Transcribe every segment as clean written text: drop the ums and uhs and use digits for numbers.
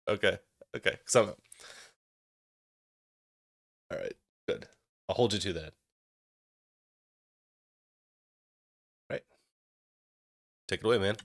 Okay. Okay. So, all right. Good. I'll hold you to that. Right. Take it away, man.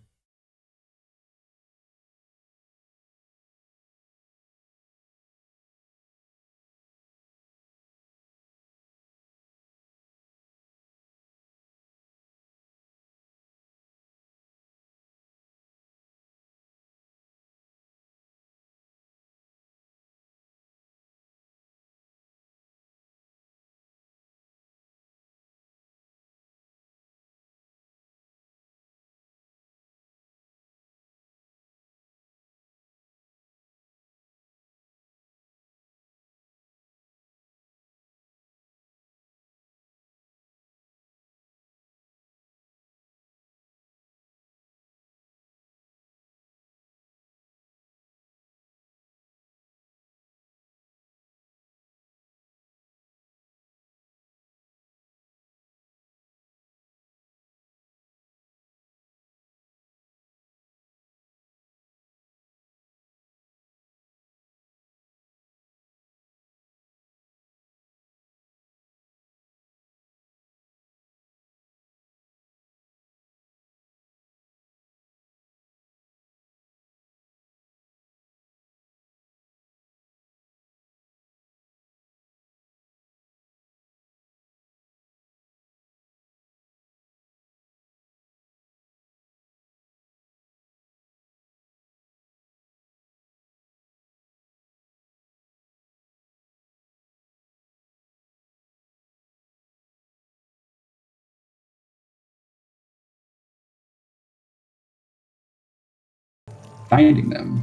Finding them,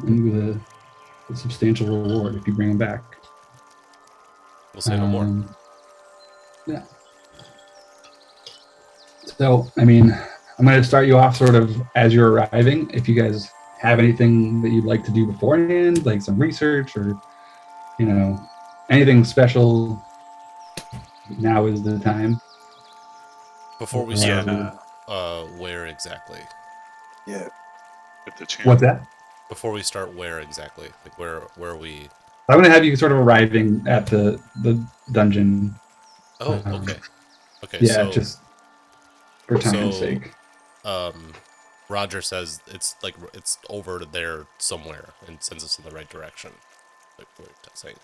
and with a substantial reward if you bring them back. We'll say no more. Yeah. So, I mean, I'm going to start you off sort of as you're arriving. If you guys have anything that you'd like to do beforehand, like some research or, you know, anything special, now is the time. Before we start, where exactly? Yeah. At the channel. What's that? Before we start, where exactly? Like where are we? I'm going to have you sort of arriving at the dungeon. Oh, okay. Okay, Yeah, so just for time's sake. Roger says it's like it's over there somewhere and sends us in the right direction. Like we're saying.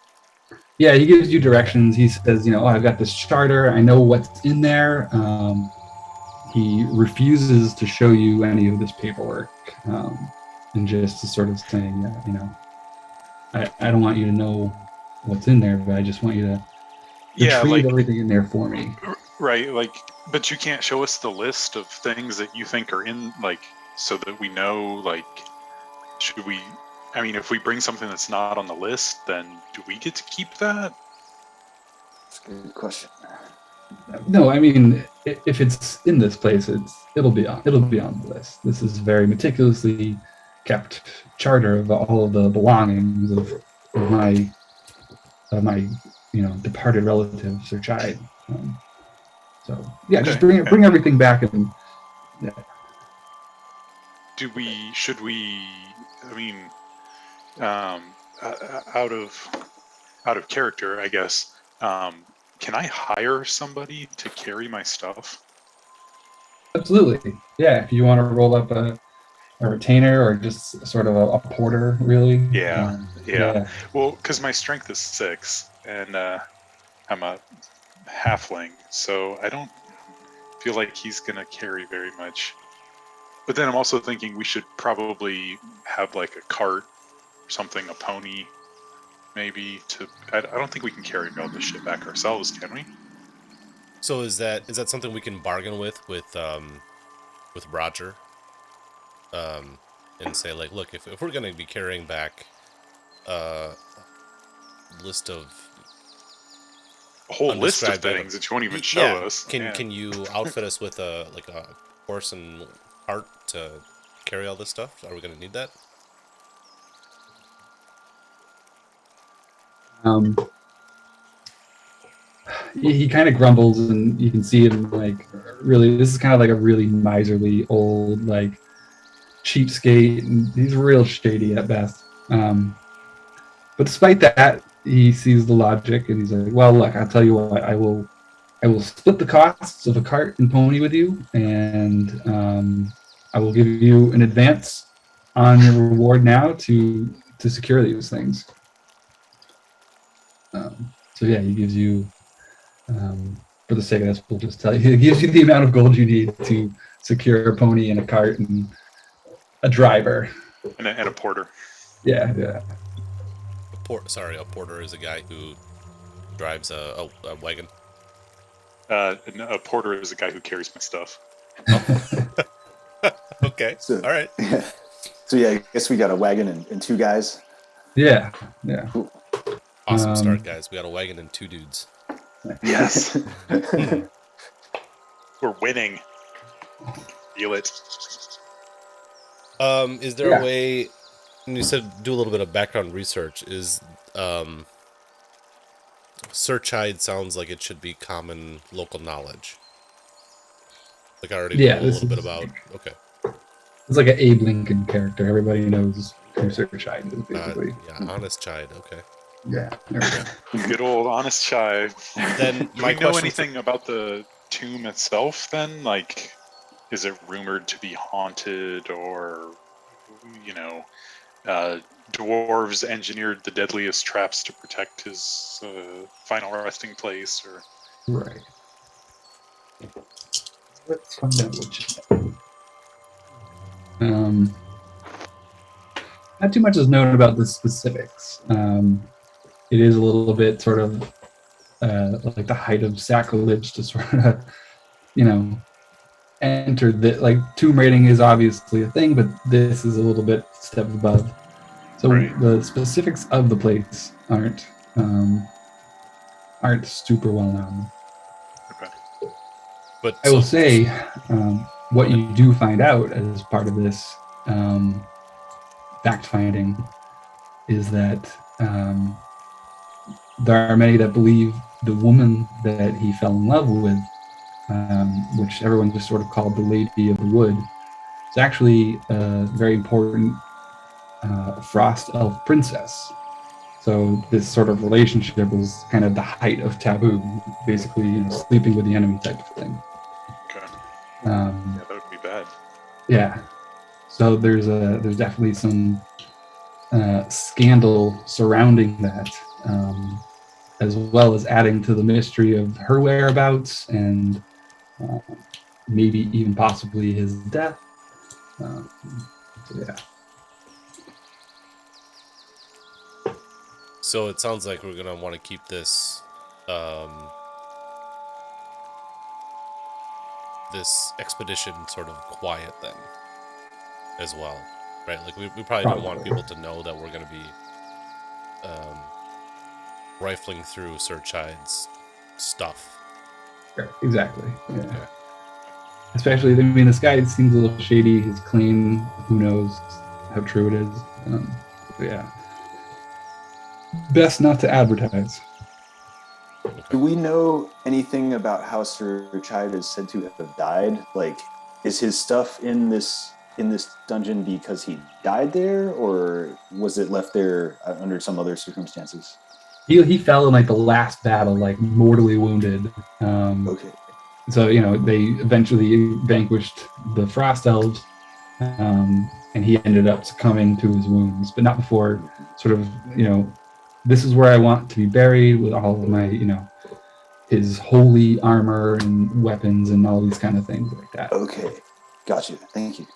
Yeah, he gives you directions. He says, oh, I've got this charter. I know what's in there. He refuses to show you any of this paperwork, and just is sort of saying that, I don't want you to know what's in there, but I just want you to retrieve everything in there for me. Right, but you can't show us the list of things that you think are in, so that we know, should we... I mean, if we bring something that's not on the list, then do we get to keep that? That's a good question. No, I mean, if it's in this place, it'll be on the list. This is very meticulously kept charter of all of the belongings of my departed relatives or child. So yeah, okay. Just bring everything back and. Yeah. Should we? I mean, out of character, I guess. Can I hire somebody to carry my stuff? Absolutely. Yeah, if you want to roll up a retainer or just sort of a porter, really. Yeah. Well, because my strength is 6, and I'm a halfling, so I don't feel like he's gonna carry very much. But then I'm also thinking we should probably have like a cart or something, a pony, maybe. I don't think we can carry all this shit back ourselves, can we? So is that something we can bargain with Roger? And say like, look, if we're gonna be carrying back a list of a whole list of things that you won't even show us. Can you outfit us with a horse and cart to carry all this stuff? Are we gonna need that? He kind of grumbles, and you can see him really. This is kind of like a really miserly old cheapskate, and he's real shady at best. But despite that, he sees the logic and he's like, "Well, look, I'll tell you what. I will split the costs of a cart and pony with you, and I will give you an advance on your reward now to secure these things." So yeah, he gives you, for the sake of this, we'll just tell you, he gives you the amount of gold you need to secure a pony and a cart and a driver. And a porter. Yeah, yeah. A porter is a guy who drives a wagon. A porter is a guy who carries my stuff. Okay. So, All right. So yeah, I guess we got a wagon and two guys. Yeah, yeah. Cool. Awesome start, guys. We got a wagon and 2 dudes. Yes. We're winning. Feel it. Is there a way? And you said do a little bit of background research. Is Search Hide sounds like it should be common local knowledge. Like I already know a little bit about. Okay. It's like an Abe Lincoln character. Everybody knows who Search Hide is, basically. Yeah, honest child. Okay. Yeah. There we go. Good old honest shy. Then Do we know anything about the tomb itself then? Like, is it rumored to be haunted, or, dwarves engineered the deadliest traps to protect his final resting place, or... Right. Let's find out what you know. Not too much is known about the specifics. It is a little bit sort of like the height of sacrilege to sort of, enter the, like, tomb raiding is obviously a thing, but this is a little bit step above. So Right. the specifics of the place aren't super well known. Okay. But I will say, what you do find out as part of this fact finding is that there are many that believe the woman that he fell in love with, which everyone just sort of called the Lady of the Wood, is actually a very important frost elf princess. So this sort of relationship was kind of the height of taboo, basically, sleeping with the enemy type of thing. Okay. Yeah, that would be bad. Yeah. So there's definitely some scandal surrounding that, as well as adding to the mystery of her whereabouts and maybe even possibly his death. So yeah. So it sounds like we're gonna want to keep this this expedition sort of quiet then, as well, right? Like we probably don't want people to know that we're gonna be rifling through Search Hide's stuff. Right, exactly. Yeah. Okay. Especially, I mean, this guy seems a little shady. He's clean. Who knows how true it is? But yeah. Best not to advertise. Do we know anything about how Sir Chide is said to have died? Like, is his stuff in this dungeon because he died there, or was it left there under some other circumstances? He fell in like the last battle, like mortally wounded. Okay. So they eventually vanquished the frost elves, and he ended up succumbing to his wounds, but not before sort of this is where I want to be buried with all of my his holy armor and weapons and all these kind of things like that. Okay, gotcha. Thank you.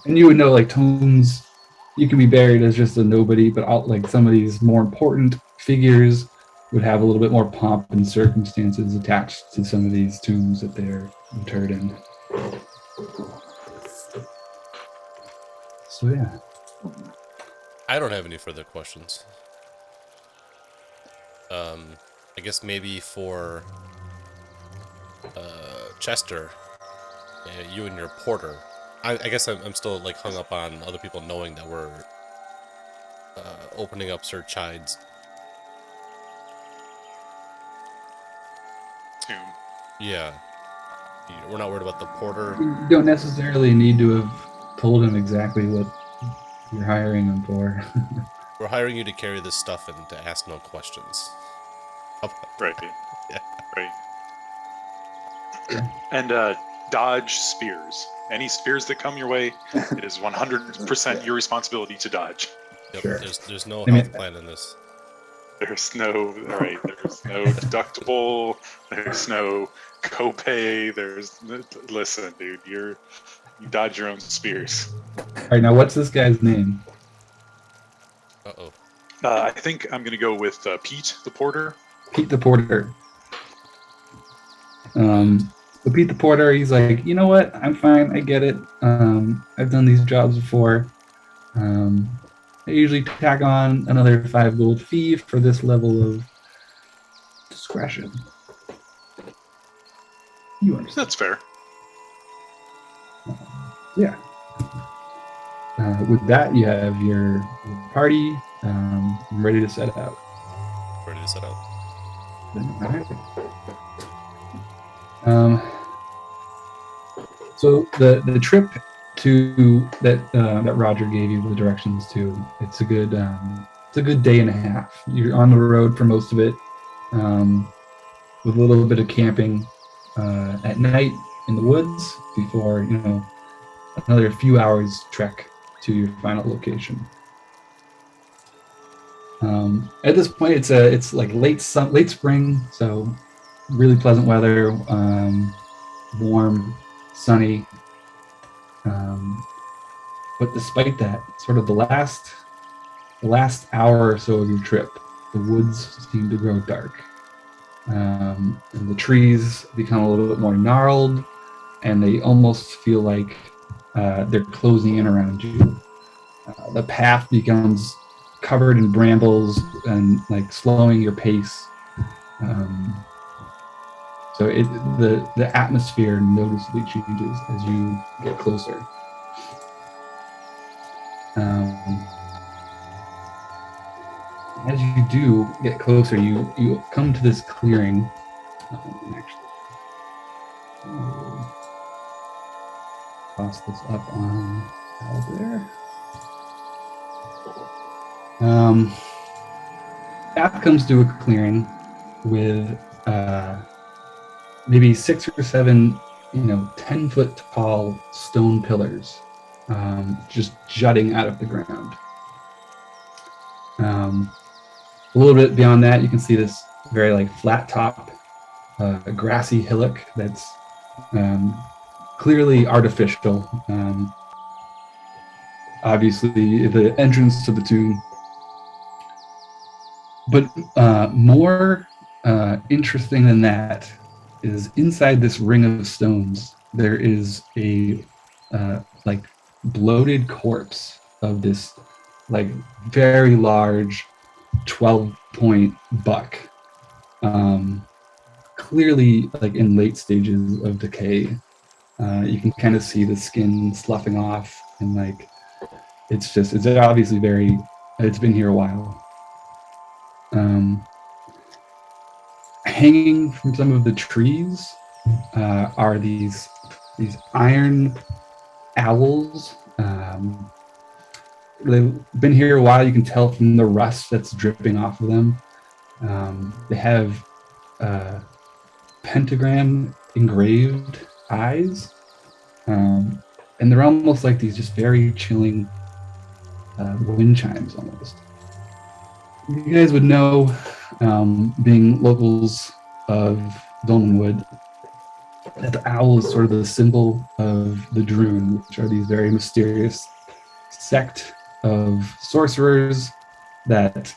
And you would know, like, tombs, you can be buried as just a nobody, but like some of these more important figures would have a little bit more pomp and circumstances attached to some of these tombs that they're interred in. So yeah. I don't have any further questions. I guess maybe for Chester, you and your porter. I guess I'm still like hung up on other people knowing that we're opening up Sir Chide's Tomb. Yeah. We're not worried about the porter. You don't necessarily need to have told him exactly what you're hiring him for. We're hiring you to carry this stuff and to ask no questions. Right. Yeah. Right. And dodge spears. Any spears that come your way, it is 100% your responsibility to dodge. Yep. Sure. There's no I mean- health plan in this. There's no there's no deductible. There's no copay. Listen, dude, you dodge your own spears. All right, now what's this guy's name? Uh-oh. I think I'm gonna go with Pete the porter. Pete the Porter. So Pete the Porter, he's like, you know what? I'm fine. I get it. I've done these jobs before. I usually tack on another 5 gold fee for this level of discretion. You understand? That's fair. Yeah. With that, you have your party ready to set out. Ready to set out. All right. So the trip to that Roger gave you the directions to, it's a good day and a half. You're on the road for most of it, with a little bit of camping at night in the woods before another few hours trek to your final location. At this point, it's like late spring, so really pleasant weather, warm, sunny. But despite that, sort of the last hour or so of your trip, the woods seem to grow dark, and the trees become a little bit more gnarled, and they almost feel like they're closing in around you. The path becomes covered in brambles and like slowing your pace. So the atmosphere noticeably changes as you get closer. As you do get closer, you come to this clearing. Toss this up on out there. Path comes to a clearing with maybe 6 or 7, 10-foot tall stone pillars, just jutting out of the ground. A little bit beyond that, you can see this very like flat top, grassy hillock that's clearly artificial. Obviously, the entrance to the tomb. But more interesting than that is inside this ring of stones, there is a like bloated corpse of this like very large 12-point buck, clearly like in late stages of decay. You can kind of see the skin sloughing off, and like it's obviously it's been here a while. Hanging from some of the trees are these iron owls. They've been here a while. You can tell from the rust that's dripping off of them. They have pentagram engraved eyes, and they're almost like these just very chilling wind chimes almost. You guys would know, being locals of Dolmenwood, that the owl is sort of the symbol of the Droon, which are these very mysterious sect of sorcerers that,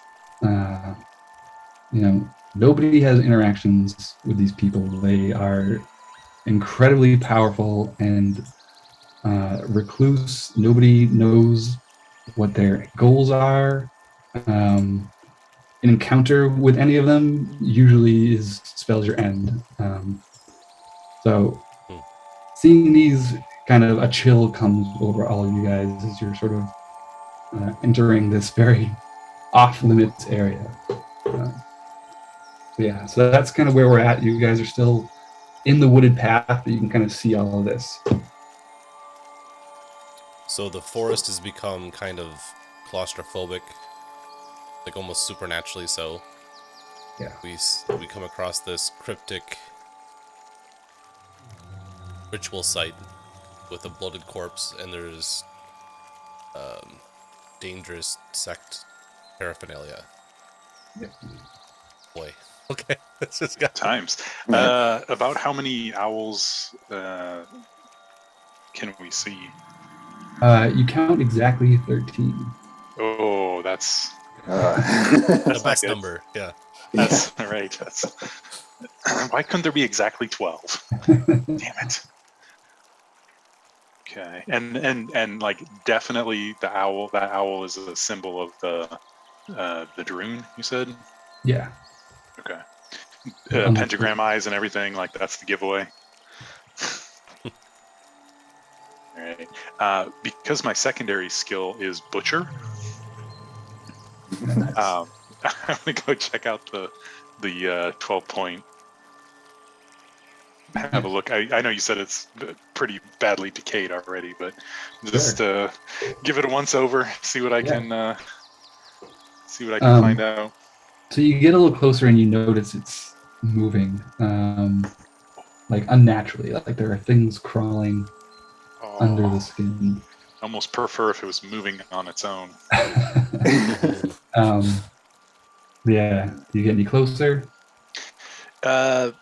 nobody has interactions with these people. They are incredibly powerful and recluse. Nobody knows what their goals are. An encounter with any of them usually spells your end. So seeing these, kind of a chill comes over all of you guys as you're sort of entering this very off-limits area. So that's kind of where we're at. You guys are still in the wooded path, but you can kind of see all of this. So So the forest has become kind of claustrophobic, like almost supernaturally so. Yeah. We come across this cryptic ritual site with a bloated corpse, and there's dangerous sect paraphernalia. Yeah. Boy. Okay. This just got Times. Yeah. About how many owls can we see? You count exactly 13. Oh, that's the not best good. number. Yeah. That's right. That's why couldn't there be exactly 12? Damn it. Okay, and like definitely the owl. That owl is a symbol of the Droon. You said Yeah. okay. Almost Pentagram eyes and everything. Like that's the giveaway. All right. Because my secondary skill is butcher. nice. I'm gonna go check out the 12-point. Have a look. I know you said it's pretty badly decayed already, but just give it a once over. See what I can find out. So you get a little closer and you notice it's moving, like unnaturally. Like there are things crawling under the skin. Almost prefer if it was moving on its own. Yeah. Do you get any closer? I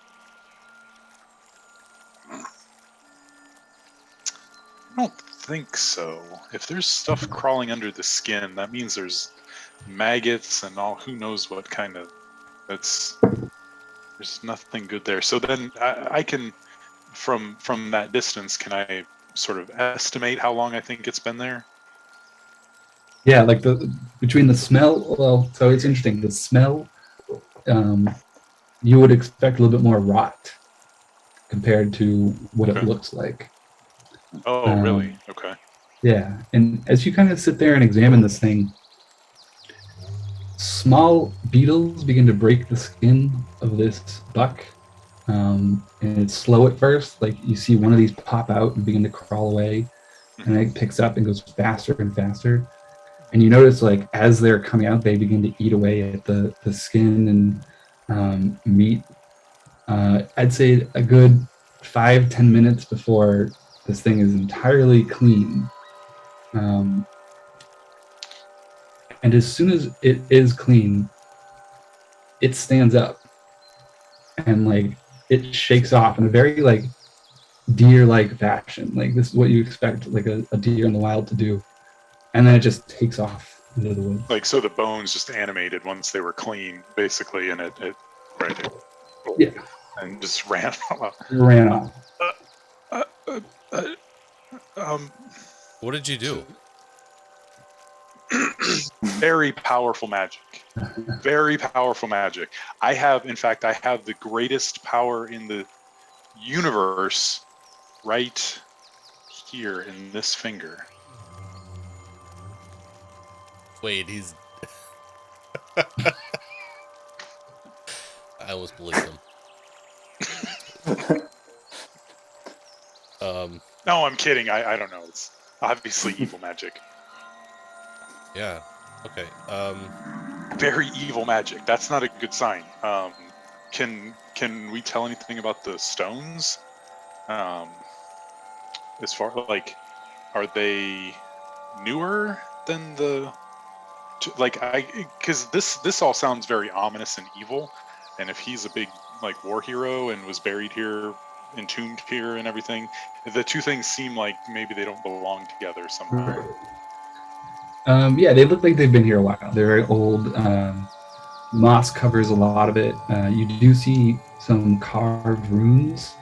don't think so. If there's stuff crawling under the skin, that means there's maggots and all. Who knows what kind of? There's nothing good there. So then I can, from that distance, can I sort of estimate how long I think it's been there? Yeah, like between the smell. Well, so it's interesting. The smell, you would expect a little bit more rot compared to what it looks like. Oh, really? Okay. Yeah, and as you kind of sit there and examine this thing, small beetles begin to break the skin of this buck. And it's slow at first. Like you see one of these pop out and begin to crawl away, and it picks up and goes faster and faster. And you notice, like, as they're coming out, they begin to eat away at the skin and meat. I'd say a good 5-10 minutes before this thing is entirely clean. And as soon as it is clean, it stands up and like it shakes off in a very like deer-like fashion. Like this is what you expect like a deer in the wild to do. And then it just takes off into the woods. Like, so the bones just animated once they were clean, basically, and it Yeah. and just ran off. Ran off. What did you do? Very powerful magic. Very powerful magic. I have the greatest power in the universe right here in this finger. Wait, he's... I almost believed him. No, I'm kidding. I don't know. It's obviously evil magic. Yeah. Okay. Very evil magic. That's not a good sign. Can we tell anything about the stones? As far like, are they newer than the? Because this all sounds very ominous and evil, and if he's a big like war hero and was buried here, entombed here, and everything, the two things seem like maybe they don't belong together somehow. Yeah, they look like they've been here a while. They're very old. Moss covers a lot of it. You do see some carved runes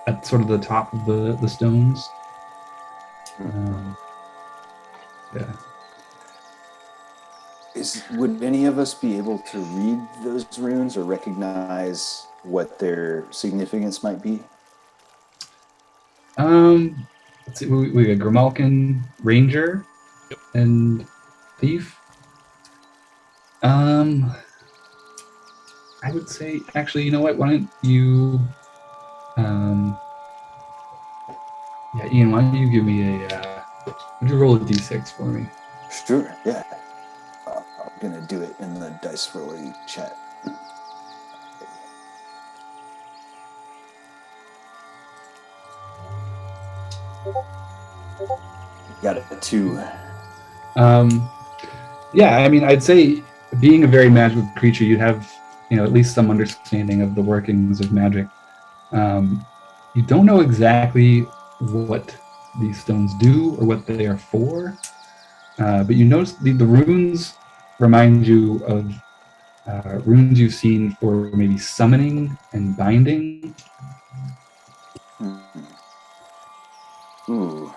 at sort of the top of the stones. Yeah. Would any of us be able to read those runes or recognize what their significance might be? Let's see. We got Grimalkin, Ranger, and Thief. I would say, actually, you know what? Why don't you, yeah, Ian? Why don't you give me a Would you roll a d6 for me? Sure, yeah. I'm gonna do it in the dice rolling chat. Got it, 2. Yeah, I mean, I'd say being a very magical creature, you have, at least some understanding of the workings of magic. You don't know exactly what these stones do or what they are for, but you notice the runes remind you of runes you've seen for maybe summoning and binding. Ooh.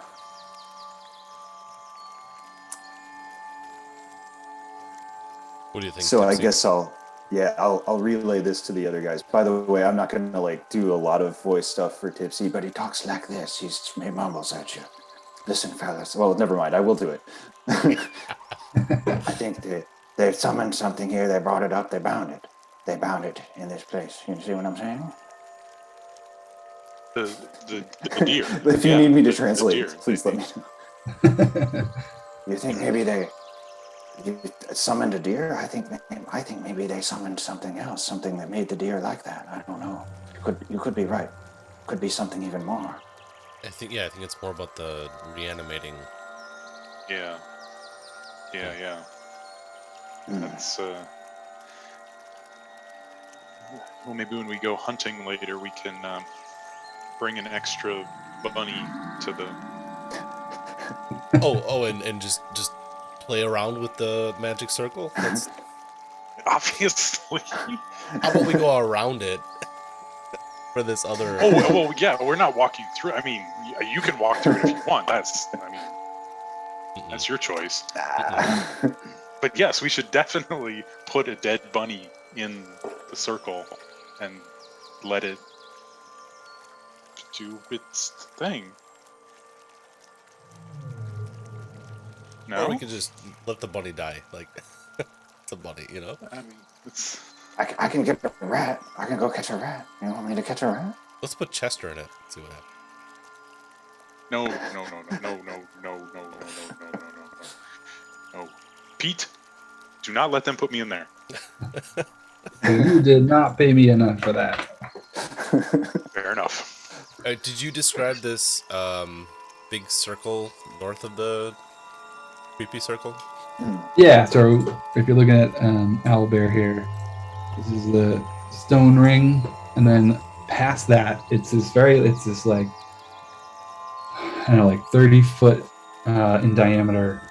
What do you think? So Tipsy? I guess I'll relay this to the other guys. By the way, I'm not gonna do a lot of voice stuff for Tipsy, but he talks like this. He mumbles at you. Listen, fellas. Well, never mind. I will do it. I think they summoned something here. They brought it up. They bound it. They bound it in this place. You see what I'm saying? The deer. If you need me to translate, please let me know. You think maybe they summoned a deer? I think maybe they summoned something else, something that made the deer like that. I don't know. You could be right. Could be something even more. I think it's more about the reanimating. Yeah. That's well, maybe when we go hunting later, we can bring an extra bunny to the. And just play around with the magic circle. That's Obviously. how about we go around it for this other. Oh well, yeah. We're not walking through. I mean, you can walk through it if you want. That's your choice. But yes, we should definitely put a dead bunny in the circle and let it do its thing. No? Or we could just let the bunny die. Like, it's a bunny, I mean, it's... I can get a rat. I can go catch a rat. You want me to catch a rat? Let's put Chester in it. See what happens. No. Pete, do not let them put me in there. You did not pay me enough for that. Fair enough. Did you describe this big circle north of the creepy circle? Yeah, so if you're looking at Owlbear here, this is the stone ring, and then past that, it's this like, I don't know, like 30 foot in diameter.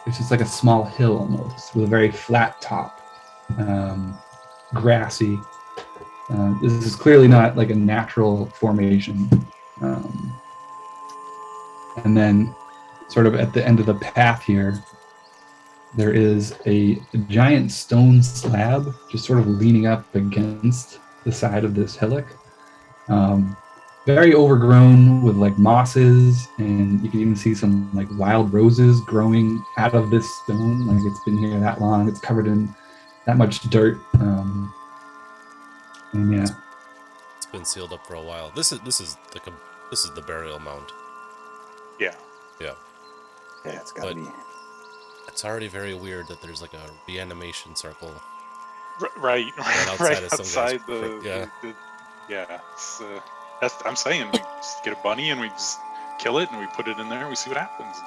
It's just like a small hill almost with a very flat top, grassy. This is clearly not like a natural formation. And then sort of at the end of the path here, there is a giant stone slab just sort of leaning up against the side of this hillock. Very overgrown with like mosses, and you can even see some like wild roses growing out of this stone. Like it's been here that long. It's covered in that much dirt. And yeah, it's been sealed up for a while. This is the burial mound. Yeah. Yeah, it's gotta be. It's already very weird that there's like a reanimation circle. Right outside yeah. I'm saying we just get a bunny and we just kill it and we put it in there and we see what happens.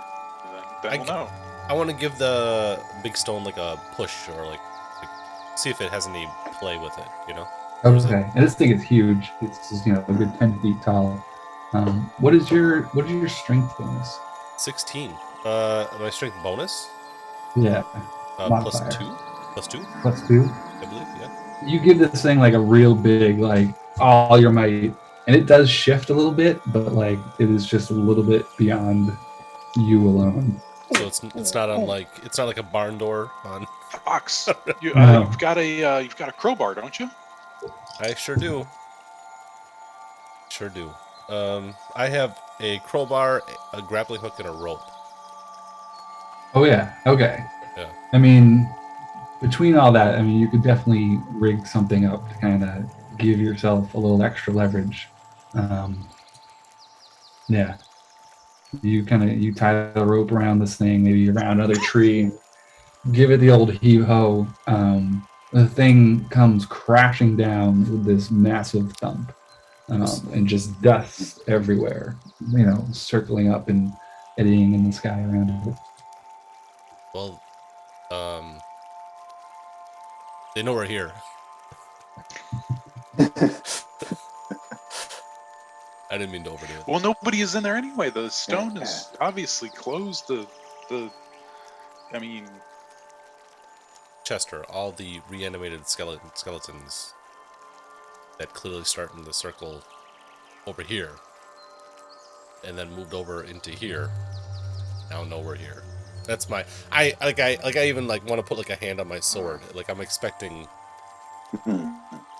And then we'll know. I want to give the big stone like a push or like see if it has any play with it, Okay, and this thing is huge. It's just, a good 10 feet tall. What is your strength bonus? 16. My strength bonus? Yeah. Plus Modifier. 2? Plus 2? Plus 2? I believe, yeah. You give this thing like a real big, like all your might, and it does shift a little bit, but like it is just a little bit beyond you alone. So it's not like a barn door on. Fox, you've got a crowbar, don't you? I sure do. I have a crowbar, a grappling hook, and a rope. Oh yeah. Okay. Yeah. I mean, between all that, you could definitely rig something up to kind of give yourself a little extra leverage. Yeah. You tie the rope around this thing, maybe around another tree, give it the old heave ho. The thing comes crashing down with this massive thump, and just dust everywhere. Circling up and eddying in the sky around it. Well, they know we're here. I didn't mean to overdo it. Well, nobody is in there anyway. The stone is obviously closed. I mean, Chester, all the reanimated skeletons that clearly start in the circle over here and then moved over into here now know we're here. That's my I even want to put like a hand on my sword. Like I'm expecting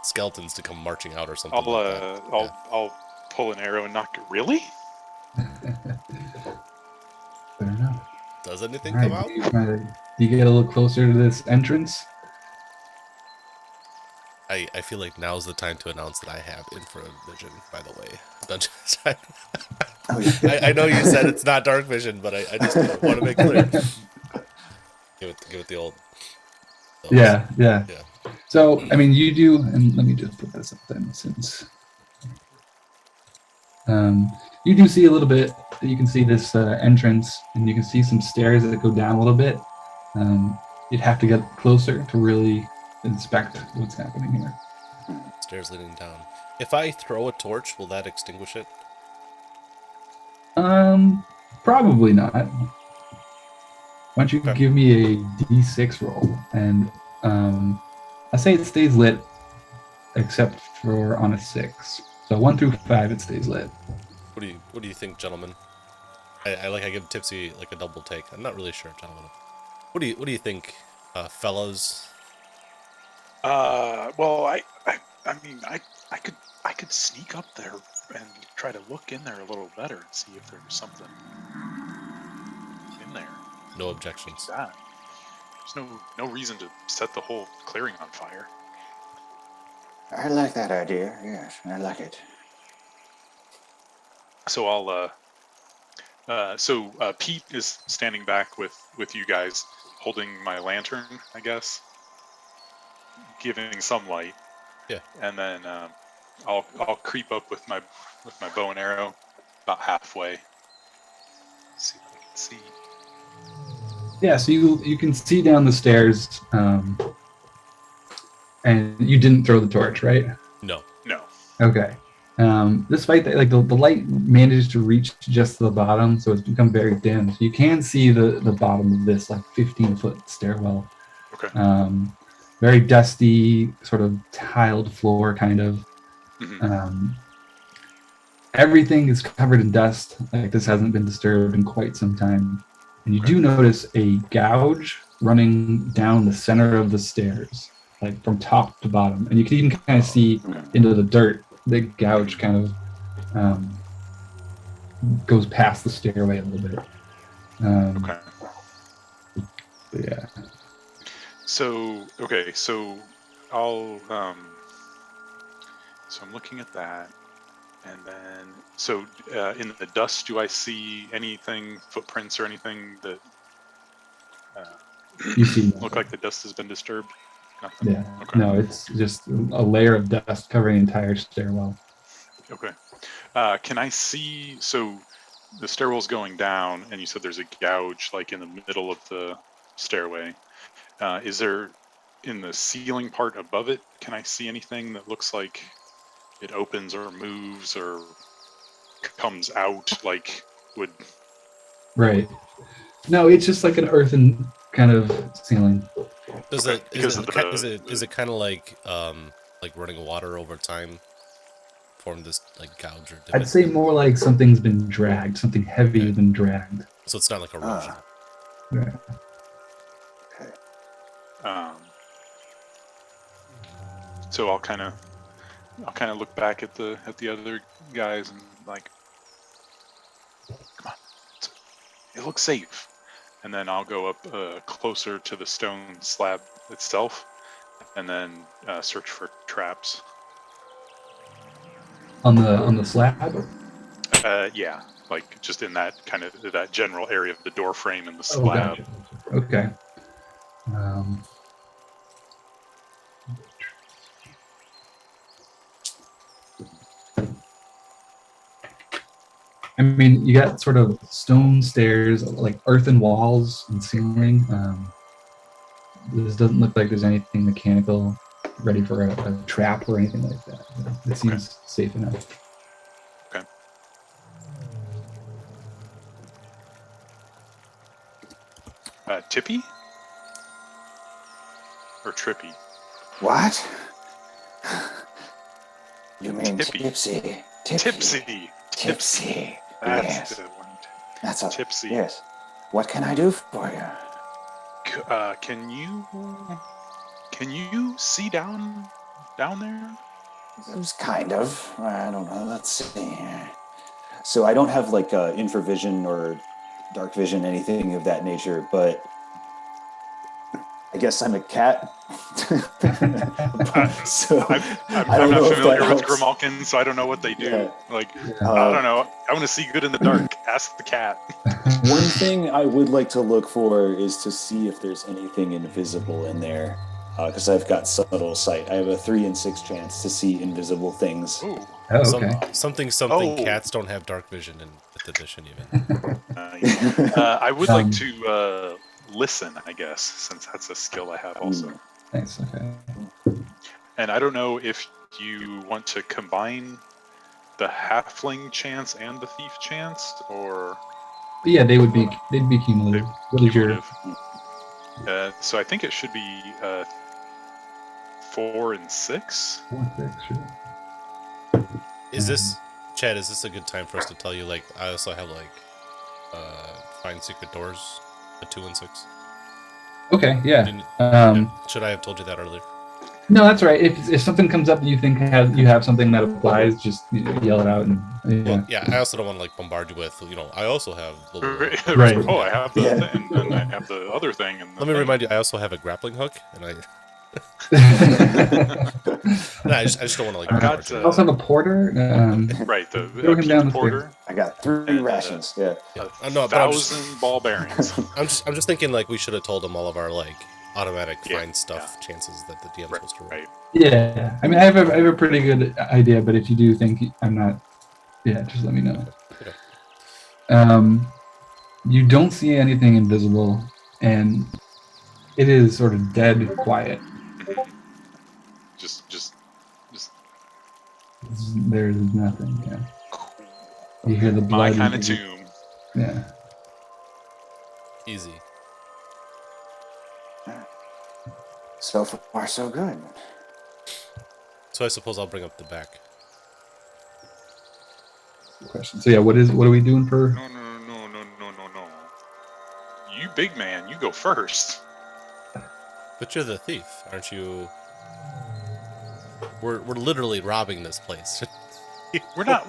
skeletons to come marching out or something like that. I'll pull an arrow and knock it. Really? Fair enough. Does anything All come right, out? do you get a little closer to this entrance? I feel like now's the time to announce that I have infrared vision, by the way. I know you said it's not dark vision, but I just want to make clear. Give it the old. Yeah. Yeah. So, I mean, you do, and let me just put this up then, since you do see a little bit. You can see this entrance, and you can see some stairs that go down a little bit. You'd have to get closer to really inspect what's happening here. Stairs leading down. If I throw a torch, will that extinguish it? Probably not. Why don't you Okay. give me a D6 roll, and I say it stays lit, except for on a 6. So 1 through 5, it stays lit. What do you think, gentlemen? I give Tipsy like a double take. I'm not really sure, gentlemen. What do you think, fellas? Well, I mean, I could sneak up there and try to look in there a little better and see if there's something in there. No objections. That. There's no reason to set the whole clearing on fire. I like that idea. Yes, I like it. So Pete is standing back with you guys, holding my lantern, I guess, giving some light. Yeah. And then I'll creep up with my bow and arrow about halfway. See what I can see. Yeah, so you can see down the stairs, and you didn't throw the torch, right? No. Okay. Despite that, like the light managed to reach just the bottom, so it's become very dim. So you can see the bottom of this like 15-foot stairwell. Okay. Very dusty, sort of tiled floor, kind of. Mm-hmm. Everything is covered in dust. Like this hasn't been disturbed in quite some time. And you do notice a gouge running down the center of the stairs, like from top to bottom. And you can even kind of see into the dirt. The gouge kind of goes past the stairway a little bit. Okay. But yeah. So I'll so I'm looking at that, and then in the dust, do I see anything, footprints or anything that You see nothing. look like the dust has been disturbed? Nothing. Yeah. Okay. No, it's just a layer of dust covering the entire stairwell. Okay. Can I see? So the stairwell's going down, and you said there's a gouge like in the middle of the stairway. Is there in the ceiling part above it? Can I see anything that looks like it opens or moves or comes out like would? Right. No, it's just like an earthen kind of ceiling. Is Okay, it kind of like running water over time? Form this like gouge or divot? I'd say more like something's been dragged, something heavy has been dragged. So it's not like erosion. Yeah. Okay. So I'll kind of look back at the other guys and like, come on, it looks safe. And then I'll go up closer to the stone slab itself, and then search for traps. On the slab? Yeah. like just in that kind of that general area of the door frame and the Oh, slab. gotcha. Okay. Um, I mean, you got sort of stone stairs, like earthen walls and ceiling. This doesn't look like there's anything mechanical ready for a trap or anything like that. It seems safe enough. Okay. Tippy? Or Trippy? What? You mean Tippy. tipsy? Tipsy. Tipsy. That's Yes. the one. That's a Tipsy. Yes. What can I do for you? Can you see down there? It was kind of. I don't know. Let's see. So I don't have like infravision or dark vision, anything of that nature, but I guess I'm a cat. So I'm not familiar with Grimalkin, so I don't know what they do. Yeah. Like, I don't know. I want to see good in the dark. Ask the cat. One thing I would like to look for is to see if there's anything invisible in there, because I've got subtle sight. I have a 3 in 6 chance to see invisible things. Ooh. Oh, okay. Something. Oh. Cats don't have dark vision in 5th edition even. I would like to listen, I guess, since that's a skill I have also. Nice. Okay. And I don't know if you want to combine the halfling chance and the thief chance, or But yeah, they'd be cumulative. What is your? so I think it should be 4 and 6. Is this, Chad? Is this a good time for us to tell you? Like, I also have like find secret doors, a 2 and 6. Okay. Yeah. Should I have told you that earlier? No, that's right. If something comes up that you think you have something that applies, just yell it out. And Well, yeah, I also don't want to like bombard you with, I also have the Right. Oh, I have the thing, and I have the other thing. And Let me remind you, I also have a grappling hook, and I just don't want to like. I've got I also have a porter. right, the throw him down the porter. I got 3 rations. Yeah. No, but 1,000 ball bearings. I'm just thinking like we should have told them all of our like automatic find stuff chances that the DM's supposed to roll. Right. Yeah, I mean, I have a pretty good idea, but if you do think I'm not, just let me know. Okay. You don't see anything invisible, and it is sort of dead quiet. Just. There's nothing. Yeah. You hear the blood. My kind of tomb. Yeah. Easy. So far, so good. So I suppose I'll bring up the back. Question. So yeah, what are we doing for? No. You big man, you go first. But you're the thief, aren't you? We're literally robbing this place. We're not.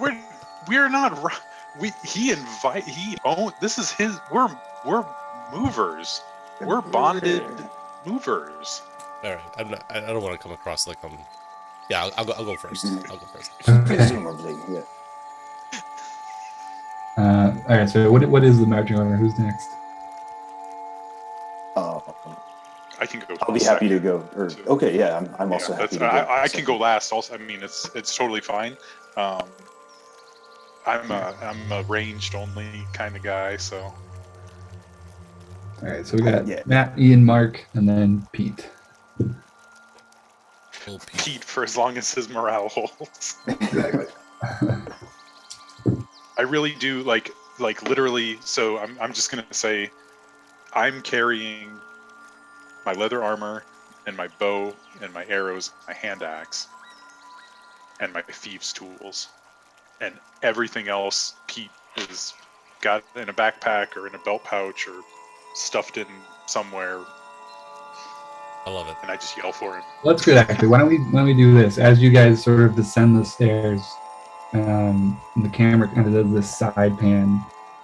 He owned. This is his. We're movers. We're bonded movers. All right, I don't want to come across like I'm. Yeah, I'll go first. I'll go first. Presumably, yeah. All right. So what is the marching order? Who's next? I can go. I'll be happy to go. Okay, yeah, I'm also happy to go. I can go last. Also, I mean, it's totally fine. I'm a ranged only kind of guy, so. All right. So we got Matt, Ian, Mark, and then Pete. Pete for as long as his morale holds. Exactly. I really do like literally. So I'm just gonna say, I'm carrying my leather armor and my bow and my arrows, my hand axe, and my thieves' tools, and everything else Pete is got in a backpack or in a belt pouch or stuffed in somewhere. I love it. And I just yell for him. Well, that's good, actually. Why don't we do this? As you guys sort of descend the stairs, the camera kind of does this side pan.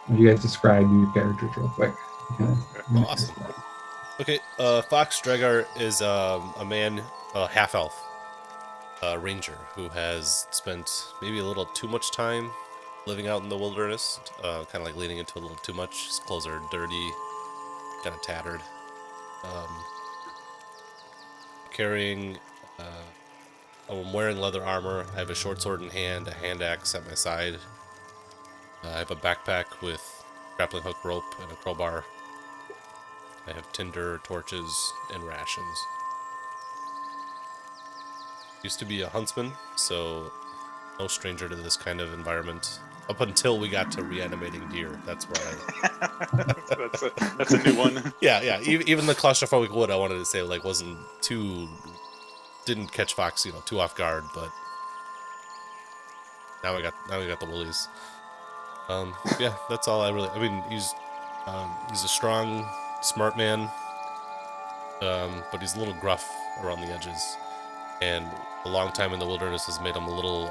You guys describe your characters real quick. Awesome. Okay, Fox Dragar is a man, a half-elf ranger who has spent maybe a little too much time living out in the wilderness, kind of like leaning into a little too much. His clothes are dirty, kind of tattered. Carrying, I'm wearing leather armor. I have a short sword in hand, a hand axe at my side. I have a backpack with grappling hook rope and a crowbar. I have tinder, torches, and rations. Used to be a huntsman, so no stranger to this kind of environment. Up until we got to reanimating deer, that's where that's a new one. yeah. Even the claustrophobic wood, I wanted to say, like, wasn't too, didn't catch Fox, too off guard. But now we got the woolies. Yeah, that's all I really. I mean, he's a strong, smart man, but he's a little gruff around the edges, and a long time in the wilderness has made him a little.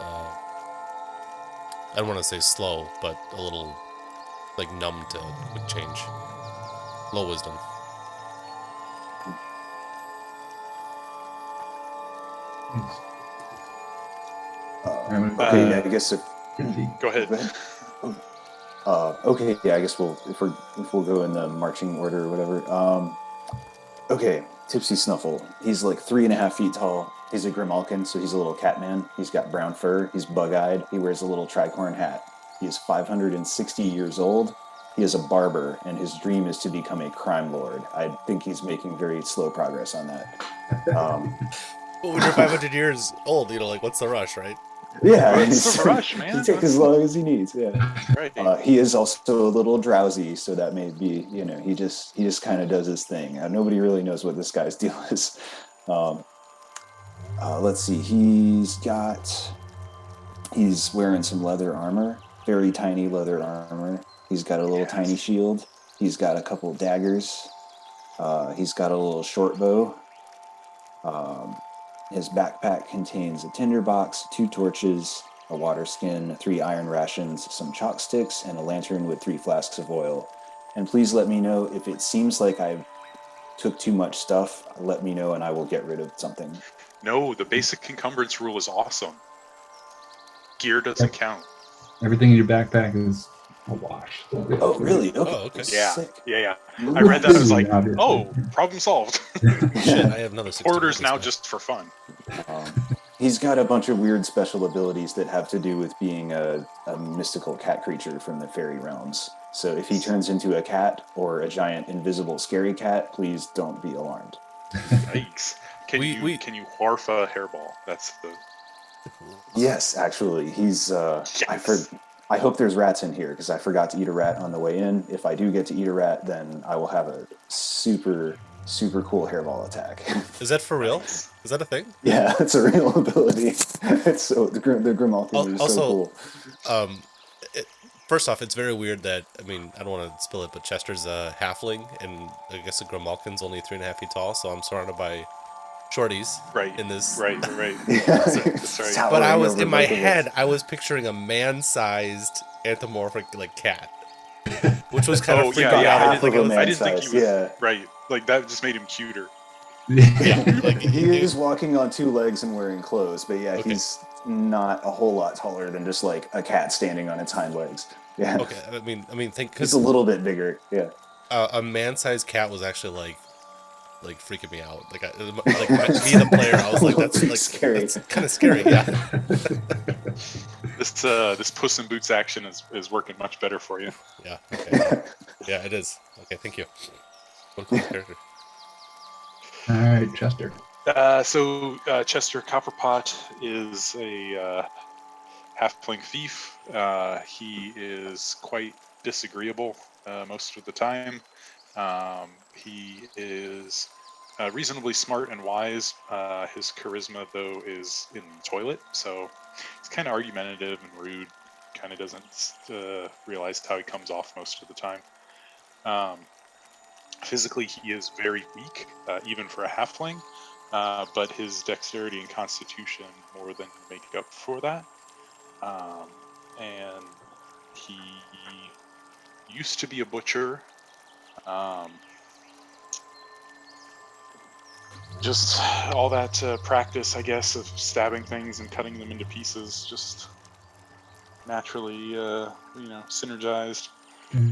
I don't want to say slow, but a little like numb to quick change. Low wisdom. Okay, yeah, I guess if Go ahead. okay, yeah, I guess if we'll go in the marching order or whatever. Okay, Tipsy Snuffle. He's like 3.5 feet tall. He's a Grimalkin, so he's a little cat man. He's got brown fur. He's bug-eyed. He wears a little tricorn hat. He is 560 years old. He is a barber, and his dream is to become a crime lord. I think he's making very slow progress on that. But when you're 500 years old, like, what's the rush, right? Yeah, It's the rush, man. He takes as long as he needs. Yeah. Right. He is also a little drowsy, so that may be, he just kind of does his thing. Nobody really knows what this guy's deal is. Let's see. He's wearing some leather armor, very tiny leather armor. He's got a little tiny shield. He's got a couple daggers. He's got a little short bow. His backpack contains a tinder box, 2 torches, a water skin, 3 iron rations, some chalk sticks, and a lantern with 3 flasks of oil. And please let me know if it seems like I took too much stuff. Let me know and I will get rid of something. No, the basic encumbrance rule is awesome. Gear doesn't count. Everything in your backpack is a wash. Oh, really? Okay. Oh, okay. Yeah. Sick. Yeah. I read that. I was like, oh, problem solved. Shit, I have another 16 Orders now minutes just for fun. He's got a bunch of weird special abilities that have to do with being a mystical cat creature from the fairy realms. So if he turns into a cat or a giant invisible scary cat, please don't be alarmed. Yikes. Can you wharf a hairball? That's the... Yes, actually. He's Yes. I hope there's rats in here because I forgot to eat a rat on the way in. If I do get to eat a rat, then I will have a super cool hairball attack. Is that for real? Is that a thing? Yeah, it's a real ability. It's so the Grimalkin is Also, so cool. First off, it's very weird that, I mean, I don't want to spill it, but Chester's a halfling, and I guess the Grimalkin's only 3.5 feet tall, so I'm surrounded by shorties in this. Right. Yeah, That's right. But I was, towering in over my both of us. head, I was picturing a man-sized anthropomorphic, like, cat. Which was kind of freaking yeah. out. half of a I didn't think man-sized, he was... yeah. Right. Like, that just made him cuter. Like, He is walking on 2 legs and wearing clothes, but yeah, Okay. he's not a whole lot taller than just like a cat standing on its hind legs. Yeah. Okay, I mean, think, He's because a little bit bigger. Yeah. a man-sized cat was actually like freaking me out. Like, me the player, I was like, that's Pretty like scary. That's kind of scary. Yeah. This Puss in Boots action is working much better for you. Yeah. Okay. Yeah, it is. Okay, thank you. One cool character. All right, Chester. So Chester Copperpot is a halfling thief. He is quite disagreeable most of the time. He is reasonably smart and wise. His charisma, though, is in the toilet, so he's kind of argumentative and rude. Kind of doesn't realize how he comes off most of the time. Physically, he is very weak, even for a halfling, but his dexterity and constitution more than make up for that. And he used to be a butcher. Just all that practice, I guess, of stabbing things and cutting them into pieces just naturally, synergized.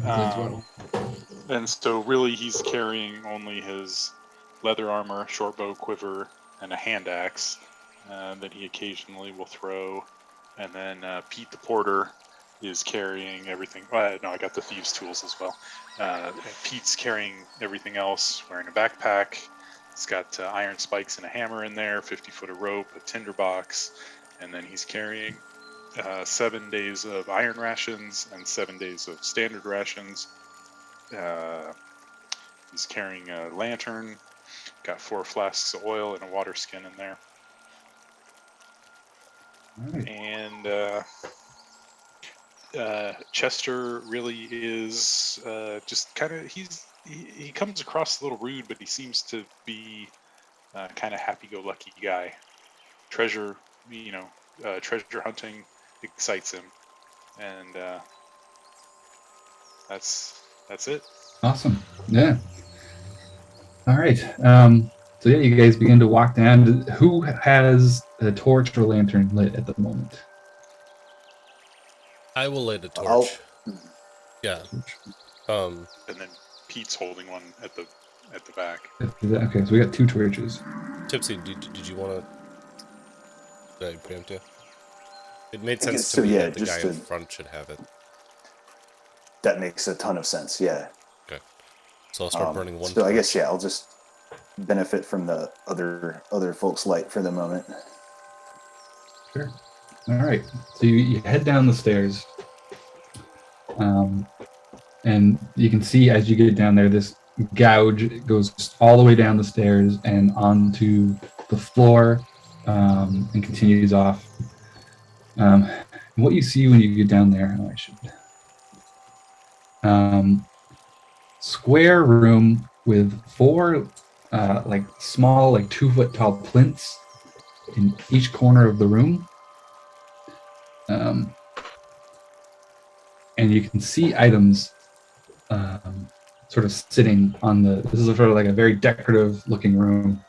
As well. And so really he's carrying only his leather armor, short bow, quiver, and a hand axe that he occasionally will throw. And then Pete the Porter is carrying everything. No, I got the thieves' tools as well. Pete's carrying everything else, wearing a backpack. He's got iron spikes and a hammer in there, 50 foot of rope, a tinderbox, and then he's carrying 7 days of iron rations and 7 days of standard rations. He's carrying a lantern, got 4 flasks of oil and a water skin in there. Right. And Chester really is just kind of, he comes across a little rude, but he seems to be kind of happy-go-lucky guy. Treasure hunting excites him, and that's it. Awesome. Yeah. All right. So yeah, you guys begin to walk down. Who has a torch or lantern lit at the moment? I will light a torch. I'll- Yeah. And then Pete's holding one at the back. Okay, so we got 2 torches. Tipsy, did you want to... Did I preempt you? It made I sense guess to so, me yeah, that the just guy in to- front should have it. That makes a ton of sense. Yeah. Okay. So I'll start burning one So torch. I guess I'll just benefit from the other folks' light for the moment. Sure. All right. So you head down the stairs, and you can see as you get down there, this gouge goes all the way down the stairs and onto the floor, and continues off. And what you see when you get down there, square room with 4 like small, like 2 foot tall plinths in each corner of the room. And you can see items sort of sitting on this is sort of like a very decorative looking room.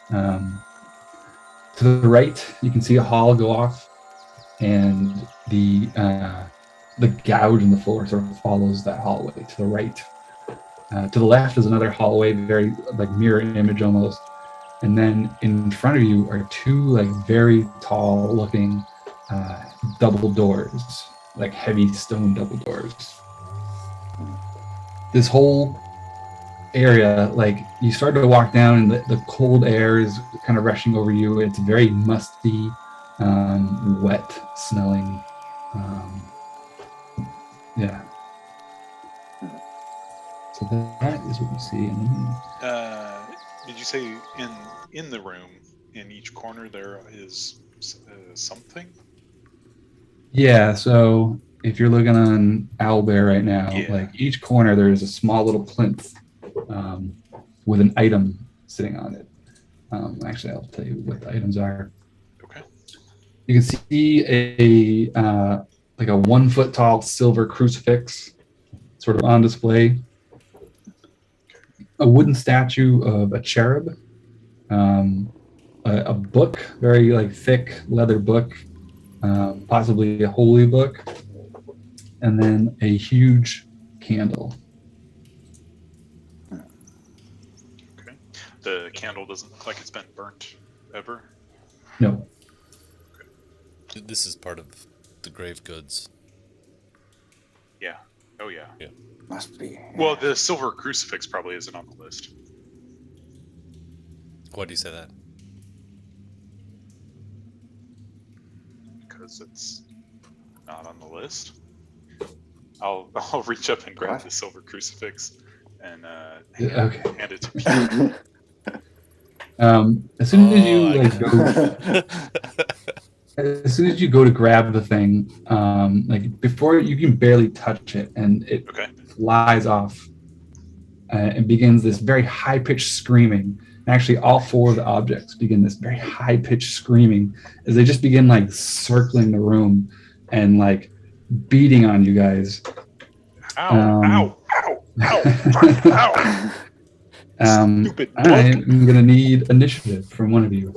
To the right, you can see a hall go off, and the gouge in the floor sort of follows that hallway to the right. To the left is another hallway, very like mirror image almost. And then in front of you are 2 like very tall looking double doors, like heavy stone double doors. This whole area, like you start to walk down and the cold air is kind of rushing over you. It's very musty, wet smelling. Yeah. So that is what you see. Did you say in the room, in each corner there is something? Yeah, so if you're looking on Owlbear right now, Yeah. like each corner there is a small little plinth with an item sitting on it. Actually, I'll tell you what the items are. Okay. You can see like a 1 foot tall silver crucifix sort of on display. A wooden statue of a cherub. A book, very like thick leather book, possibly a holy book, and then a huge candle. Okay. The candle doesn't look like it's been burnt ever. No. This is part of the grave goods. Yeah. Oh yeah. Yeah. Must be. Well, the silver crucifix probably isn't on the list. Why do you say that? Because it's not on the list. I'll reach up and grab What? the silver crucifix and Okay. hand it to Pete. As soon as you Oh, I like go, as soon as you go to grab the thing, like before you can barely touch it, and it Okay. flies off and begins this very high-pitched screaming. And actually, all 4 of the objects begin this very high-pitched screaming as they just begin like circling the room and like beating on you guys. Ow! Ow! Ow! Ow! Ow! Stupid book. I'm gonna need initiative from one of you.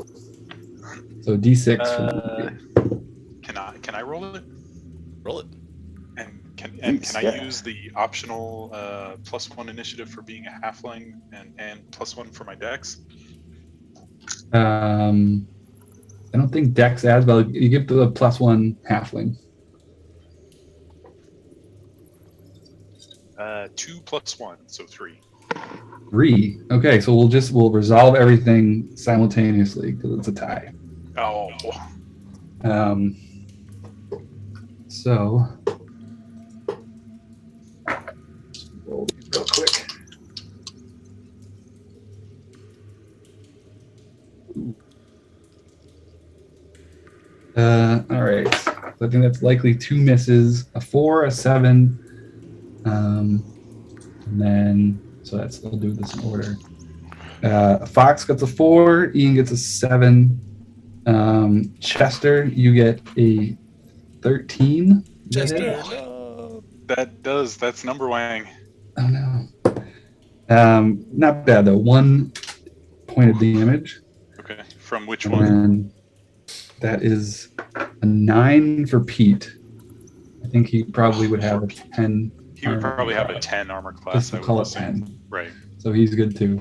So D6 from one of you. Can I roll it? Roll it. And can Please, I yeah. use the optional +1 initiative for being a halfling and +1 for my dex? I don't think Dex adds, but you give the +1 halfling. 2 + 1, so 3. 3. Okay, so we'll resolve everything simultaneously because it's a tie. Oh, So roll these real quick. All right. So I think that's likely 2 misses, a 4, a 7, and then we'll do this in order. Fox gets a 4, Ian gets a 7. Chester, you get a 13. Is that it? Chester, no. that's number wang. Oh no. Not bad though. 1 point of damage. Okay, from which And one? then that is a 9 for Pete. I think he probably would have a 10. He would probably have a class. 10 armor class. Just I to call would it assume. 10. Right. So he's good too.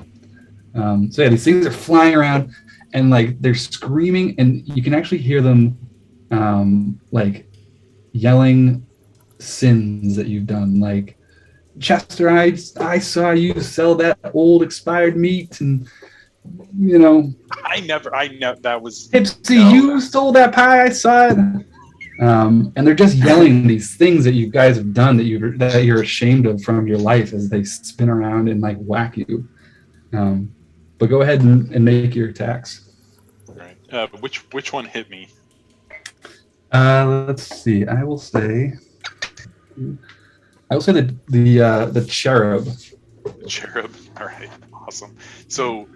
So yeah, these things are flying around and like they're screaming, and you can actually hear them like yelling sins that you've done. Like, Chester, I saw you sell that old expired meat, and you know, I never that was Tipsy, no, you stole that pie. I saw it. And they're just yelling these things that you guys have done that you're ashamed of from your life as they spin around and like whack you. But go ahead and make your attacks. right. Which one hit me? Let's see. I will say the cherub. Cherub. All right, awesome. So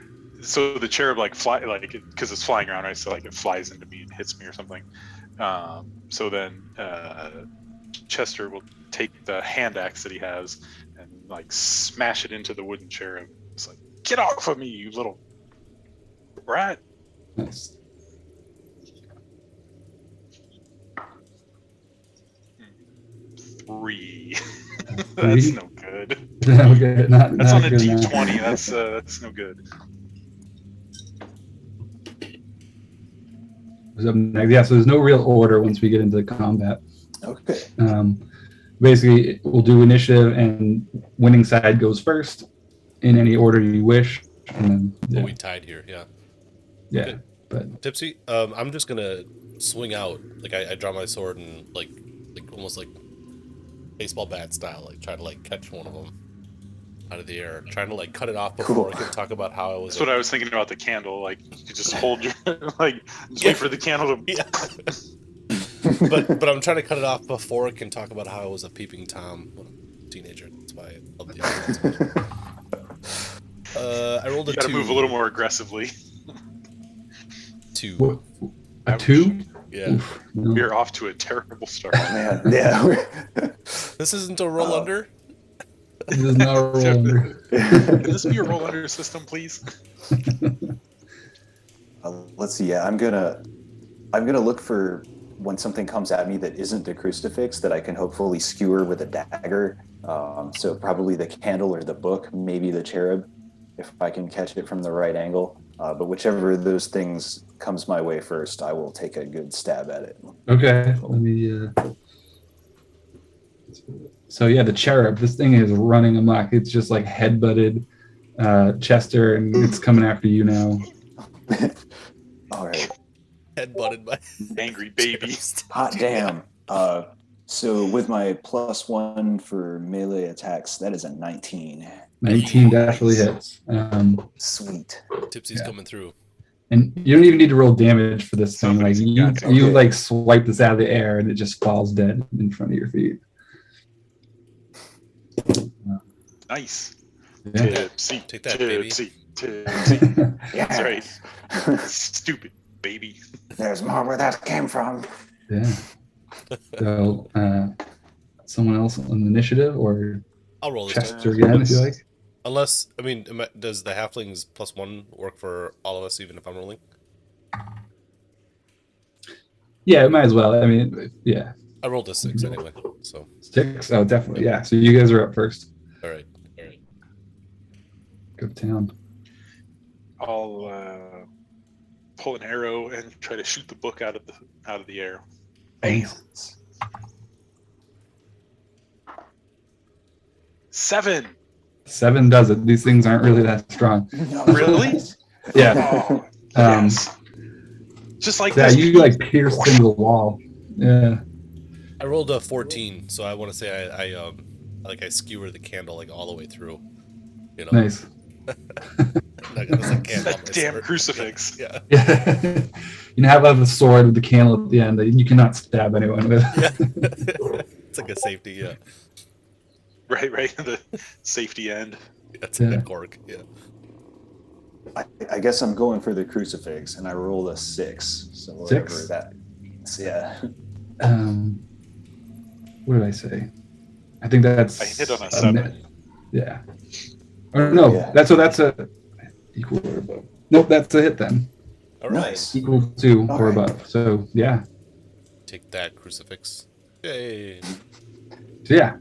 the cherub like fly like because it's flying around, right? So like it flies into me and hits me or something. So then Chester will take the hand axe that he has and like smash it into the wooden cherub. It's like, get off of me, you little rat! Nice. Three. That's no good. Okay, That's not on a good D20. enough. That's no good. Yeah, so there's no real order once we get into combat. Okay. Basically, we'll do initiative, and winning side goes first in any order you wish. And then, yeah. Well, we tied here, yeah. Yeah, Okay. but Tipsy, I'm just gonna swing out. Like I draw my sword and like almost like baseball bat style, like try to like catch one of them out of the air, trying to like cut it off before I can talk about how I was. That's what I was thinking about the candle. Like you could just hold your like just wait for the candle to. Yeah. but I'm trying to cut it off before I can talk about how I was a peeping Tom when I'm a teenager. That's why I love the I rolled a 2. You gotta move a little more aggressively. 2. a 2? Yeah. Oof, no. We're off to a terrible start. Man, yeah. This isn't a roll under. This is not a roll under. Can this be a roll under system, please? Let's see. Yeah, I'm gonna look for when something comes at me that isn't a crucifix that I can hopefully skewer with a dagger. So probably the candle or the book, maybe the cherub, if I can catch it from the right angle. But whichever of those things comes my way first, I will take a good stab at it. Okay, let me. So yeah, the cherub. This thing is running amok. It's just like headbutted Chester, and it's coming after you now. All right. Headbutted by Angry baby. Hot damn. So with my +1 for melee attacks, that is a 19. 19 definitely hits. Sweet. Tipsy's coming through. And you don't even need to roll damage for this thing. Like Somebody's got to. you Okay. like swipe this out of the air, and it just falls dead in front of your feet. Nice. Yeah. Tipsy. Take that, baby. Tipsy. Yeah. That's right. Stupid baby. There's more where that came from. Yeah. So, someone else on the initiative, or I'll roll this time. Chester again, if you like. Unless, I mean, does the halflings +1 work for all of us, even if I'm rolling? Yeah, it might as well. I mean, yeah. I rolled a 6 anyway, so 6? Oh, definitely. Yeah. So you guys are up first. all right. Go to town. I'll pull an arrow and try to shoot the book out of the air. Bam. Nice. 7. 7 does it. These things aren't really that strong. Really? Yeah. Oh, Um, yes. Just like Yeah, this. you like pierced into the wall. Yeah. I rolled a 14, so I want to say I skewer the candle like all the way through. You know. Nice. Not gonna say candle on That my damn sword. crucifix. Yeah. Yeah. You have a sword with the candle at the end that you cannot stab anyone with. It's like a safety. Yeah. Right. The safety end. That's like Yeah. a cork. Yeah. I guess I'm going for the crucifix, and I rolled a 6. So whatever 6? that. Yeah. What did I say? I think that's. I hit on a 7. Yeah. Or no, Yeah. that's a equal or above. Nope, that's a hit then. All right. Nice. Equal to All or right. above. So yeah. Take that crucifix. Yay. So yeah.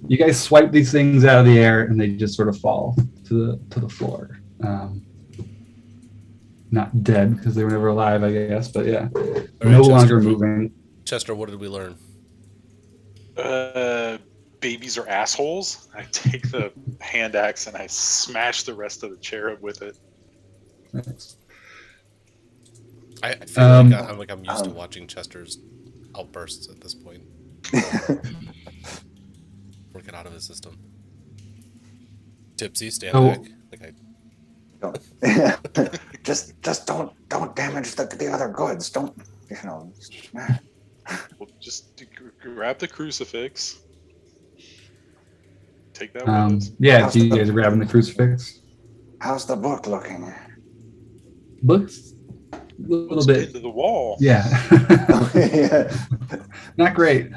You guys swipe these things out of the air and they just sort of fall to the floor. Not dead because they were never alive, I guess, but yeah. All right, No longer Chester. moving. Chester, what did we learn? Babies are assholes. I take the hand axe and I smash the rest of the cherub with it. Nice. I feel like I'm used to watching Chester's outbursts at this point. Work it out of his system. Tipsy, stand Oh. back. Like I Don't. just don't damage the other goods. Don't, you know. Well, just grab the crucifix. Take that with us. Yeah, so you guys are grabbing the crucifix. How's the book looking? Looks a little Let's bit. into the wall. Yeah. Yeah. Not great.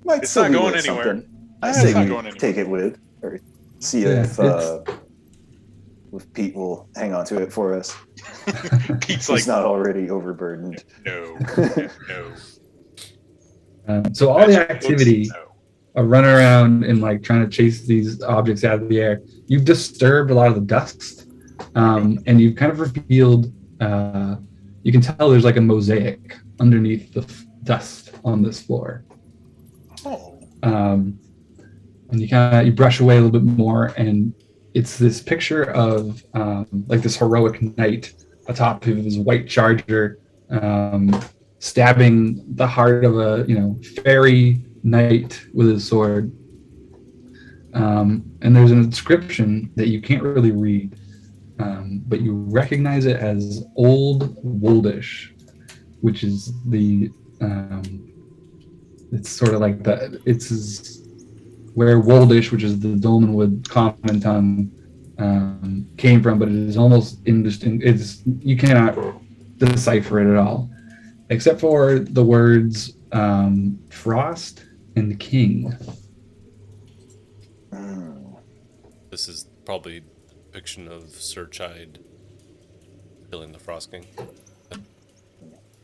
Might It's still not be going worth anywhere. something. I It's say not we going anywhere. take it with, or see Yeah, if Pete will hang on to it for us. Pete's He's like, not already overburdened. no. So all Magic the books, activity, no. a run around and like trying to chase these objects out of the air, you've disturbed a lot of the dust, and you've kind of revealed. You can tell there's like a mosaic underneath the dust on this floor. Oh. And you brush away a little bit more, and it's this picture of like this heroic knight atop of his white charger, stabbing the heart of a fairy knight with his sword. And there's an inscription that you can't really read, but you recognize it as Old Woldish, which is the it's sort of like where Woldish, which is the Dolmenwood common tongue, came from, but it is almost indistinct. You cannot decipher it at all, except for the words frost and king. This is probably a depiction of Sir Chide killing the Frost King.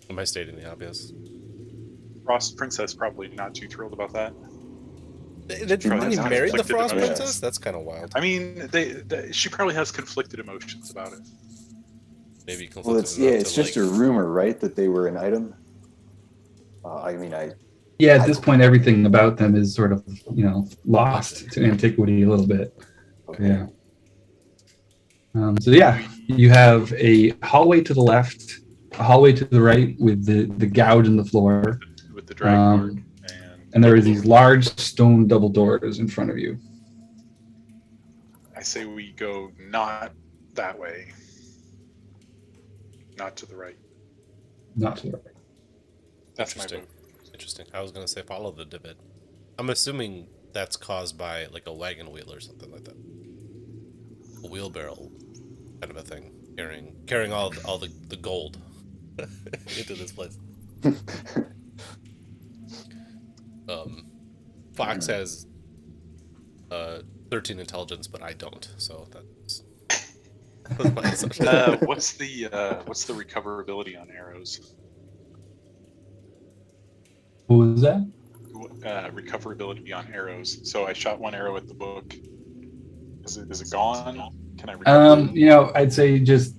Am I stating the obvious? Frost Princess probably not too thrilled about that. Did Probably he has marry the conflicted Frost emotions. Princess? That's kind of wild. I mean, she probably has conflicted emotions about it. Maybe conflicted Well, it's enough to, just a rumor, right, that they were an item. Yeah, at this point, everything about them is sort of lost to antiquity a little bit. Okay. Yeah. So yeah, you have a hallway to the left, a hallway to the right with the gouge in the floor, With the drag mark and there are these large stone double doors in front of you. I say we go not that way. Not to the right. Not to the right. That's my Interesting. vote. Interesting. I was gonna say follow the divot. I'm assuming that's caused by like a wagon wheel or something like that. A wheelbarrow kind of a thing. Carrying all the gold into this place. Fox has 13 intelligence, but I don't, so that's my assumption. What's the recoverability on arrows? What was that? Recoverability on arrows. So I shot one arrow at the book. Is it gone? Can I recover it? I'd say just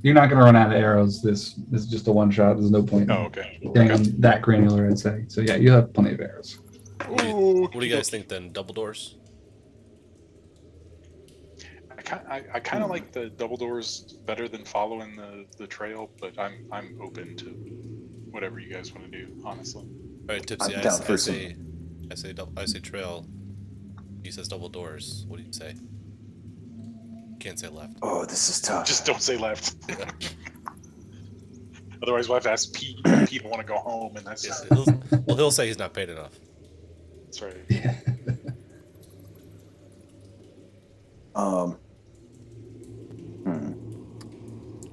you're not going to run out of arrows. This is just a one shot. There's no point Oh, in okay. getting that granular, I'd say. So yeah, you have plenty of arrows. What do you guys think then? Double doors? I kind of like the double doors better than following the trail, but I'm open to whatever you guys want to do. Honestly. All right, Tipsy. I'm down for some. I say trail. He says double doors. What do you say? Can't say left. Oh, this is tough. Just don't say left. Otherwise, we'll have to ask Pete. Pete will want to go home, and that's Yes, he'll say he's not paid enough. that's right. Yeah.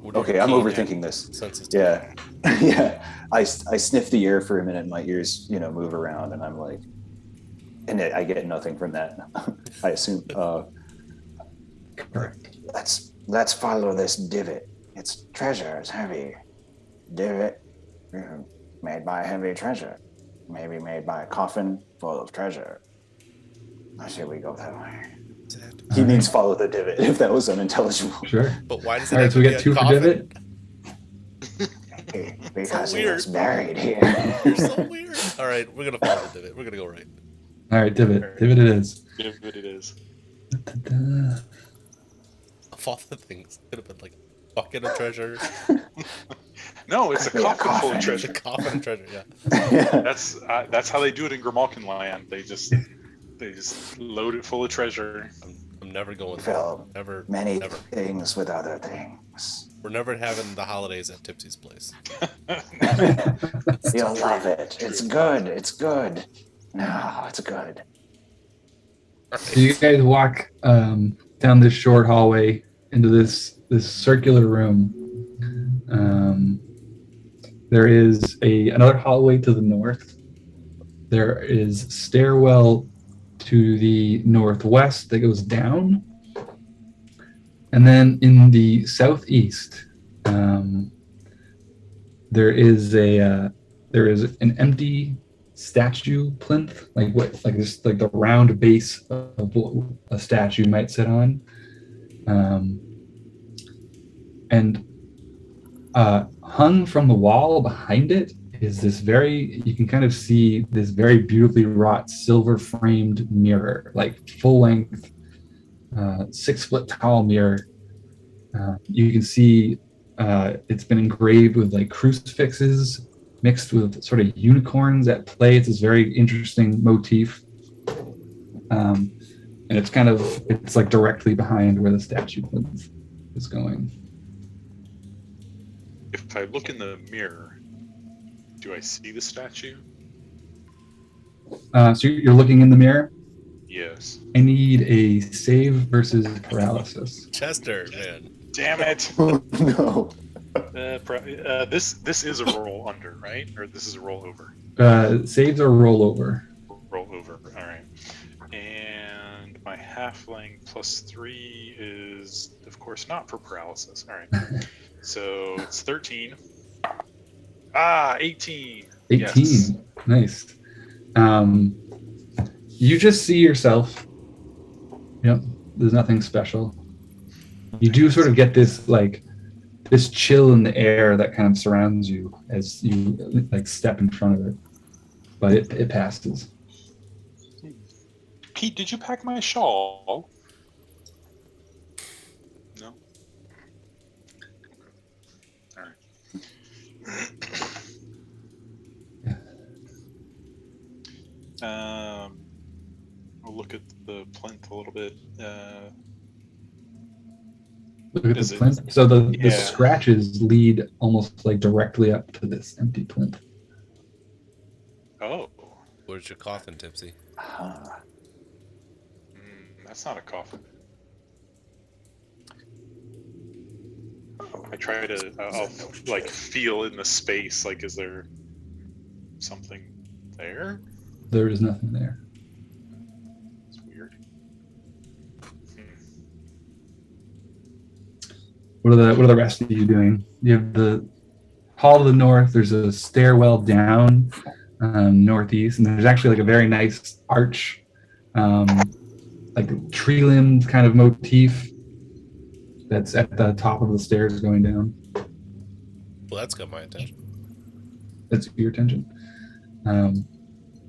Whatever Okay, I'm keen overthinking this. senses. Yeah, yeah. I sniff the air for a minute, and my ears, move around, and I'm like, and I get nothing from that. I assume. Correct. Let's follow this divot. Its treasure is heavy. Divot made by heavy treasure. Maybe made by a coffin full of treasure. Why should we go that way? He means follow the divot, if that was unintelligible. Sure. But why does it All right, have so we to got be two a for coffin? divot. Because So he weird. was buried here. You're so weird. All right, we're gonna follow the divot. We're gonna go right. All right, divot. Divot it is. Divot it is. Da-da-da. Of all the things, could have been like a bucket of treasure, No, it's a Could be a coffin full of coffin. a treasure. coffin of treasure. Yeah. Yeah. That's how they do it in Grimalkin land. They just load it full of treasure. I'm never going there. Fill Never. many Never. things with other things. We're never having the holidays at Tipsy's place. You'll love it. It's good. It's good. No, it's good. So you guys walk down this short hallway into this circular room. There is another hallway to the north. There is stairwell to the northwest that goes down, and then in the southeast, there is an empty statue plinth, like the round base of what a statue might sit on, and hung from the wall behind it is you can kind of see this very beautifully wrought silver framed mirror, like full length, 6 foot tall mirror. You can see it's been engraved with like crucifixes mixed with sort of unicorns at play. It's this very interesting motif. And it's like directly behind where the statue is going. If I look in the mirror, do I see the statue? So you're looking in the mirror. Yes. I need a save versus paralysis. Chester, man. Damn it! Oh, no. This is a roll under, right? Or this is a roll over? Saves or rollover. Roll over. All right. And my halfling +3 is, of course, not for paralysis. All right. So it's 13. 18. 18. Yes. Nice. You just see yourself. Yep. There's nothing special. You do sort of get this chill in the air that kind of surrounds you as you like step in front of it, but it passes. Pete, did you pack my shawl? No. All right. We'll look at the plinth a little bit. Look at Is the it- plinth. So the Yeah. scratches lead almost like directly up to this empty plinth. Oh, Where's your coffin, Tipsy? that's not a coffin. I try to, I'll like feel in the space, like, is there something there? There is nothing there. It's weird. What are the rest of you doing? You have the hall to the north. There's a stairwell down northeast, and there's actually like a very nice arch, like tree limbed kind of motif that's at the top of the stairs going down. Well, that's got my attention. That's your attention. Um,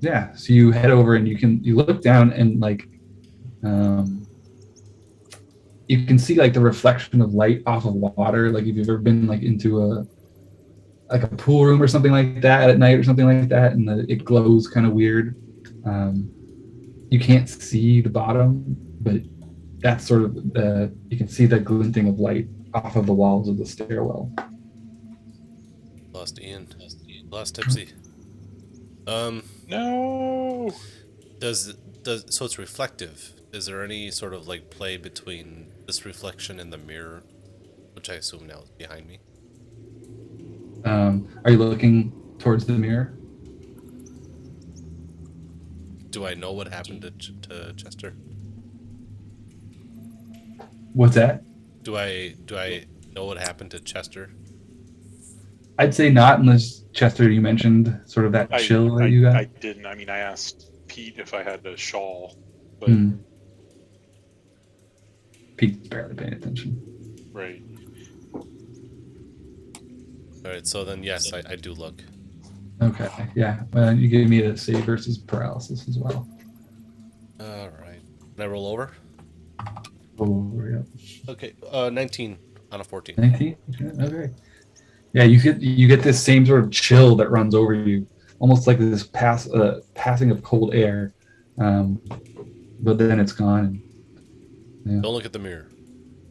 yeah, so you head over and you look down and like um, you can see like the reflection of light off of water. Like if you've ever been like into a pool room or something like that at night or something like that, and it glows kind of weird. Um, you can't see the bottom, but that's sort of you can see the glinting of light off of the walls of the stairwell. Lost Ian. Lost Tipsy. No. Does so it's reflective. Is there any sort of like play between this reflection and the mirror, which I assume now is behind me? Are you looking towards the mirror? Do I know what happened to Chester? What's that? Do I know what happened to Chester? I'd say not, unless Chester, you mentioned sort of that chill that you got. I didn't. I mean, I asked Pete if I had a shawl, but Pete's barely paying attention. right. All right, so then yes, I do look. Okay, yeah. You give me a save versus paralysis as well. All right. Can I roll over? Oh, yeah. Okay. 19 on a 14. 19? Okay. Yeah, you get this same sort of chill that runs over you, almost like this passing of cold air, but then it's gone. And, Don't look at the mirror.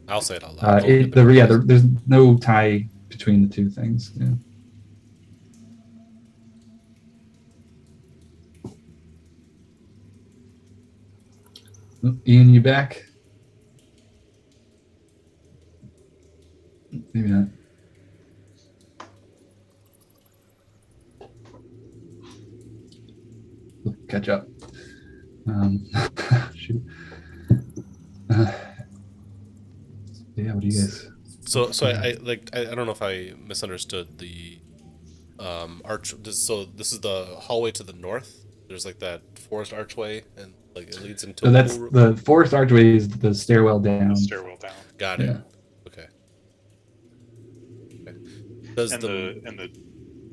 I'll say it out loud. Don't look at the mirror. there's no tie between the two things. Yeah. Oh, Ian, you back? Maybe not. We'll catch up. Shoot. Yeah, what do you guys? So I don't know if I misunderstood the arch. So this is the hallway to the north. There's like that forest archway, and like it leads into So that's the forest archway is the stairwell down. The stairwell down. Got it. Yeah. Okay. Does And the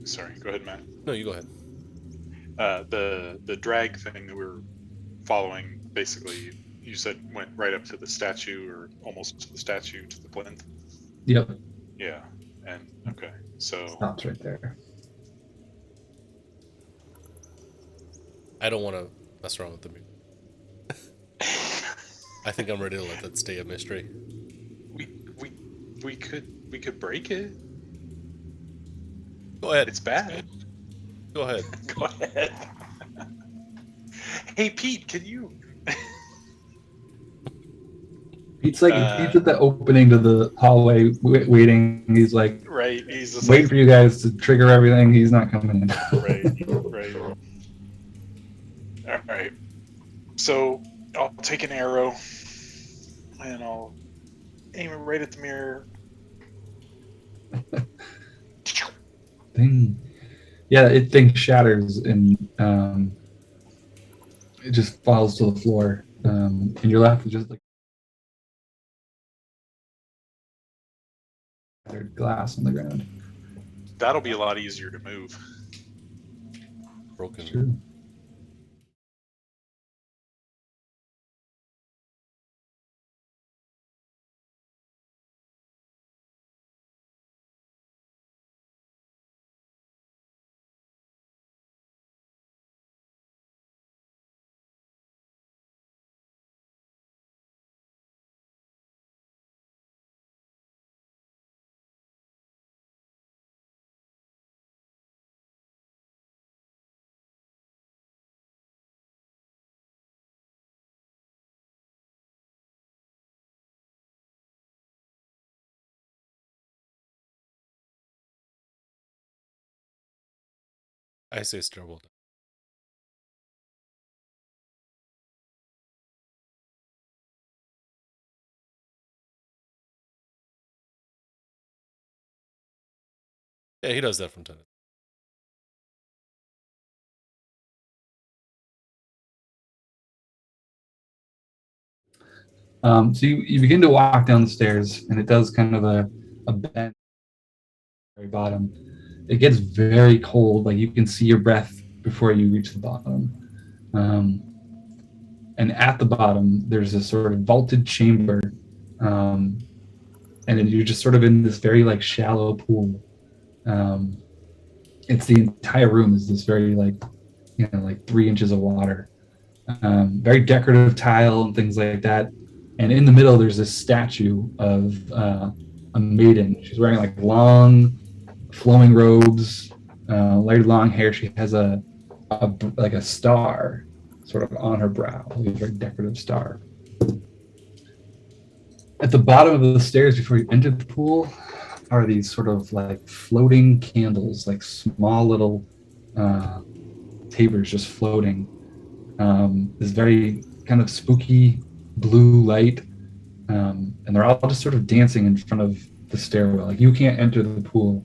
sorry, go ahead, Matt. No, you go ahead. The drag thing that we were following, basically, you said went right up to the statue, or almost to the statue, to the plinth. Yep. Yeah, and okay, so Stops right there. I don't want to mess around with the mirror. I think I'm ready to let that stay a mystery. we could break it. Go ahead. It's bad. Go ahead. Go ahead. Hey Pete, can you? Pete's like Pete's at the opening to the hallway, waiting. He's like, Right. He's just waiting like, for you guys to trigger everything. He's not coming in. right. All right. So I'll take an arrow and I'll aim it right at the mirror. Thing. Yeah, it thing shatters and it just falls to the floor. And you're left with just like glass on the ground. That'll be a lot easier to move. Broken. True. I say stairwell. Yeah, he does that from time to time. So you begin to walk down the stairs, and it does kind of a bend at the very bottom. It gets very cold, like you can see your breath before you reach the bottom. And at the bottom, there's this sort of vaulted chamber, and then you're just sort of in this very like shallow pool. It's the entire room is this very like, like 3 inches of water, very decorative tile and things like that. And in the middle, there's this statue of a maiden. She's wearing like long, flowing robes, very long hair. She has a like a star sort of on her brow, like a very decorative star. At the bottom of the stairs before you enter the pool are these sort of like floating candles, like small little tapers just floating. This very kind of spooky blue light, and they're all just sort of dancing in front of the stairwell. Like you can't enter the pool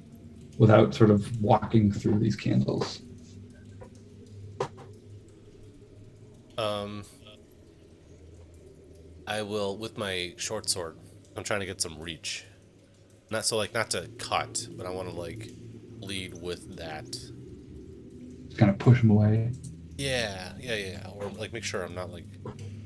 without sort of walking through these candles. I will, with my short sword, I'm trying to get some reach. Not to cut, but I want to like lead with that. Kind of push them away. Yeah. Or like make sure I'm not like,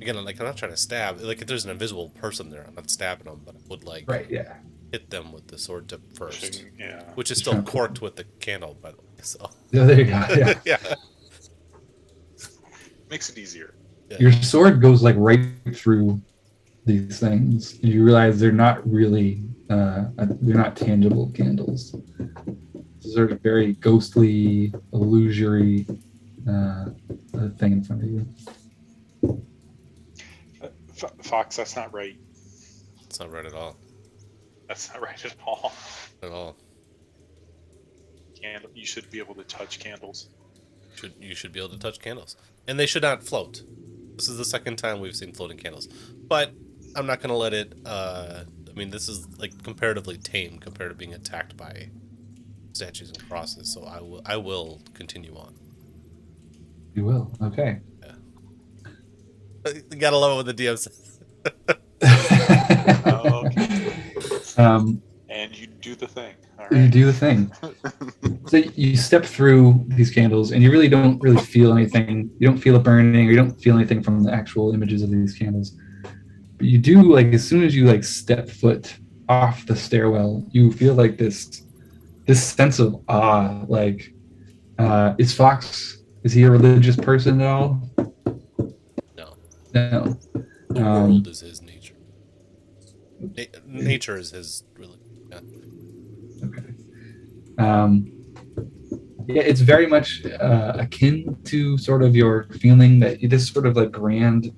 again, I'm not trying to stab. Like if there's an invisible person there, I'm not stabbing them, but I would like hit them with the sword tip first. Yeah. Which is still corked with the candle, by the way. So. Yeah, there you go. Yeah. Yeah. Makes it easier. Yeah. Your sword goes like right through these things. You realize they're not really, they're not tangible candles. It's sort of very ghostly, illusory thing in front of you. Fox, that's not right. It's not right at all. That's not right at all. At all. You should be able to touch candles. You should be able to touch candles. And they should not float. This is the second time we've seen floating candles. But I'm not going to let it... I mean, this is like comparatively tame compared to being attacked by statues and crosses. So I will continue on. You will? Okay. Yeah. You gotta love it when the DM says. Okay. And you do the thing. All right. You do the thing. So you step through these candles, and you really don't feel anything. You don't feel it burning, or you don't feel anything from the actual images of these candles. But you do, like, as soon as you like step foot off the stairwell, you feel like this sense of awe. Like, is he a religious person at all? No. The world is his nature. Nature is his religion. Yeah. Okay. Yeah, it's very much akin to sort of your feeling that this sort of like grand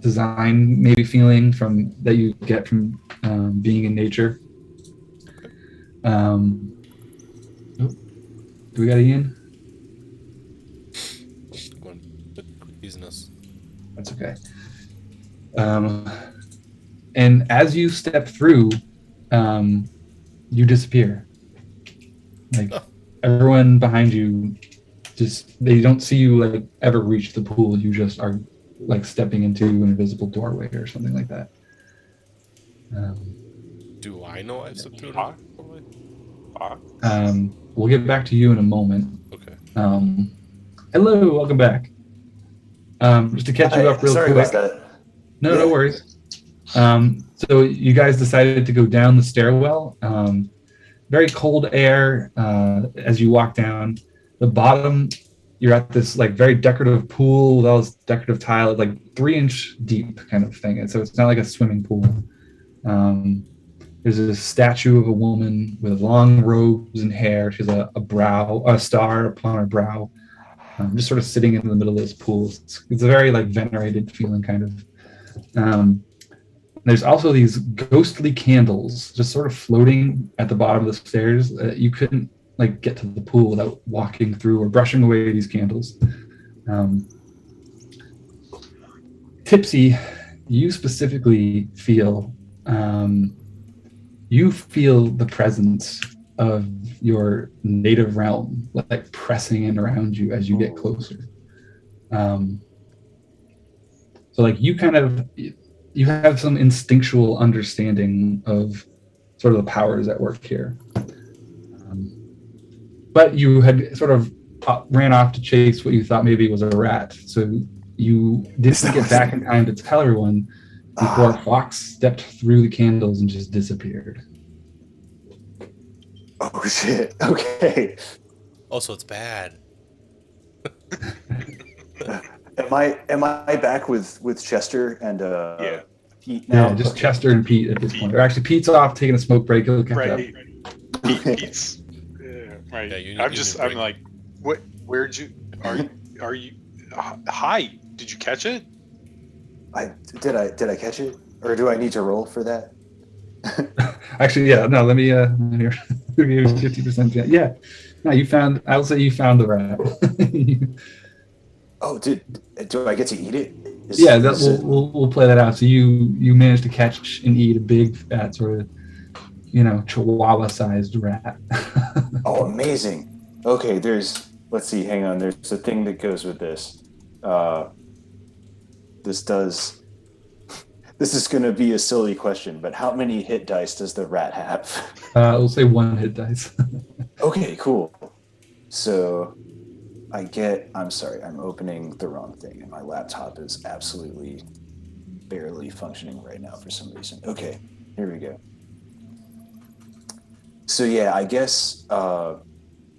design maybe feeling from that you get from being in nature. Do we got Ian? Confusing us. That's okay. And as you step through, you disappear. Like everyone behind you, they don't see you like ever reach the pool. You just are like stepping into an invisible doorway or something like that. Do I know I've stepped through a doorway? We'll get back to you in a moment. Okay. Hello, welcome back. Just to catch you up real sorry quick. About that. No worries. So you guys decided to go down the stairwell. Very cold air as you walk down. The bottom, you're at this like very decorative pool with all this decorative tile, like 3-inch deep kind of thing. And so it's not like a swimming pool. There's a statue of a woman with long robes and hair. She has a star upon her brow. Just sort of sitting in the middle of this pool. It's a very like venerated feeling kind of. There's also these ghostly candles just sort of floating at the bottom of the stairs. You couldn't like get to the pool without walking through or brushing away these candles. Tipsy, you specifically feel the presence of your native realm like pressing in around you as you get closer. So like you you have some instinctual understanding of sort of the powers at work here. But you had sort of ran off to chase what you thought maybe was a rat. So you didn't get back in time to tell everyone before Fox stepped through the candles and just disappeared. Oh shit. Okay. Also, it's bad. Am I back with Chester and Yeah. Pete now? Yeah, just Okay. Chester and Pete at this point. Or actually, Pete's off taking a smoke break. He'll catch up. Right. Pete's. Yeah, right. Yeah, I'm like, what? Where'd you? Are you? Hi. Did you catch it? Did I catch it, or do I need to roll for that? Actually, yeah. No, let me give you 50%. Yeah. No, you found. I'll say you found the rat. Oh, do I get to eat it? Yeah, we'll play that out. So you managed to catch and eat a big, fat sort of, Chihuahua-sized rat. Oh, amazing. Okay, let's see, hang on. There's a thing that goes with this. This is going to be a silly question, but how many hit dice does the rat have? We'll say 1 hit dice. Okay, cool. So I'm sorry, I'm opening the wrong thing, and my laptop is absolutely barely functioning right now for some reason. Okay, here we go. So yeah, I guess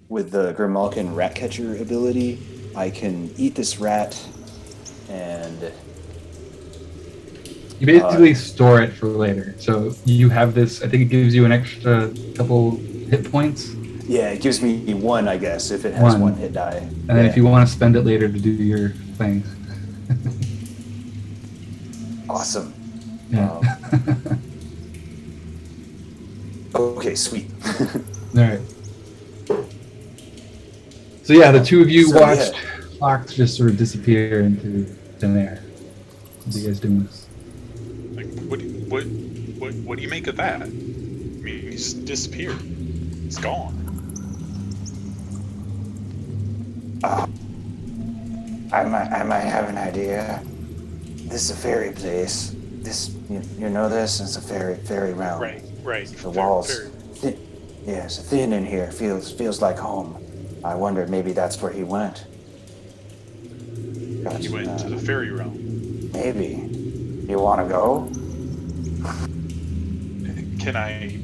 with the Grimalkin rat catcher ability, I can eat this rat and... You basically store it for later. So you have this, I think it gives you an extra couple hit points. Yeah, it gives me 1, I guess, if it has 1 hit die. And then if you want to spend it later to do your things. Awesome. Yeah. Okay, sweet. All right. So yeah, the two of you watched Fox just sort of disappear into thin air. What are you guys doing? Like, what do you make of that? I mean, he's disappeared. It's gone. I might have an idea. This is a fairy place. This, you know this? It's a fairy realm. Right. The walls, it's thin in here. Feels like home. I wondered maybe that's where he went. He went to the fairy realm. Maybe. You want to go? Can I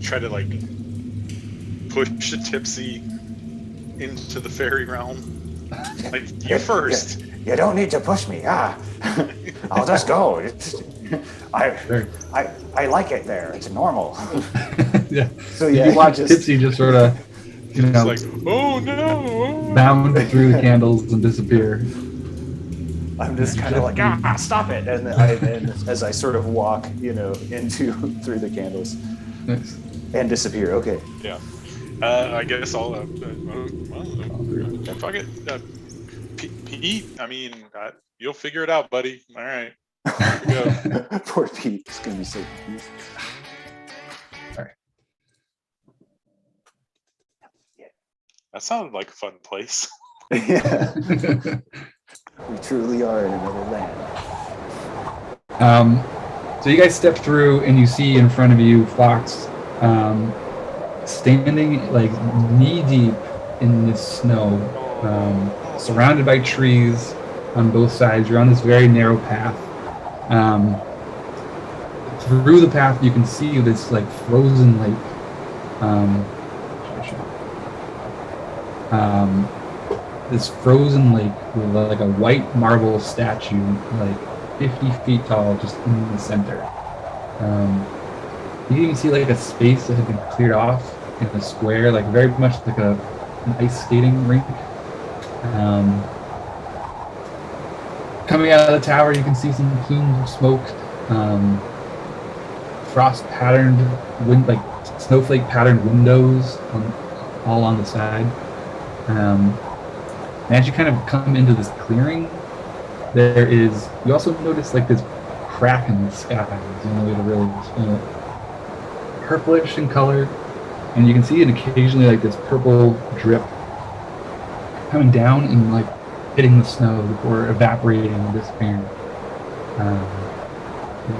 try to like push a Tipsy into the fairy realm? Like, you first. You don't need to push me. I'll just go. I like it there. It's normal. Yeah. So yeah, you watch Tipsy just sort of, It's like, oh no! bound through the candles and disappear. I'm just kind of like, stop it! And as I sort of walk, through the candles Nice. and disappear. Okay. Yeah. I guess I'll. Fuck it. Pete. I mean, you'll figure it out, buddy. All right. Here we go. Poor Pete. It's gonna be so confused. That sounded like a fun place. Yeah. We truly are in another land. So you guys step through and you see in front of you Fox standing like knee deep in this snow, surrounded by trees on both sides. You're on this very narrow path. Through the path you can see this like frozen lake. This frozen lake with like a white marble statue, like 50 feet tall, just in the center. You can even see like a space that had been cleared off in a square, like very much like an ice skating rink. Coming out of the tower, you can see some plumes of smoke, frost-patterned, like snowflake patterned windows all on the side. And as you kind of come into this clearing, you also notice like this crack in the sky. There's the only way to really explain it. Purplish in color, and you can see it occasionally like this purple drip coming down and like hitting the snow before evaporating and disappearing.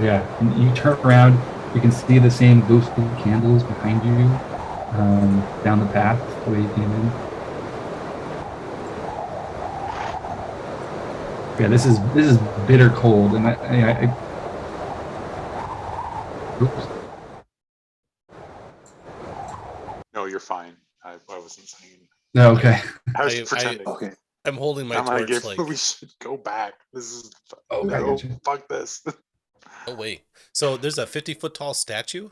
Yeah, and you turn around, you can see the same ghostly candles behind you down the path the way you came in. Yeah, this is bitter cold, and oops. No, you're fine. I wasn't saying. No, okay. I was I- pretending. Okay. I'm holding my I'm like, torch. if Like, we should go back. This is Oh, I no, got you. fuck this. oh wait. So there's a 50-foot tall statue.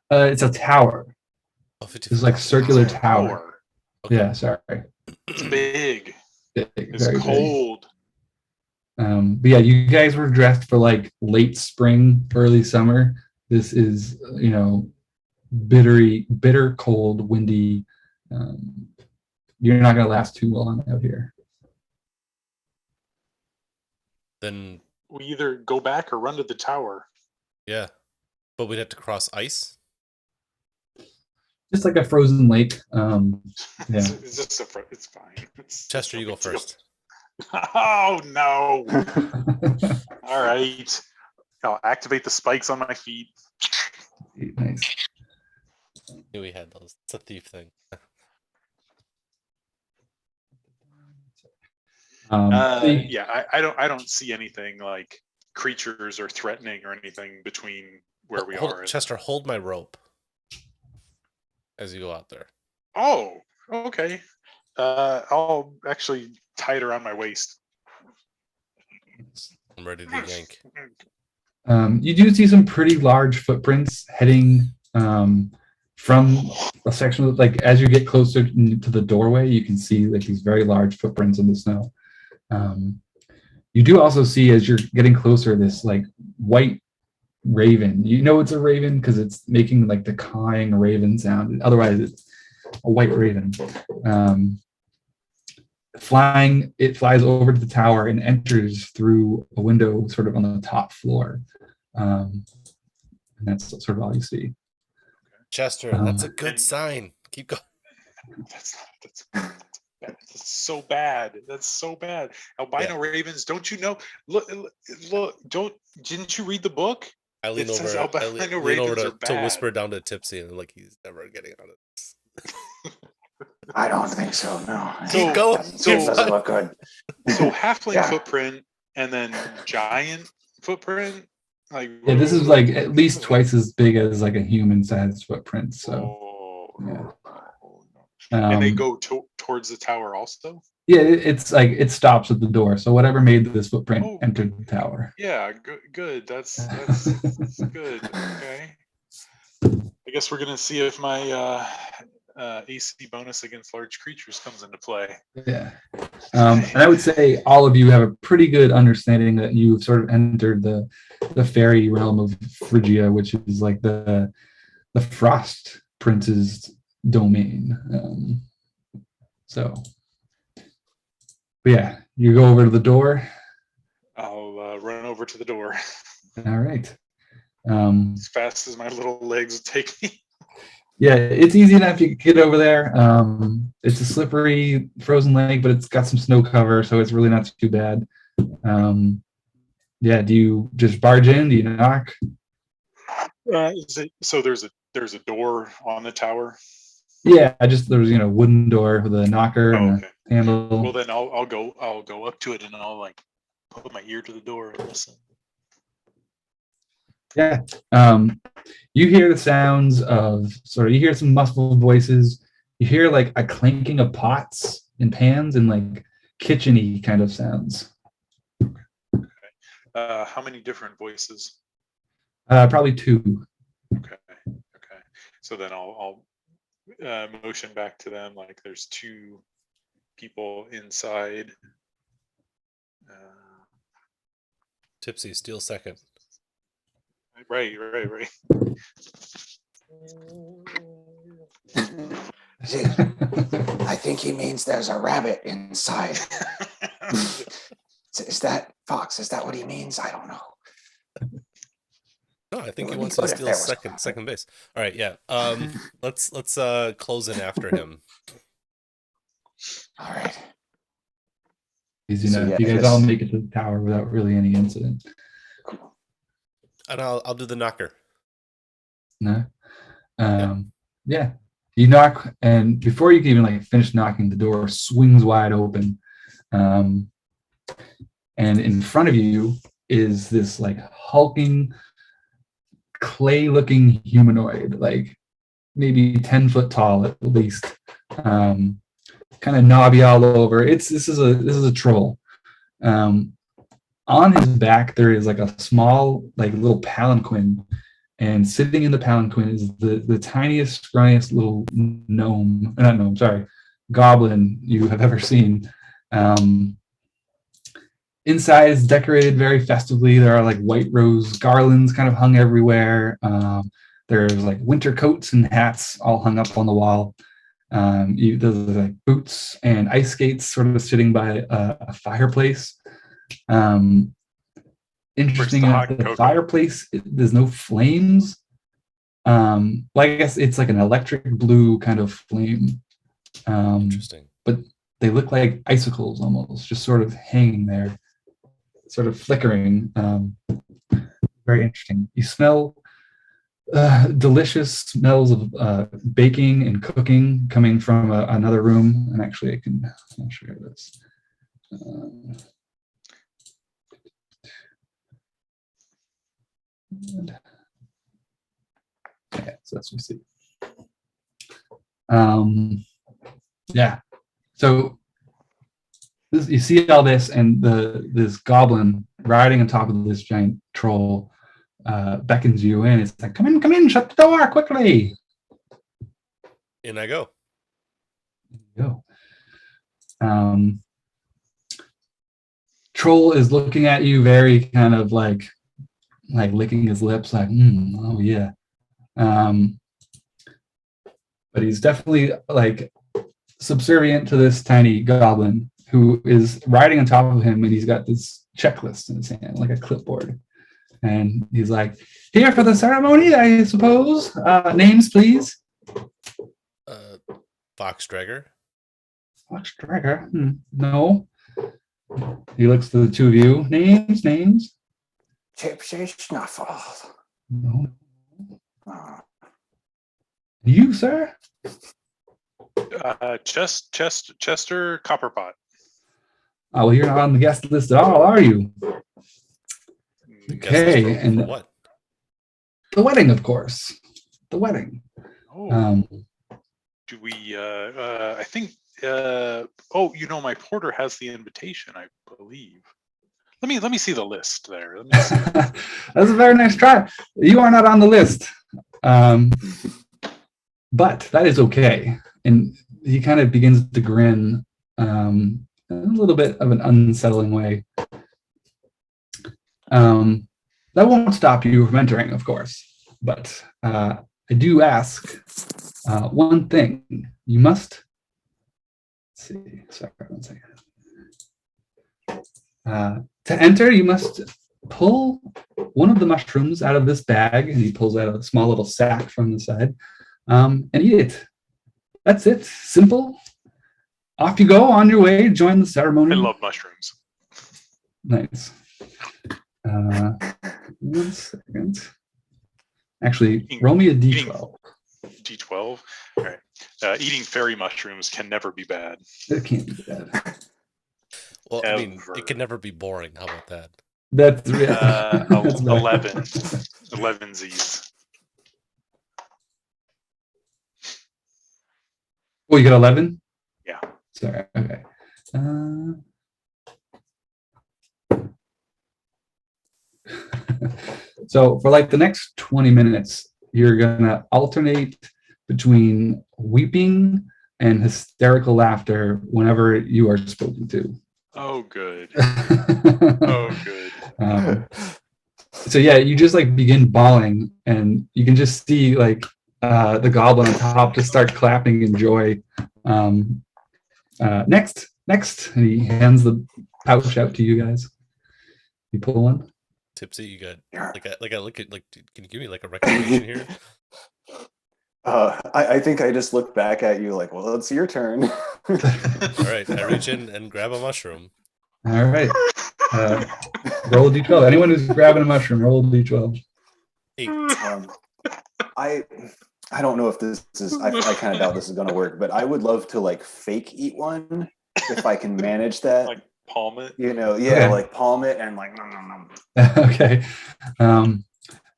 It's a tower. Oh, 50 It's foot like tall. circular It's a tower. Okay. Yeah, sorry. It's big. Big, It's very big. cold. But yeah, you guys were dressed for like late spring, early summer. This is, bitter cold, windy. You're not going to last too long out here. Then We either go back or run to the tower. yeah, but we'd have to cross ice. Just like a frozen lake. Yeah. It's just it's fine. Chester, you go no big deal. first. Oh no! All right, I'll activate the spikes on my feet. Nice. Knew we had those. It's a thief thing. Yeah, I don't see anything like creatures or threatening or anything between where we are. Chester, hold my rope as you go out there. Oh, okay. I'll actually tie it around my waist. I'm ready to yank. You do see some pretty large footprints heading from a section of, like, as you get closer to the doorway, you can see like these very large footprints in the snow. You do also see, as you're getting closer, this like white raven. You know it's a raven because it's making like the cawing raven sound. Otherwise, it's a white raven. It flies over to the tower and enters through a window sort of on the top floor. And that's sort of all you see. Chester, that's a good sign. Keep going. That's so bad. That's so bad. Albino ravens, don't you know? Look, didn't you read the book? I lean It says over. albino lean over ravens are to bad. whisper down to Tipsy, and like he's never getting out of this. I don't think so. No. Keep going. It doesn't look good. So halfling Yeah. footprint and then giant footprint. Like Yeah, this is like at least twice as big as like a human-sized footprint. So, yeah. And they go towards the tower also. Yeah, it's like it stops at the door. So whatever made this footprint entered the tower. Yeah, good. That's good. Okay. I guess we're gonna see if my AC bonus against large creatures comes into play. Yeah. And I would say all of you have a pretty good understanding that you've sort of entered the fairy realm of Phrygia, which is like the Frost Prince's domain. But yeah, you go over to the door. I'll run over to the door All right. as fast as my little legs will take me. Yeah, it's easy enough. You can get over there. It's a slippery, frozen lake, but it's got some snow cover, so it's really not too bad. Yeah, do you just barge in? Do you knock? So there's a door on the tower. Yeah, there's wooden door with a knocker and a handle. Well, then I'll go up to it and I'll like put my ear to the door and listen. Yeah. You hear the sounds of you hear some muffled voices. You hear like a clanking of pots and pans and like kitchen-y kind of sounds. How many different voices? Probably two. Okay. So then I'll motion back to them like there's two people inside. Tipsy, steal second. Right. I think he means there's a rabbit inside. Is that Fox? Is that what he means? I don't know. No, I think he It would wants be to good if steal there was second base. All right, yeah. Let's close in after him. All right. You guys all make it to the tower without really any incident. Cool. And I'll do the knocker. No. Yeah. You knock, and before you can even like finish knocking, the door swings wide open. And in front of you is this like hulking, clay-looking humanoid, like maybe 10 foot tall at least. Kind of knobby all over. This is a troll. On his back there is like a small, like little palanquin, and sitting in the palanquin is the tiniest, scrawniest little goblin you have ever seen. Inside is decorated very festively. There are like white rose garlands kind of hung everywhere. There's like winter coats and hats all hung up on the wall. There's like boots and ice skates sort of sitting by a fireplace. Interesting enough, the fireplace, there's no flames. Well, I guess it's like an electric blue kind of flame. Interesting. But they look like icicles almost, just sort of hanging there, sort of flickering. Very interesting. You smell delicious smells of baking and cooking coming from another room. And actually, I'll show you this. Yeah, so that's what we see. Yeah. So you see all this, and this goblin riding on top of this giant troll beckons you in. It's like, come in, shut the door quickly. In I go. Go. Troll is looking at you very kind of like licking his lips, like, oh yeah. But he's definitely like subservient to this tiny goblin who is riding on top of him, and he's got this checklist in his hand, like a clipboard. And he's like, here for the ceremony, I suppose. Names, please. Fox Dragger. Fox Dragger? No. He looks to the two of you. Names. Gypsy Snuffle. No. You, sir? Chester Copperpot. Oh, well, you're not on the guest list at all, are you? Okay, and what? The wedding, of course. The wedding. Oh. Do we? I think. My porter has the invitation, I believe. Let me see the list there. Let me see. That's a very nice try. You are not on the list, but that is okay. And he kind of begins to grin, a little bit of an unsettling way. That won't stop you from entering, of course. But I do ask one thing. You must. Let's see. Sorry, 1 second. To enter, you must pull one of the mushrooms out of this bag, and he pulls out a small little sack from the side, and eat it. That's it. Simple. Off you go on your way. Join the ceremony. I love mushrooms. Nice. 1 second. Actually, roll me a d12. D12? All right. Eating fairy mushrooms can never be bad. It can't be bad. Well, I mean, it can never be boring. How about that? That's 11. 11 Z's. Oh, you got 11? Yeah. Sorry. Okay. So for like the next 20 minutes, you're gonna alternate between weeping and hysterical laughter whenever you are spoken to. Oh, good. Oh, good. So yeah, you just like begin bawling, and you can just see like the goblin on top just start clapping in joy. Next, and he hands the pouch out to you guys. You pull one. Tipsy, you got can you give me like a recommendation here? I think I just looked back at you like, well, it's your turn. All right, I reach in and grab a mushroom. All right. Roll a d12. Anyone who's grabbing a mushroom, roll a d12. 8. I don't know if this is. I kind of doubt this is going to work, but I would love to like fake eat one if I can manage that. Like palm it. Yeah, Okay. like palm it and like nom, nom, nom. Okay. We'll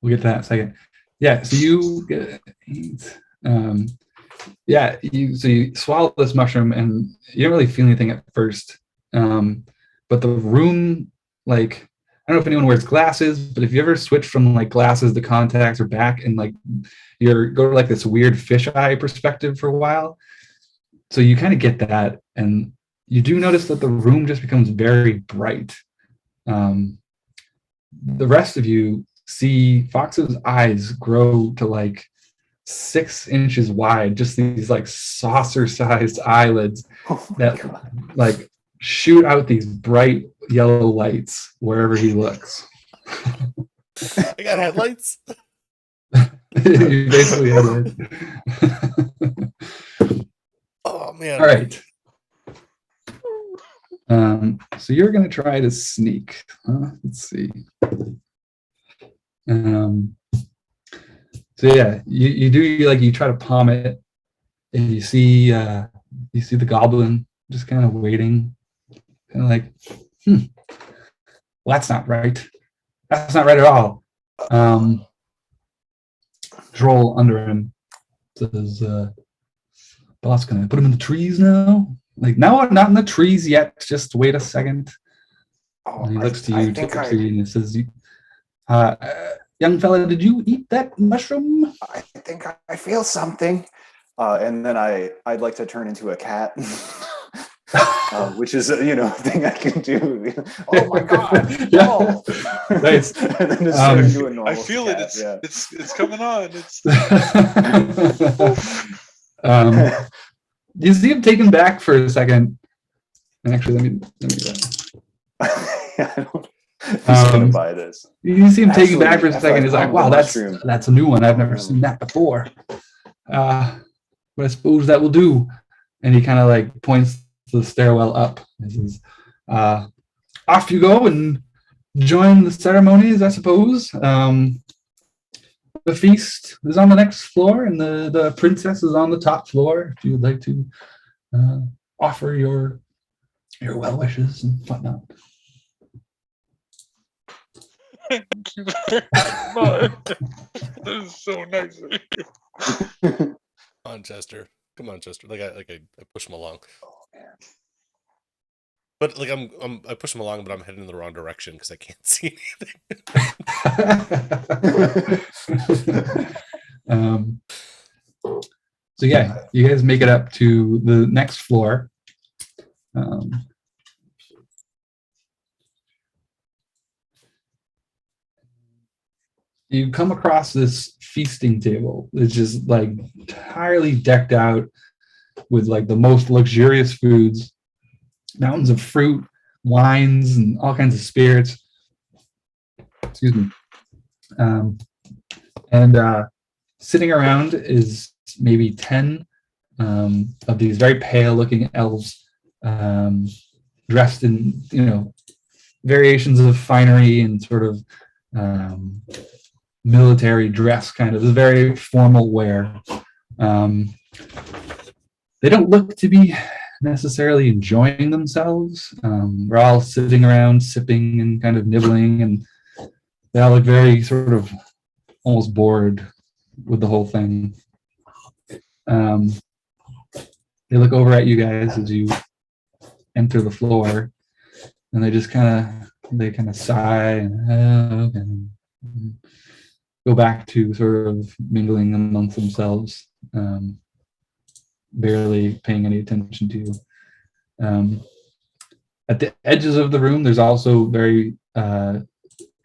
get to that in a second. Yeah, so you get 8. Yeah, you swallow this mushroom and you don't really feel anything at first. But the room, like, I don't know if anyone wears glasses, but if you ever switch from like glasses to contacts or back and like you're go to like this weird fisheye perspective for a while. So you kind of get that, and you do notice that the room just becomes very bright. The rest of you see Fox's eyes grow to like 6 inches wide, just these like saucer-sized eyelids that like shoot out these bright yellow lights wherever he looks. I got headlights. You basically headlights. Oh man. All right. So you're gonna try to sneak. Let's see. So yeah, you do like you try to palm it, and you see the goblin just kind of waiting, kind of like, well, that's not right. That's not right at all. Droll under him says, boss, can I put him in the trees now? Like, no, not in the trees yet. Just wait a second. And he looks to you, and he says, young fella, did you eat that mushroom? I think I feel something. And then I'd like to turn into a cat, which is a thing I can do. Oh my god! Yeah. Nice. And then just turn into a normal I feel cat. it. It's coming on. It's. You see him taken back for a second. And actually, let me I don't. Who's gonna buy this? You see him taken back for a Actually, second. He's like, "Wow, that's mushroom. a new one. I've never seen that before." But I suppose that will do. And he kind of like points to the stairwell up. He says, "Off you go and join the ceremonies, I suppose. The feast is on the next floor, and the princess is on the top floor. If you would like to offer your well wishes and whatnot." Thank you very much. This is so nice of you. Come on, Chester. Come on, Chester. I push him along. Oh man. But like I push him along, but I'm heading in the wrong direction because I can't see anything. So yeah, you guys make it up to the next floor. You come across this feasting table. It's just like entirely decked out with like the most luxurious foods, mountains of fruit, wines, and all kinds of spirits. Excuse me. And sitting around is maybe 10 of these very pale-looking elves, dressed in variations of finery and sort of military dress, kind of very formal wear. They don't look to be necessarily enjoying themselves. We're all sitting around sipping and kind of nibbling, and they all look very sort of almost bored with the whole thing. They look over at you guys as you enter the floor, and they just kind of sigh and go back to sort of mingling amongst themselves, barely paying any attention to you. At the edges of the room, there's also very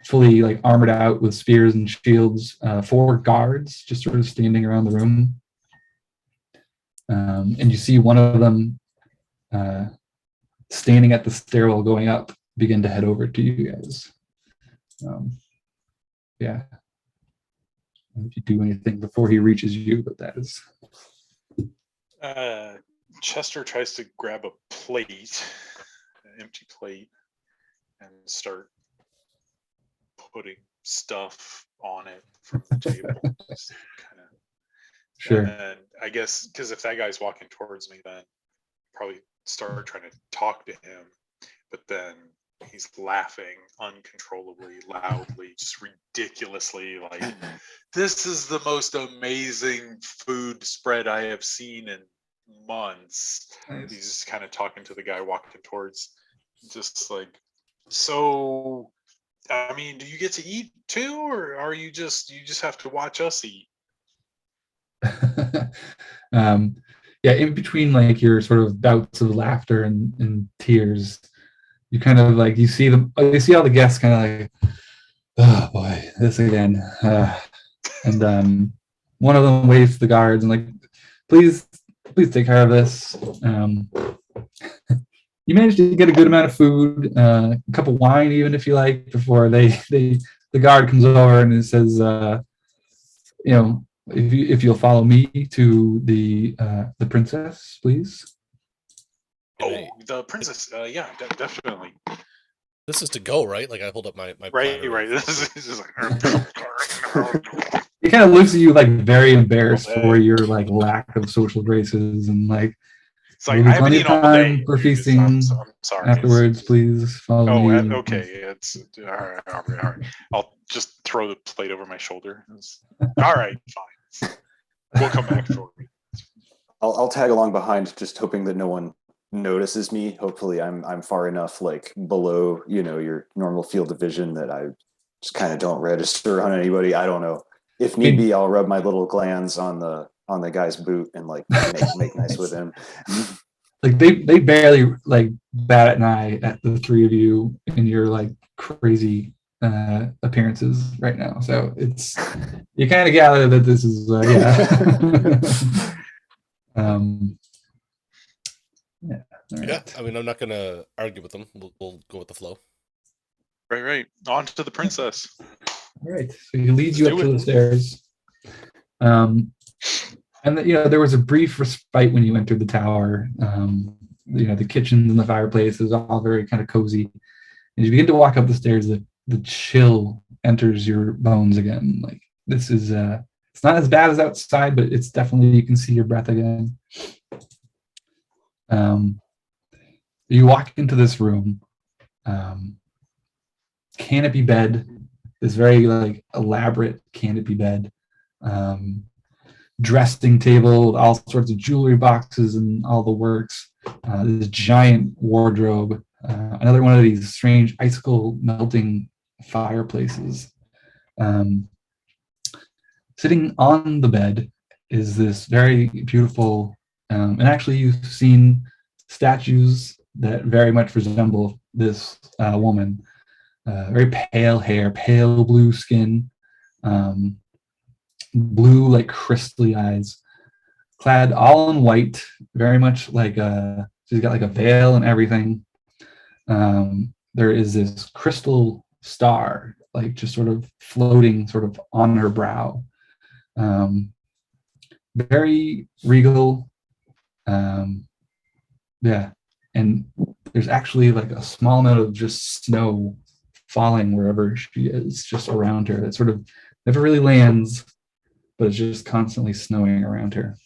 fully like armored out with spears and shields, 4 guards just sort of standing around the room. And you see one of them standing at the stairwell going up, begin to head over to you guys. Yeah. If you do anything before he reaches you, but that is. Chester tries to grab a plate, an empty plate, and start putting stuff on it from the table. Just kind of. Sure. And then I guess because if that guy's walking towards me, then probably start trying to talk to him, but then he's laughing uncontrollably, loudly, just ridiculously. Like, this is the most amazing food spread I have seen in months. Nice. He's just kind of talking to the guy walking towards, just like, so. I mean, do you get to eat too, or are you just have to watch us eat? Yeah, in between like your sort of bouts of laughter and tears, you kind of like you see all the guests kind of like, oh boy, this again. And one of them waves to the guards and like, please take care of this. You managed to get a good amount of food, a cup of wine, even if you like, before the guard comes over and it says, if you'll follow me to the princess, please. Oh, the princess. Yeah, definitely. This is to go, right? Like I hold up my Right, platter. right. This is just like. He kind of looks at you like very embarrassed for your like lack of social graces and like. It's like, There'll I be haven't plenty eaten of all day. time for I'm feasting sorry. afterwards. Please follow Oh, me. okay. It's all right. I'll just throw the plate over my shoulder. All right, fine. We'll come back for you. I'll tag along behind, just hoping that no one notices me. Hopefully, I'm far enough like below, your normal field of vision that I just kind of don't register on anybody. I don't know. If need be, I'll rub my little glands on the guy's boot and like make nice with him. Like they barely like bat an eye at the three of you in your like crazy appearances right now. So it's you kind of gather that this is yeah. Yeah, Right. I mean, I'm not gonna argue with them. We'll go with the flow. Right. On to the princess. All right. So he leads you up to the stairs. And there was a brief respite when you entered the tower. The kitchen and the fireplace is all very kind of cozy. As you begin to walk up the stairs, the chill enters your bones again. Like this is it's not as bad as outside, but it's definitely you can see your breath again. You walk into this room, canopy bed, this very like elaborate canopy bed. Dressing table with all sorts of jewelry boxes and all the works. This giant wardrobe. Another one of these strange icicle melting fireplaces. Sitting on the bed is this very beautiful, and actually you've seen statues that very much resemble this woman. Very pale hair, pale blue skin. Blue, like crystally eyes, clad all in white, very much like she's got like a veil and everything. There is this crystal star, like just sort of floating sort of on her brow. Very regal. Yeah. And there's actually like a small amount of just snow falling wherever she is, just around her. It sort of never really lands, but it's just constantly snowing around her.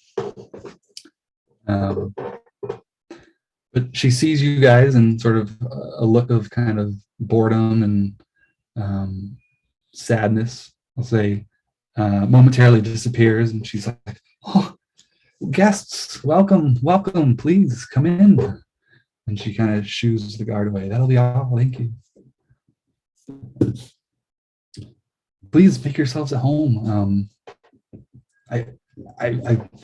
But she sees you guys and sort of a look of kind of boredom and sadness, I'll say, momentarily disappears. And she's like, oh, guests, welcome, please come in. And she kind of shoos the guard away. That'll be all, thank you. Please make yourselves at home. I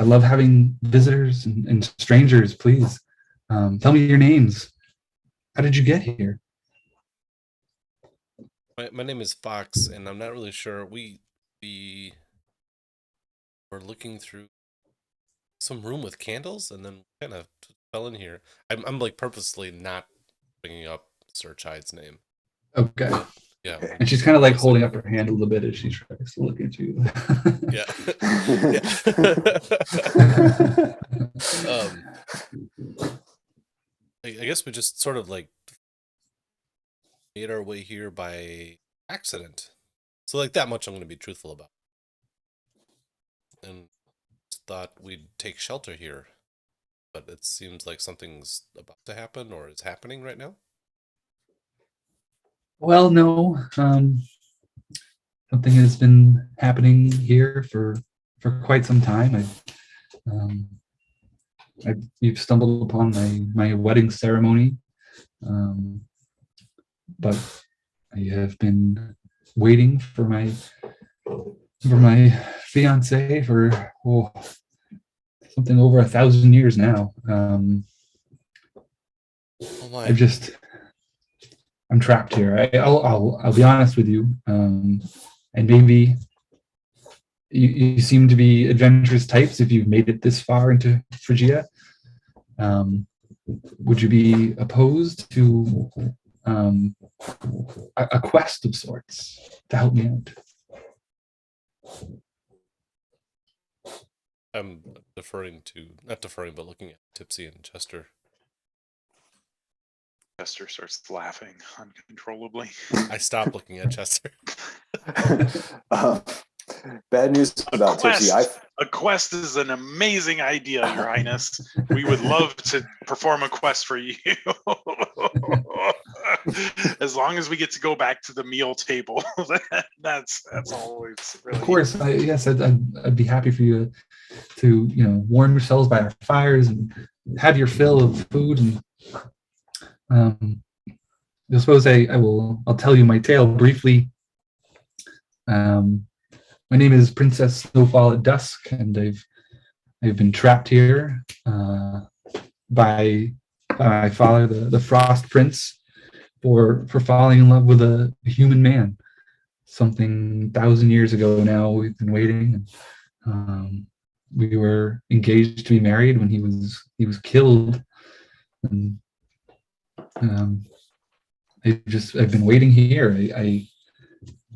love having visitors and strangers. Please tell me your names. How did you get here? My name is Fox, and I'm not really sure. We were looking through some room with candles, and then kind of fell in here. I'm like purposely not bringing up Sir Chide's name. Okay. Yeah. And she's kind of like holding up her hand a little bit as she tries to look at you. Yeah. I guess we just sort of like made our way here by accident. So like that much I'm going to be truthful about. And thought we'd take shelter here, but it seems like something's about to happen or is happening right now. Well, no. Something has been happening here for quite some time. Um, you've stumbled upon my wedding ceremony, but I have been waiting for my fiance for something over 1,000 years now. Oh my! I'm trapped here. I'll be honest with you, and maybe you seem to be adventurous types if you've made it this far into Phrygia. Would you be opposed to a quest of sorts to help me out? I'm not deferring, but looking at Tipsy and Chester. Chester starts laughing uncontrollably. I stopped looking at Chester. Bad news about Tipsy. A quest is an amazing idea, Your Highness. We would love to perform a quest for you. As long as we get to go back to the meal table. that's always really. Of course, yes, I'd be happy for you to warm yourselves by our fires and have your fill of food. And I suppose I'll tell you my tale briefly. My name is Princess Snowfall at Dusk, and I've been trapped here by my father, the Frost Prince, for falling in love with a human man. Something 1,000 years ago now. We've been waiting. And, we were engaged to be married when he was killed, and I've been waiting here.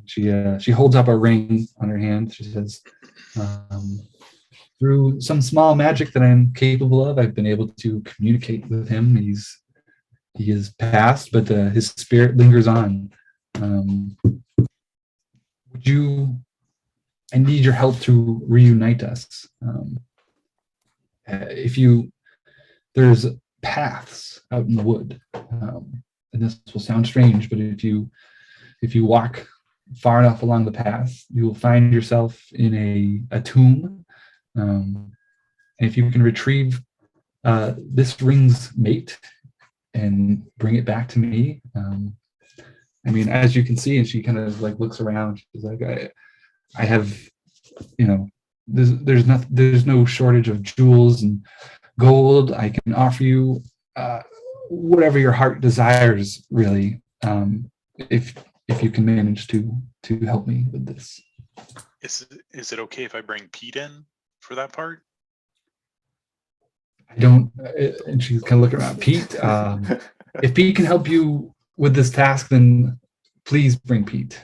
She holds up a ring on her hand. She says, through some small magic that I'm capable of, I've been able to communicate with him. He is passed, but his spirit lingers on. I need your help to reunite us. There's paths out in the wood, and this will sound strange, but if you walk far enough along the path, you will find yourself in a tomb. And if you can retrieve this ring's mate and bring it back to me, as you can see, and she kind of like looks around. She's like, I have, there's no shortage of jewels and gold. I can offer you whatever your heart desires, really, if you can manage to help me with this. Is it okay if I bring Pete in for that part? I don't, and she's kind of looking around. Pete, if Pete can help you with this task, then please bring Pete.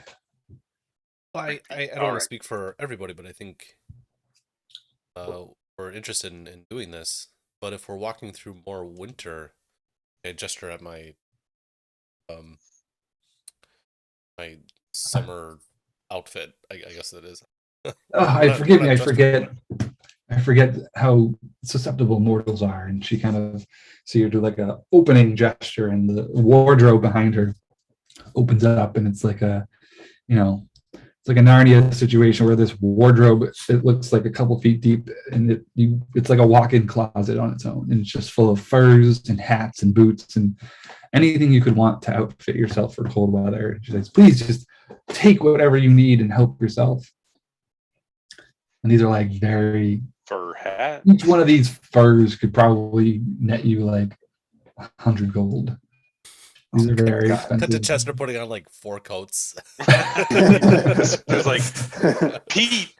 Well, I don't want to speak for everybody, but I think we're interested in doing this. But if we're walking through more winter, I gesture at my my summer outfit. I guess it is. Forgive me. I forget how susceptible mortals are. And she kind of see her do like a opening gesture, and the wardrobe behind her opens up, and it's like it's like a Narnia situation where this wardrobe, it looks like a couple feet deep, and it's like a walk-in closet on its own, and it's just full of furs and hats and boots and anything you could want to outfit yourself for cold weather. She says, please just take whatever you need and help yourself. And these are like very Fur hat. Each one of these furs could probably net you like 100 gold. These are very expensive. Cut to Chester putting on like 4 coats. It's like, Pete,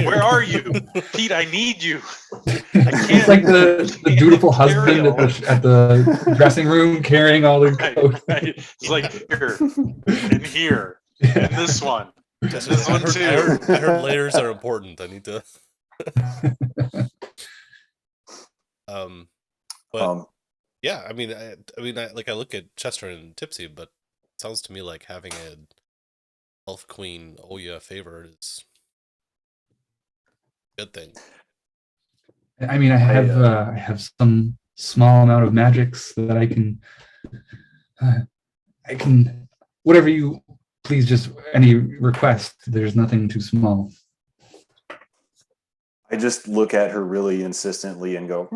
where are you? Pete, I need you. I can't. It's like the dutiful husband at the dressing room carrying all the coats. Right. It's like here and here and this one. This one too. I heard layers are important. I need to. But yeah, I I look at Chester and Tipsy, but it sounds to me like having Elf Queen owe you a favor is a good thing. I mean, I have some small amount of magics that I can whatever you please, just any request. There's nothing too small. I just look at her really insistently and go,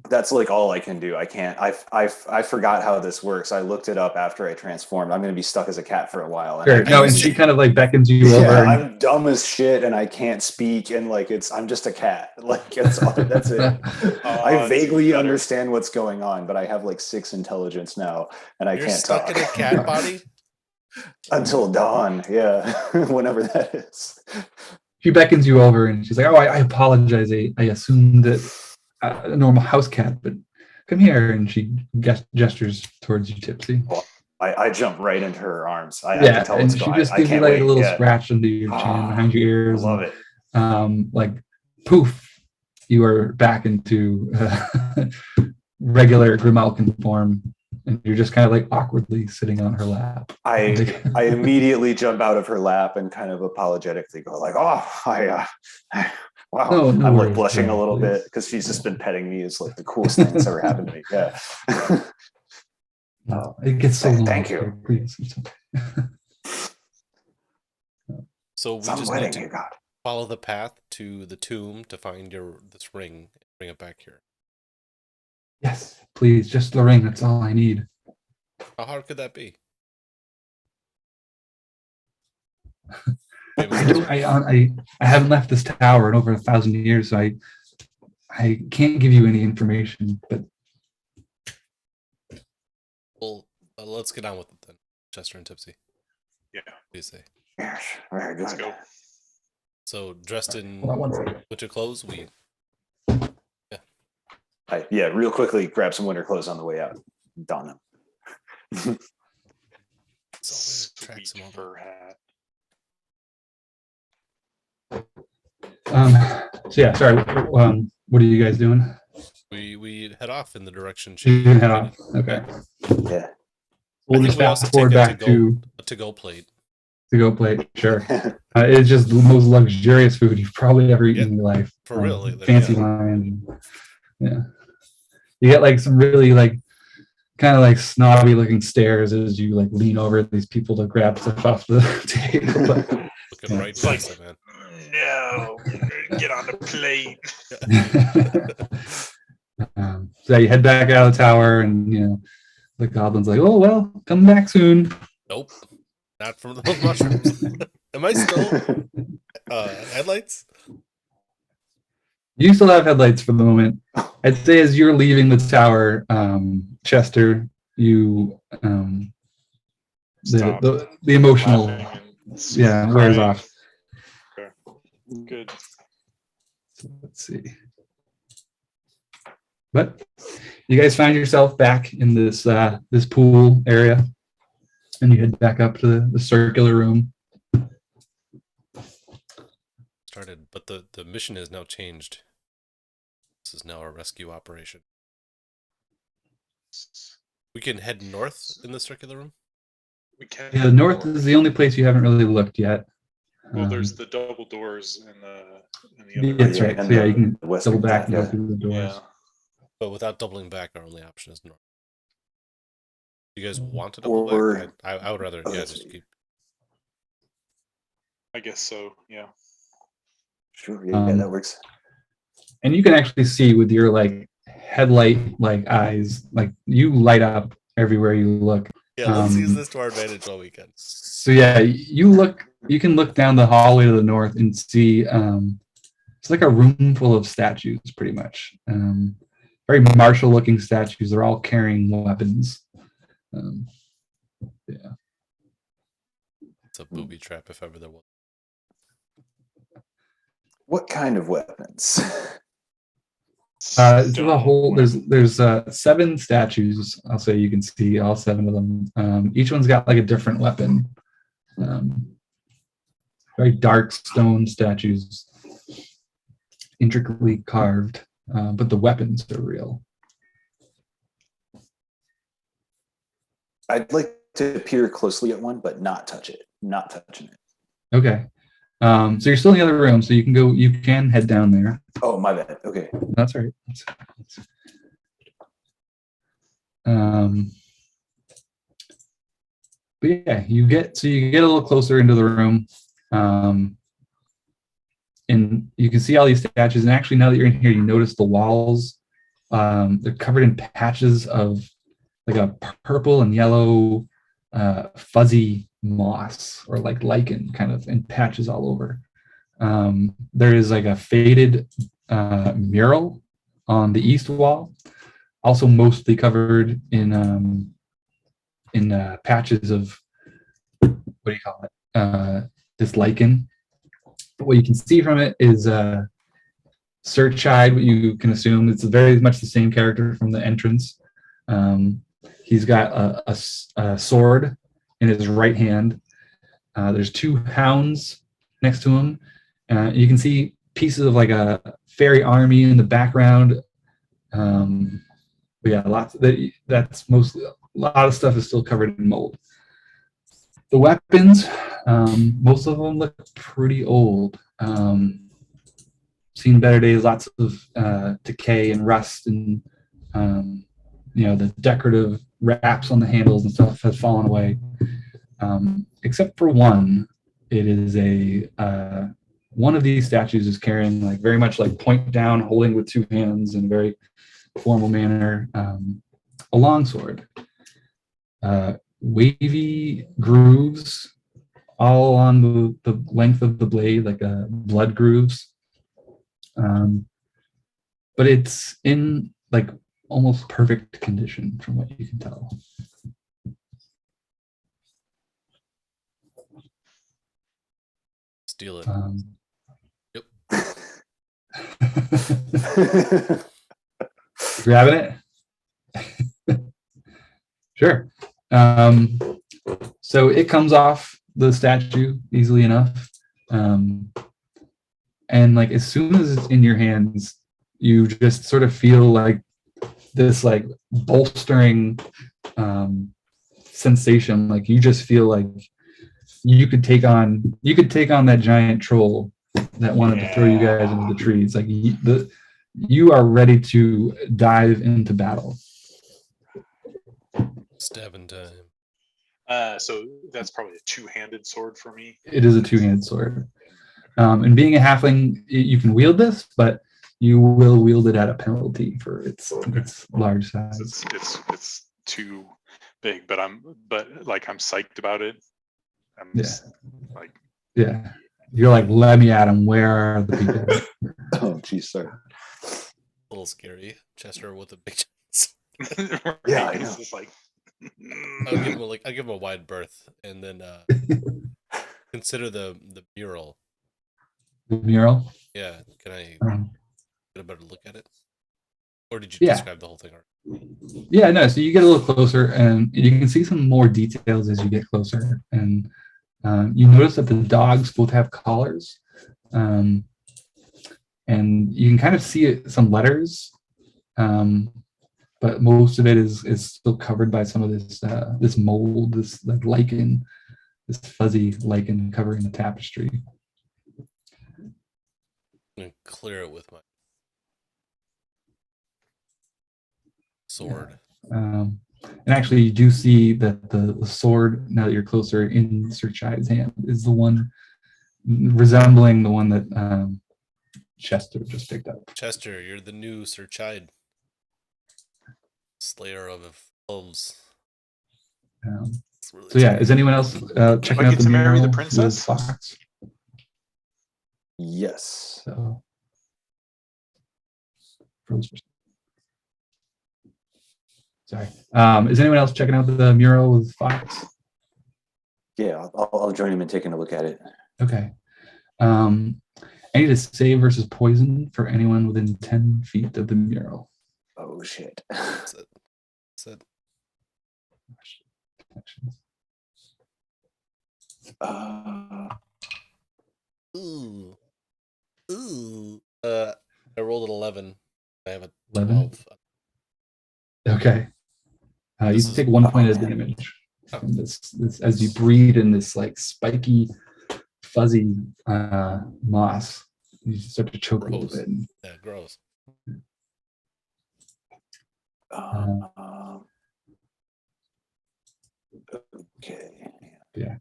that's like all I can do. I can't. I forgot how this works. I looked it up after I transformed. I'm going to be stuck as a cat for a while. Sure. No, and she kind of like beckons you yeah, over. And... I'm dumb as shit, and I can't speak, and like I'm just a cat. Like that's it. I vaguely understand what's going on, but I have like 6 intelligence now, and I can't stuck talk. in a cat body until dawn. Yeah, whenever that is. She beckons you over, and she's like, "Oh, I apologize. I assumed that a normal house cat, but come here." And she gestures towards you, Tipsy. Well, I jump right into her arms. I yeah, can tell and what's she going. just I gives you can't like wait. a little Yeah. scratch under your chin, behind your ears. I love it. Like poof, you are back into regular Grimalkin form, and you're just kind of like awkwardly sitting on her lap. I immediately jump out of her lap and kind of apologetically go like, "Oh, wow." No I'm like worries, blushing a little please. bit because she's just been petting me. It's like the coolest thing that's ever happened to me. Yeah. No, it gets so long. Thank you. Please. So we Some just wedding need to you got. follow the path to the tomb to find this ring and bring it back here. Yes, please, just the ring. That's all I need. How hard could that be? I haven't left this tower in over 1,000 years, so I can't give you any information. But Well, let's get on with it then, Chester and Tipsy. Yeah. What do you say? Yes, very good. Let's go. So dressed in hold on one second. winter clothes, we Real quickly, grab some winter clothes on the way out. Don them. track some Sweet fur hat. So yeah, sorry. What are you guys doing? We head off in the direction You she can head off. indicated. Okay. Yeah. We'll I just think we also fast forward take back to a to-go plate. go plate. Sure. It's just the most luxurious food you've probably ever eaten in your life. For real, like, fancy yeah. wine. Yeah. You get like some really like kind of like snobby looking stares as you like lean over at these people to grab stuff off the table. Looking right past it, man. No, get on the plate. So you head back out of the tower, and you know the goblin's like, "Oh well, come back soon." Nope, not from those mushrooms. Am I still headlights? You still have headlights for the moment. I'd say as you're leaving the tower, Chester, you the emotional wears off. Okay. Good. So let's see. But you guys find yourself back in this this pool area, and you head back up to the circular room. Started, but the mission has now changed. This is now a rescue operation. We can head north in the circular room. We can. Yeah, the north is the only place you haven't really looked yet. Well, there's the double doors in the other. That's right. So yeah, you can double back and go Yeah. through the doors. Yeah. But without doubling back, our only option is north. You guys want to double back? I would rather, just keep. I guess so. Yeah. Sure. Yeah, that works. And you can actually see with your like headlight like eyes, like you light up everywhere you look. Yeah, let's use this to our advantage all weekend. So yeah, you can look down the hallway to the north and see it's like a room full of statues, pretty much. Very martial looking statues. They're all carrying weapons. Yeah. It's a booby trap if ever there was. What kind of weapons? It's a whole. There's 7 statues. I'll say you can see all 7 of them. Each one's got like a different weapon. Very dark stone statues, intricately carved, but the weapons are real. I'd like to peer closely at one, but not touch it. Not touching it. Okay. So you're still in the other room, so you can head down there. Oh, my bad. Okay. That's all right. But yeah, you get a little closer into the room, and you can see all these statues. And actually, now that you're in here, you notice the walls. They're covered in patches of like a purple and yellow, fuzzy moss or like lichen, kind of in patches all over. There is like a faded mural on the east wall, also mostly covered in patches of, what do you call it? This lichen. But what you can see from it is Sir Chide. What you can assume it's very much the same character from the entrance. He's got a sword in his right hand. There's 2 hounds next to him. You can see pieces of like a fairy army in the background. But yeah, that's mostly, a lot of stuff is still covered in mold. The weapons, most of them look pretty old. Seen better days, lots of decay and rust, and the decorative wraps on the handles and stuff has fallen away. Except for one. It is one of these statues is carrying like very much like point down, holding with 2 hands in a very formal manner, a longsword. Wavy grooves all along the length of the blade, like blood grooves. But it's in like almost perfect condition from what you can tell. Steal it. Yep. Grabbing it? Sure. So it comes off the statue easily enough. And like as soon as it's in your hands, you just sort of feel like this like bolstering sensation. Like you just feel like you could take on that giant troll that wanted to throw you guys into the trees. Like you are ready to dive into battle. Stabbing time. So that's probably a 2-handed sword for me. It is a 2-handed sword. And being a halfling, you can wield this, but you will wield it at a penalty for its large size. It's too big, but I'm psyched about it. You're like, let me at him. Where are the people? Oh, geez, sorry. A little scary. Chester with a big Right? Yeah, It's just like I'll give him a wide berth, and then consider the mural. The mural? Yeah, can I get a better look at it? Or did you describe the whole thing already? Yeah, no. So you get a little closer, and you can see some more details as you get closer. And you notice that the dogs both have collars, and you can kind of see some letters, but most of it is still covered by some of this mold, this like lichen, this fuzzy lichen covering the tapestry. I'm gonna clear it with my sword. Yeah. And actually, you do see that the sword, now that you're closer in Sir Chide's hand, is the one resembling the one that Chester just picked up. Chester, you're the new Sir Chide, Slayer of Elves. So yeah, is anyone else checking out the to marry mural the princess? with Fox? Yes. So, sorry. Is anyone else checking out the mural with Fox? Yeah, I'll join him in taking a look at it. Okay. I need a save versus poison for anyone within 10 feet of the mural. Oh shit. That's it. Ooh. I rolled an 11. I have a 11? 12. Okay. You take 1 point of damage. from this as you breathe in this like spiky, fuzzy moss. You start to choke a little Gross. bit. Yeah, gross. Okay. Yeah.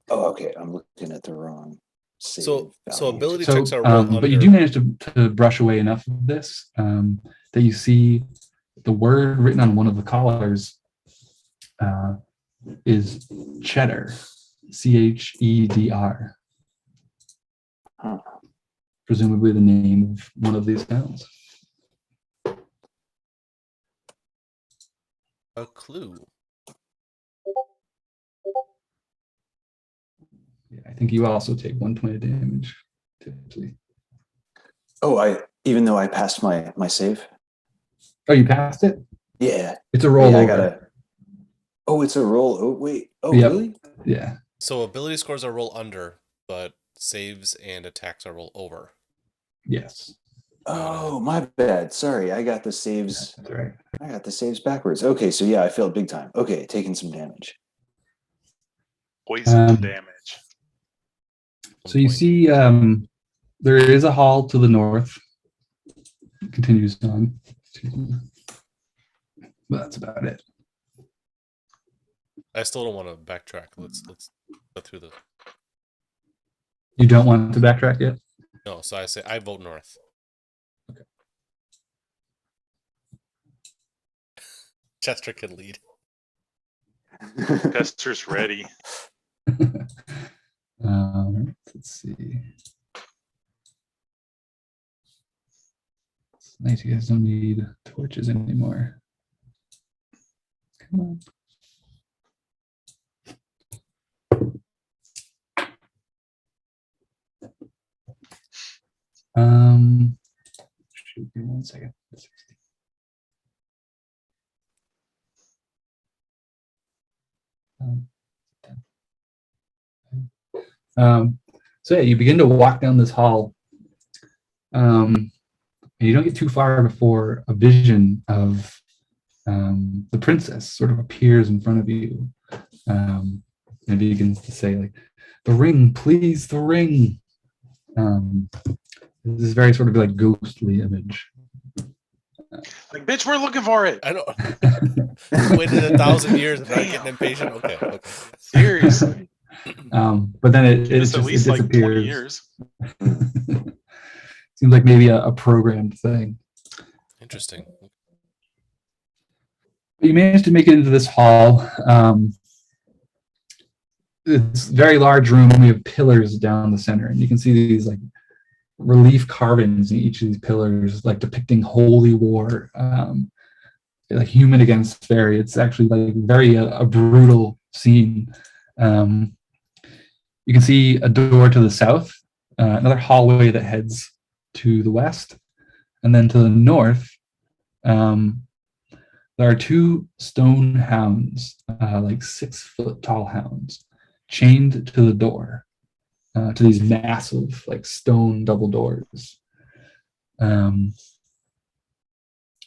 Okay. I'm looking at the wrong save So value. ability checks are roll under. But you do manage to brush away enough of this that you see the word written on one of the collars is cheddar, Cheder, Huh. presumably the name of one of these towns. A clue. Yeah, I think you also take 1 point of damage. Typically. Oh, even though I passed my save. Oh, you passed it? Yeah. It's a roll Yeah, I over. gotta. Oh, it's a roll. Oh, wait. Oh, Yep. really? Yeah. So ability scores are roll under, but saves and attacks are roll over. Yes. Oh, my bad. Sorry, I got the saves. That's right. I got the saves backwards. Okay, so yeah, I failed big time. Okay, taking some damage. Poison damage. So you see there is a hall to the north. It continues on. But that's about it. I still don't want to backtrack. Let's go through this. You don't want to backtrack yet? No, so I say I vote north. Okay. Chester can lead. Chester's ready. Let's see. It's nice you guys don't need torches anymore. Come on. Shoot, give me 1 second. So yeah, you begin to walk down this hall. And you don't get too far before a vision of the princess sort of appears in front of you. And begins to say, like, the ring, please, the ring. This is very sort of like ghostly image. Like, bitch, we're looking for it. I don't. Waited 1,000 years and not getting impatient. Okay. Seriously. But then it It's just at least it like 20 disappears. years. Seems like maybe a programmed thing. Interesting. You managed to make it into this hall. It's a very large room. We have pillars down the center, and you can see these like relief carvings in each of these pillars, like depicting holy war, like human against fairy. It's actually like very a brutal scene. You can see a door to the south, another hallway that heads to the west, and then to the north. There are 2 stone hounds, like 6-foot tall hounds, chained to the door, to these massive, like stone double doors. You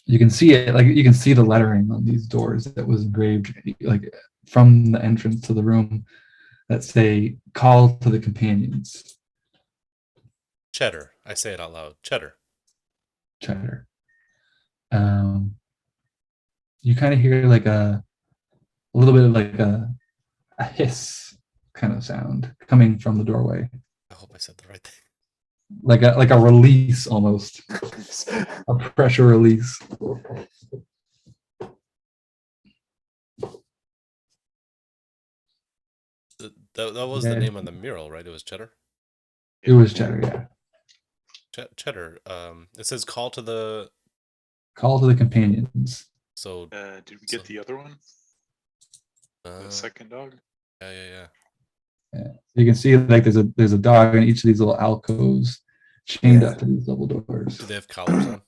can see it, like you can see the lettering on these doors that was engraved, like from the entrance to the room, that say "Call to the Companions." Cheddar. I say it out loud. Cheddar. Cheddar. You kind of hear like a little bit of like a hiss kind of sound coming from the doorway, I hope I said the right thing. like a release almost, a pressure release. That was the name on the mural, right? It was Cheddar. It was Cheddar, yeah. Cheddar. It says call to the Companions. So Did we get the other one? The second dog? Yeah. Yeah. You can see like there's a dog in each of these little alcoves chained up to these double doors. Do they have collars on?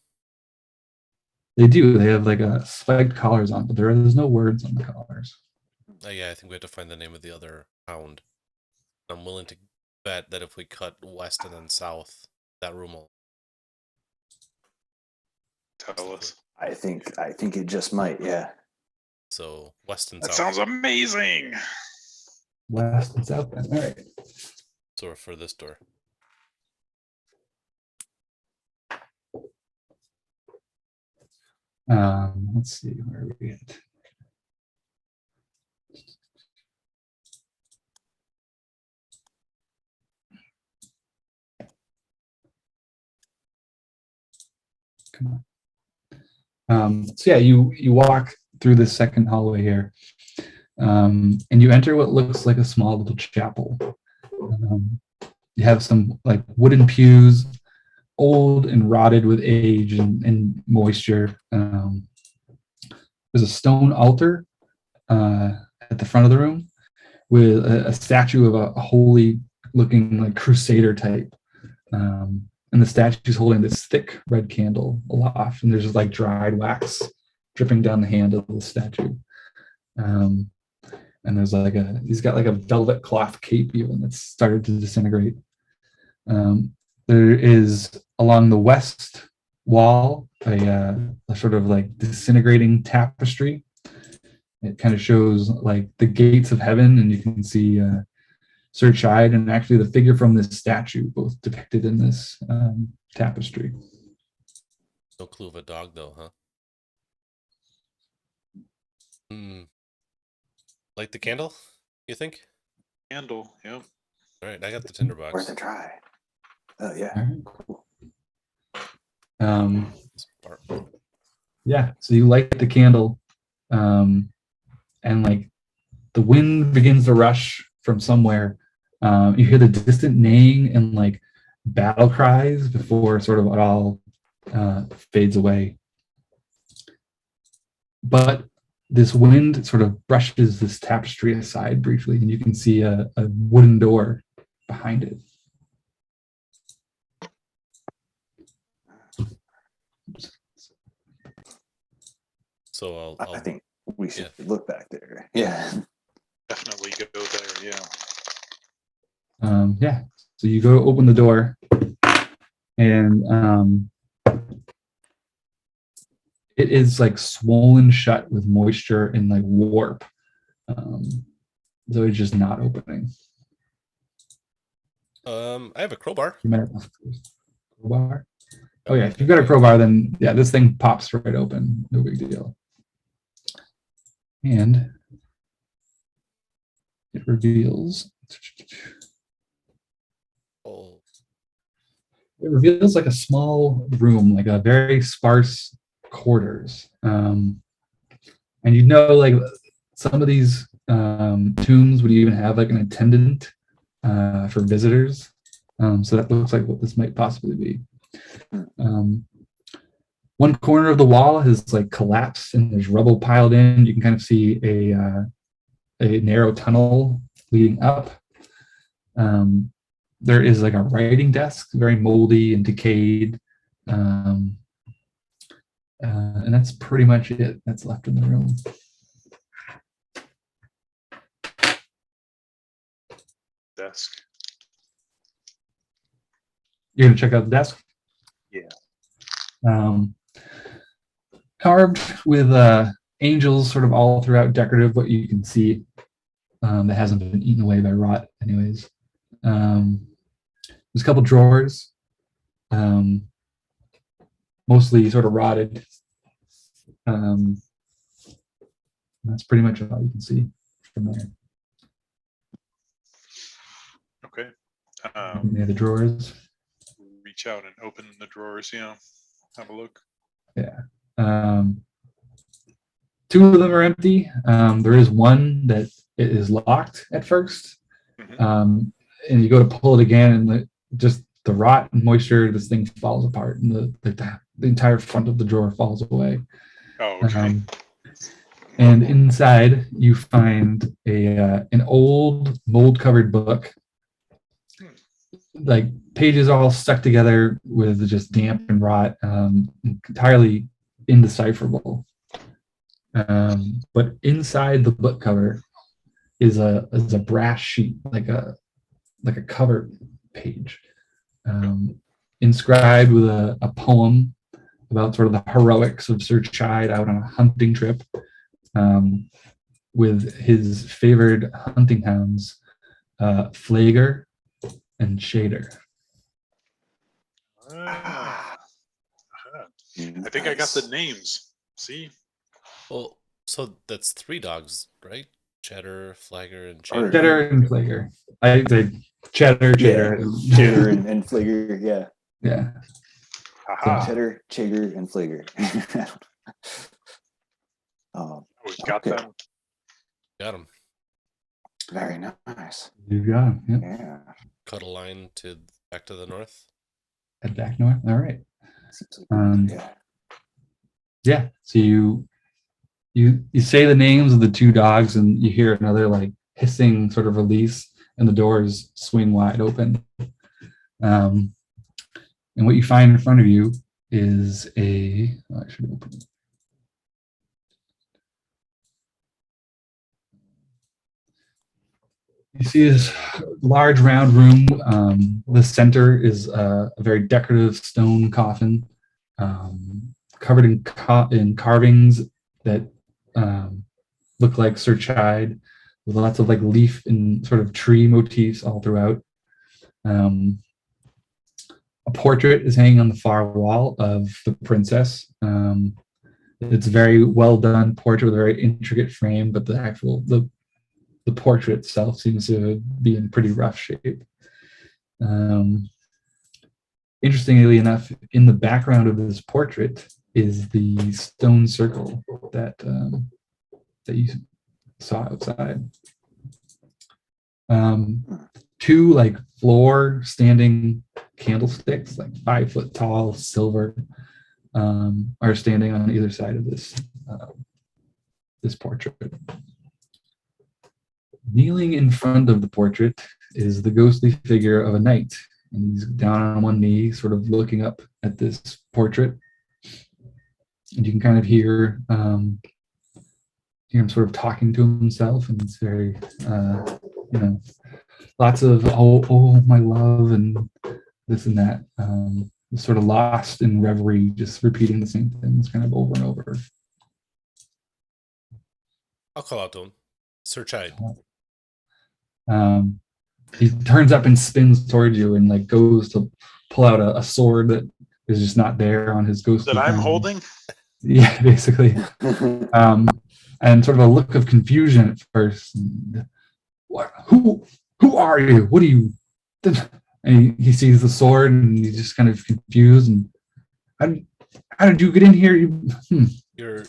They do. They have like a spiked collars on, but there's no words on the collars. Yeah, I think we have to find the name of the other hound. I'm willing to bet that if we cut west and then south, that room will Tell us. I think it just might, yeah. So west and That south. sounds amazing. West and south. Then. All right. So we're for this door. Let's see where are we at. Come on. So yeah, you walk through this second hallway here, and you enter what looks like a small little chapel. You have some like wooden pews, old and rotted with age and moisture. There's a stone altar at the front of the room with a statue of a holy looking like crusader type. And the statue's holding this thick red candle aloft, and there's just like dried wax dripping down the hand of the statue. And there's like he's got like a velvet cloth cape even that's started to disintegrate. There is along the west wall a sort of like disintegrating tapestry. It kind of shows like the gates of heaven, and you can see Sir Chide and actually the figure from this statue, both depicted in this tapestry. No clue of a dog, though, huh? Light the candle, you think? Candle, yep. All right, I got the tinderbox. Worth a try. Oh yeah. Cool. Spark. Yeah, so you light the candle, and like the wind begins to rush from somewhere. You hear the distant neighing and like battle cries before sort of it all fades away. But this wind sort of brushes this tapestry aside briefly, and you can see a wooden door behind it. So I think we should yeah. look back there. Yeah. Definitely go there, yeah. Yeah, so you go open the door, and it is like swollen shut with moisture and like warp. So it's just not opening. I have a crowbar. Crowbar? Oh yeah, if you've got a crowbar, then yeah, this thing pops right open. No big deal. And it reveals. Oh, It reveals like a small room, like a very sparse quarters. And you know, like some of these tombs would even have like an attendant for visitors. So that looks like what this might possibly be. One corner of the wall has like collapsed and there's rubble piled in. You can kind of see a narrow tunnel leading up. There is like a writing desk, very moldy and decayed. And that's pretty much it that's left in the room. Desk. You're gonna check out the desk? Yeah. Carved with angels sort of all throughout, decorative, what you can see that hasn't been eaten away by rot anyways. There's a couple drawers, mostly sort of rotted. That's pretty much all you can see from there. Okay. Yeah, the drawers. Reach out and open the drawers, have a look. Yeah. Two of them are empty. There is one that it is locked at first. And you go to pull it again, and just the rot and moisture, this thing falls apart, and the entire front of the drawer falls away. Oh, okay. And inside you find an old mold-covered book, like pages all stuck together with just damp and rot, entirely indecipherable. But inside the book cover is a brass sheet, like a cover page, inscribed with a poem about sort of the heroics of Sir Chide out on a hunting trip. with his favored hunting hounds, Flager and Shader. Ah, I think I got the names. See? Well, so that's 3 dogs, right? Cheddar, Flagger, and Or- Cheddar. Cheddar and Flager. I say Cheddar. Cheddar and Flager. Yeah. Yeah. Haha. Cheddar, Chager, and Flager. We got Okay. them. Got him. Very nice. You got him. Yep. Yeah. Cut a line to back to the north. Head back north. All right. Seems like, Yeah. So you say the names of the 2 dogs, and you hear another like hissing sort of release, and the doors swing wide open. And what you find in front of you is I should open it. You see this large round room. The center is a very decorative stone coffin, covered in carvings that look like Sir Chide, with lots of like leaf and sort of tree motifs all throughout. A portrait is hanging on the far wall of the princess. It's a very well done portrait with a very intricate frame, but the portrait itself seems to be in pretty rough shape. Interestingly enough, in the background of this portrait is the stone circle that you saw outside. 2 like floor standing candlesticks, like 5 foot tall, silver, are standing on either side of this portrait. Kneeling in front of the portrait is the ghostly figure of a knight, and he's down on one knee, sort of looking up at this portrait. And you can kind of hear him sort of talking to himself, and it's very, lots of oh my love and this and that. Sort of lost in reverie, just repeating the same things kind of over and over. I'll call out to him. Sir Chide. He turns up and spins towards you and like goes to pull out a sword that is just not there on his ghost. That I'm holding? Yeah, basically. And sort of a look of confusion at first. And, what? Who are you? What are you? And he sees the sword and he's just kind of confused. And how did you get in here? Your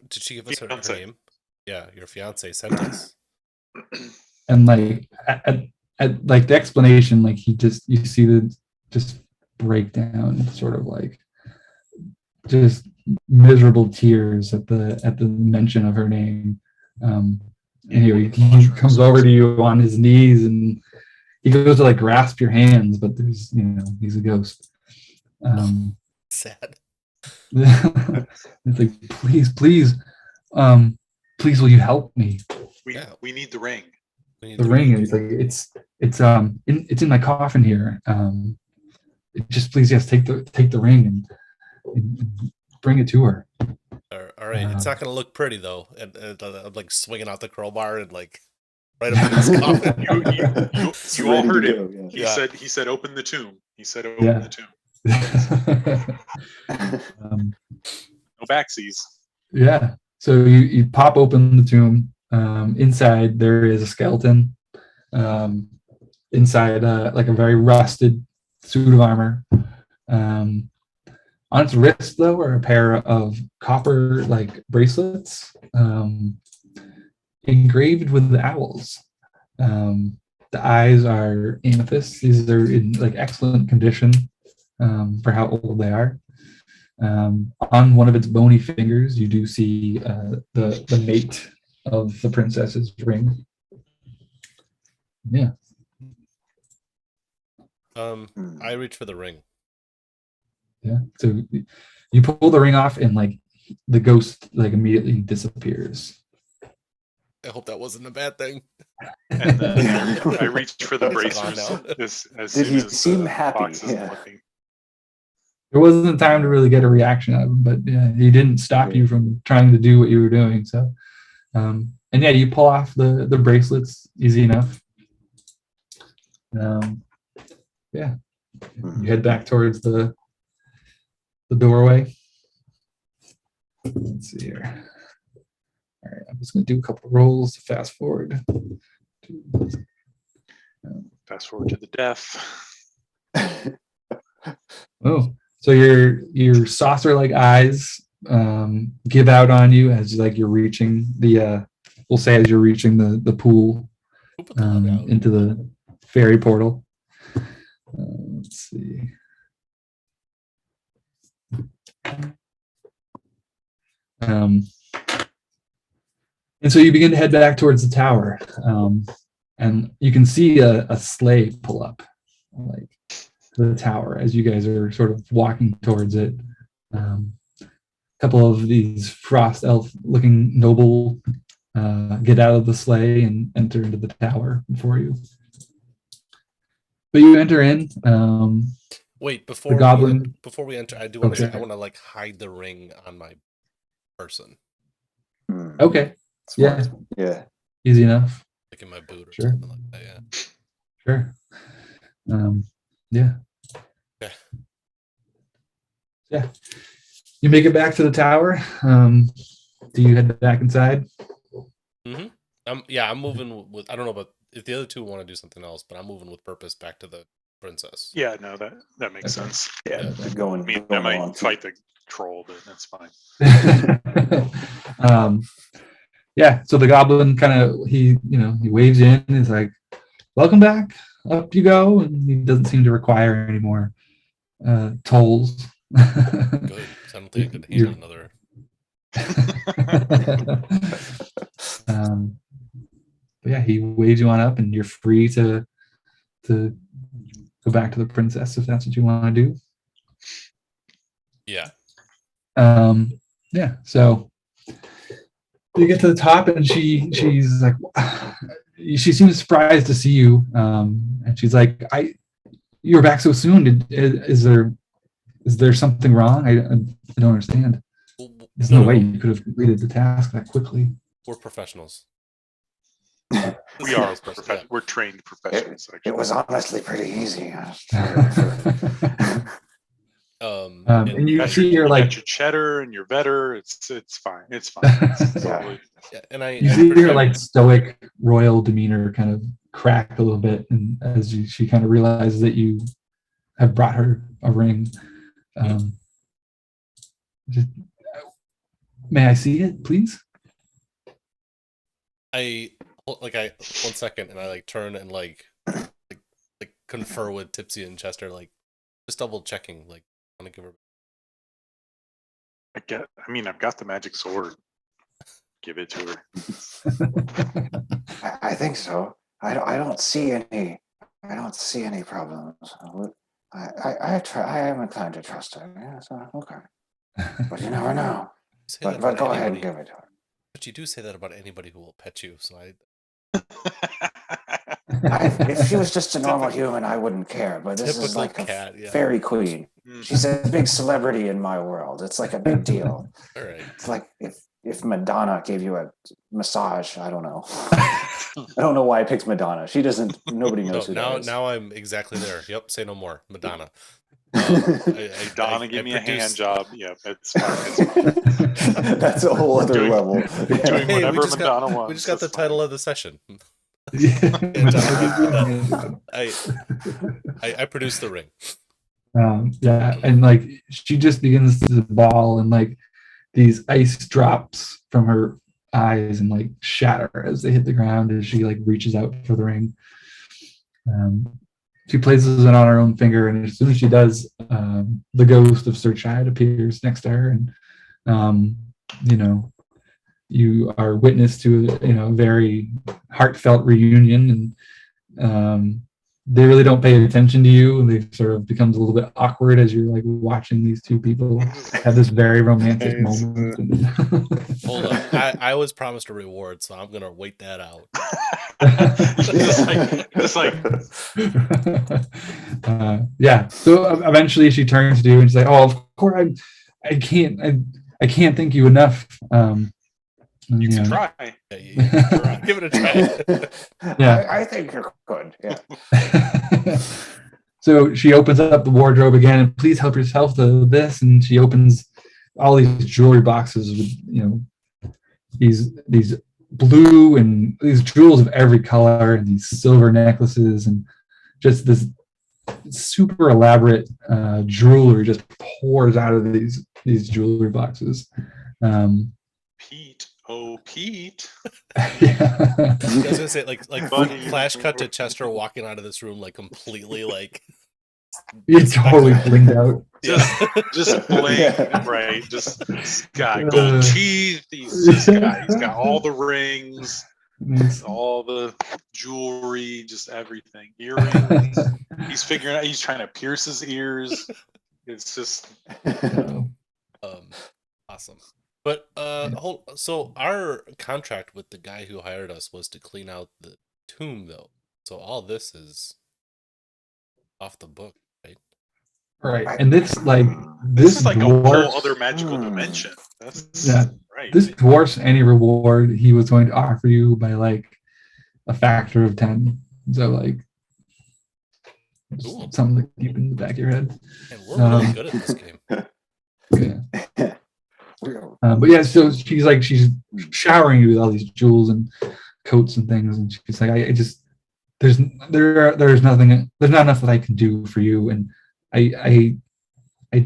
did she give us her name? Yeah, your fiance sent us. And like at like the explanation, like you see the just breakdown, sort of like just miserable tears at the mention of her name. Anyway, he comes over to you on his knees and he goes to like grasp your hands, but there's he's a ghost. Sad. It's like, please, will you help me? We need the ring. The ring is like it's in my coffin here. Just please, yes, take the ring and bring it to her. All right, it's not gonna look pretty though. And I'm like swinging out the crowbar and like right up in his coffin. You all heard it. Yeah. He said, open the tomb. He said, open the tomb. No backsies. Yeah. So you pop open the tomb. Inside there is a skeleton. Inside like a very rusted suit of armor. On its wrist, though, are a pair of copper like bracelets engraved with owls. The eyes are amethyst. These are in like excellent condition for how old they are. On one of its bony fingers, you do see the mate of the princess's ring. Yeah. I reach for the ring. Yeah. So you pull the ring off, and like the ghost like immediately disappears. I hope that wasn't a bad thing. And then I reached for the bracers. Did he seem happy? Yeah. There wasn't time to really get a reaction out of him, but yeah, he didn't stop you from trying to do what you were doing. So, and yeah, you pull off the bracelets easy enough. Yeah, you head back towards the doorway. Let's see here. All right, I'm just going to do a couple of rolls to fast forward. Fast forward to the death. Oh, so your saucer-like eyes give out on you as like you're reaching the we'll say as you're reaching the pool into the fairy portal. Let's see. And so you begin to head back towards the tower, and you can see a sleigh pull up, like the tower as you guys are sort of walking towards it. A couple of these frost elf looking noble get out of the sleigh and enter into the tower before you. But you enter in. Wait, before we enter, I do want to say I want to like hide the ring on my person. Okay. Smart. Yeah. Easy enough. Like in my boot or Sure. something like that. Yeah. Sure. Yeah. Yeah. You make it back to the tower. Do you head back inside? Mm-hmm. I'm moving with. I don't know about if the other two want to do something else, but I'm moving with purpose back to the princess. Yeah, no, that makes sense. Yeah, I mean, I might fight the troll, but that's fine. Yeah, so the goblin kind of he waves you in. He's like, "Welcome back. Up you go," and he doesn't seem to require any more tolls. Good. I don't think I could handle another. But yeah, he waves you on up, and you're free to go back to the princess if that's what you want to do. Yeah. Yeah. So you get to the top, and she's like, she seems surprised to see you, and she's like, "You're back so soon. Is there something wrong? I don't understand. There's no way you could have completed the task that quickly." We're professionals. We are. We're trained professionals. It was honestly pretty easy. And you see her like your cheddar and your vetter. It's fine. It's fine. And you see her like stoic royal demeanor kind of crack a little bit, and as she kind of realizes that you have brought her a ring. May I see it, please? One second, and I like turn and like confer with Tipsy and Chester, like just double checking, like I want to give her. I've got the magic sword. Give it to her. I think so. I don't see any problems. I am inclined to trust her. Yeah, so okay. But you never know. But go ahead and give it to her. But you do say that about anybody who will pet you, so if she was just a normal human, I wouldn't care. But this is like a fairy queen. She's a big celebrity in my world. It's like a big deal. All right. It's like if Madonna gave you a massage, I don't know. I don't know why I picked Madonna. She doesn't. Nobody knows who that is. Now I'm exactly there. Yep. Say no more. Madonna. Madonna, give me a hand job. Yeah, that's fine. That's a whole other level. Doing whatever Madonna wants. We just got the title of the session. I produced the ring. Yeah, and like she just begins to bawl, and like these ice drops from her eyes and like shatter as they hit the ground as she like reaches out for the ring. She places it on her own finger, and as soon as she does, the ghost of Sir Chide appears next to her, and you are witness to a very heartfelt reunion, and they really don't pay attention to you, and they sort of becomes a little bit awkward as you're like watching these two people have this very romantic moment. Hold up, I was promised a reward, so I'm gonna wait that out. just like yeah. So eventually she turns to you and she's like, "Oh, of course, I can't thank you enough." you can try. Yeah. Give it a try. Yeah. I think you're good. Yeah. So she opens up the wardrobe again and please help yourself to this, and she opens all these jewelry boxes with, you know, these blue and these jewels of every color and these silver necklaces and just this super elaborate jewelry just pours out of these jewelry boxes. Pete, oh Pete. Yeah. I was gonna say like Buddy. flash cut to Chester walking out of this room like completely like It's totally blinged out. Just bling, Yeah. right? Just he's got gold teeth. He's got all the rings, all the jewelry, just everything. Earrings. He's figuring out. He's trying to pierce his ears. It's just awesome. But so our contract with the guy who hired us was to clean out the tomb, though. So all this is off the book, right? Right, and this is like a whole dwarfs- other magical dimension. That's right. This dwarfs any reward he was going to offer you by like a factor of 10. So like Cool. something to keep in the back of your head. And we're really good at this game. Yeah. But yeah, so she's showering you with all these jewels and coats and things, and she's like, I just there's nothing, there's not enough that I can do for you, and I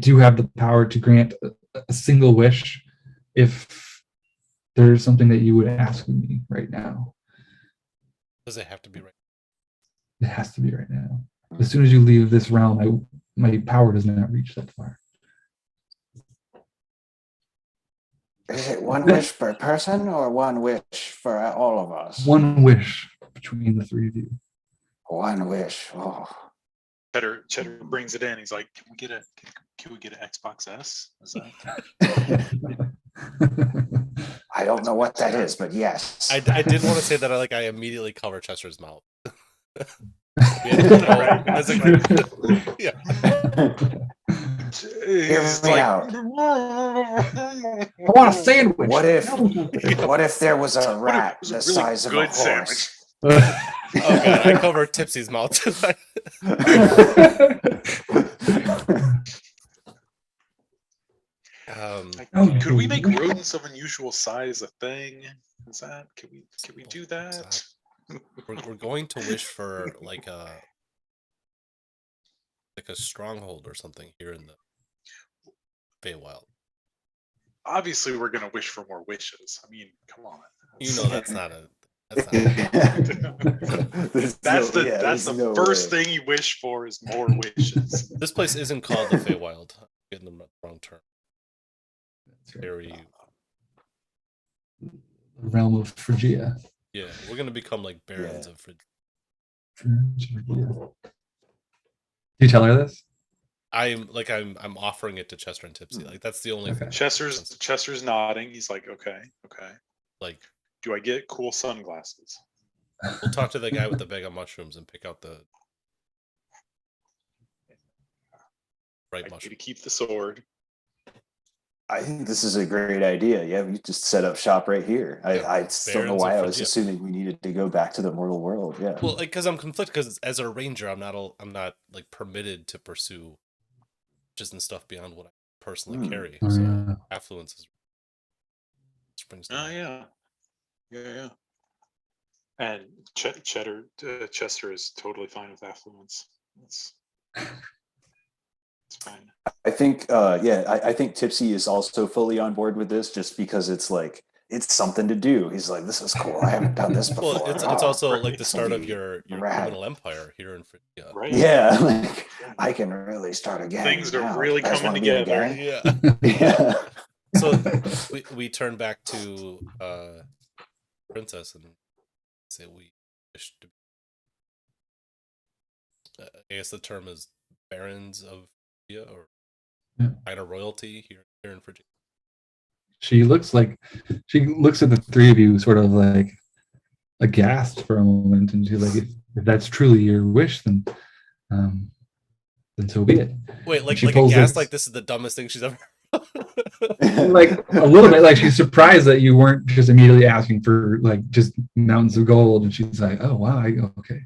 do have the power to grant a single wish if there's something that you would ask of me right now. Does it have to be right? It has to be right now. As soon as you leave this realm, my power does not reach that far. Is it one wish per person or one wish for all of us? One wish between the three of you. One wish. Oh. Cheddar brings it in. He's like, "Can we get an Xbox S?" Is that? I don't know what that is, but yes. I did want to say that I immediately cover Chester's mouth. As a group. Yeah. Hear me out. I want a sandwich. What if there was a rat the size of a good horse? sandwich. Oh god, I cover Tipsy's mouth. Could we make rodents of unusual size a thing? Is that? Can we do that? We're going to wish for like a stronghold or something here in the Feywild. Obviously, we're gonna wish for more wishes. I mean, come on. You know that's not a. That's the first thing you wish for is more wishes. This place isn't called the Feywild. I'm getting the wrong term. Very realm of Phrygia. Yeah, we're gonna become like barons of Phrygia. Do you tell her this? I'm offering it to Chester and Tipsy. Like that's the only thing. Chester's nodding. He's like, okay. Like, do I get cool sunglasses? We'll talk to the guy with the bag of mushrooms and pick out the right mushroom. To keep the sword. I think this is a great idea. Yeah, we just set up shop right here. I still don't know why I was assuming we needed to go back to the mortal world. Yeah. Well, like because I'm conflicted because as a ranger, I'm not like permitted to pursue just and stuff beyond what I personally carry. So affluence is springs. Yeah. And Chester is totally fine with affluence. It's fine. I think, I think Tipsy is also fully on board with this, just because it's like it's something to do. He's like, this is cool. I haven't done this before. Well, it's also like the start of your criminal empire here in Phrygia. Right. Yeah, like I can really start again. Things are really coming together. Yeah. yeah. So we turn back to Princess and say we wish to. I guess the term is barons of Virginia, or Yeah. minor royalty here in Virginia. She looks at the three of you sort of like aghast for a moment, and she's like, if that's truly your wish, um, then so be it. Wait, like she a pulls gas, this- like this is the dumbest thing she's ever. like a little bit, like she's surprised that you weren't just immediately asking for like just mountains of gold, and she's like, oh wow, okay.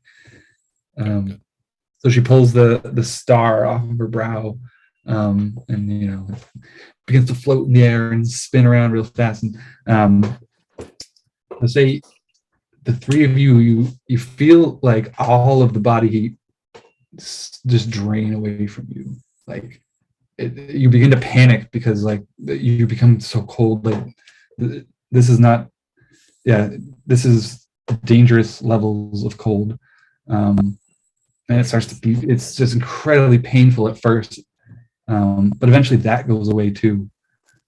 Good. So she pulls the star off of her brow, and it begins to float in the air and spin around real fast. And let's say the three of you feel like all of the body heat just drain away from you. Like you begin to panic because like you become so cold. Like this is not, this is dangerous levels of cold. And it starts to be, it's just incredibly painful at first. But eventually that goes away too.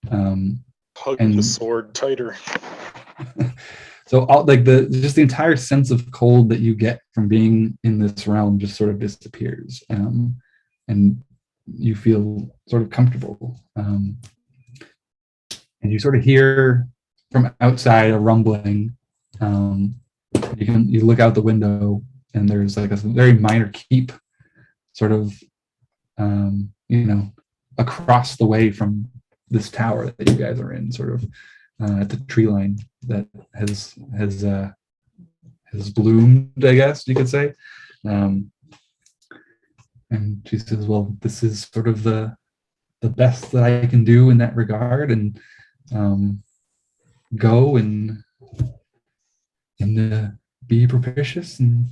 Hug and- the sword tighter. So all like the entire sense of cold that you get from being in this realm just sort of disappears, and you feel sort of comfortable. And you sort of hear from outside a rumbling. You look out the window, and there's like a very minor keep, sort of, across the way from this tower that you guys are in, sort of. At the tree line that has bloomed, I guess you could say. And she says, well, this is sort of the best that I can do in that regard, and go and be propitious, and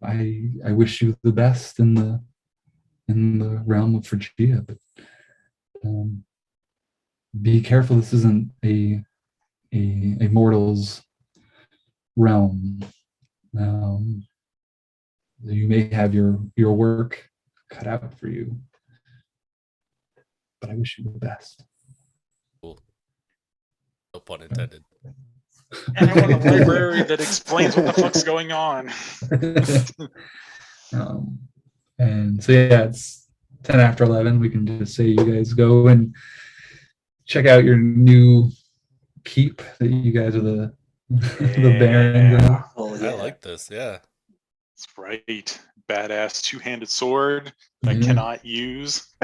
I wish you the best in the realm of Phrygia, but be careful, this isn't a mortal's realm. You may have your work cut out for you, but I wish you the best. Cool. No pun intended. And I want a library that explains what the fuck's going on. And so it's 10 after 11. We can just say you guys go and check out your new keep that you guys are the barons of. Oh, yeah. I like this. Yeah. That's right. Badass two-handed sword I Yeah. cannot use.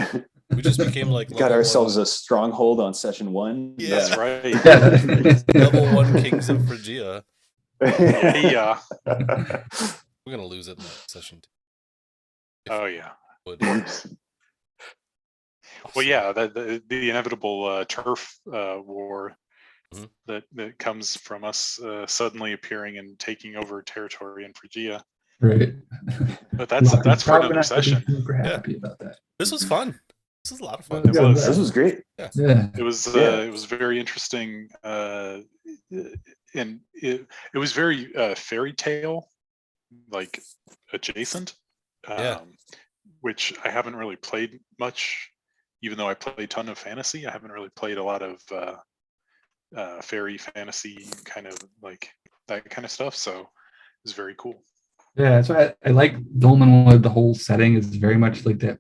We just became like We got level ourselves one, a stronghold on session 1. Yeah. That's right. Yeah. level 1 kings of Phrygia. Yeah. We're gonna lose it in session 2. Oh yeah. Would. Well, yeah. The inevitable turf war Mhm. that comes from us suddenly appeaing and taking over territory in Phrygia. Right. But that's for Probably another not gonna be session. super happy about that. This was fun. This was a lot of fun. It was. This was great. Yeah. It was Yeah. it was very interesting, and it was very fairy tale like adjacent, Yeah. which I haven't really played much. Even though I play a ton of fantasy, I haven't really played a lot of fairy fantasy kind of like that kind of stuff. So it was very cool. Yeah, so I like Dolmenwood. The whole setting is very much like that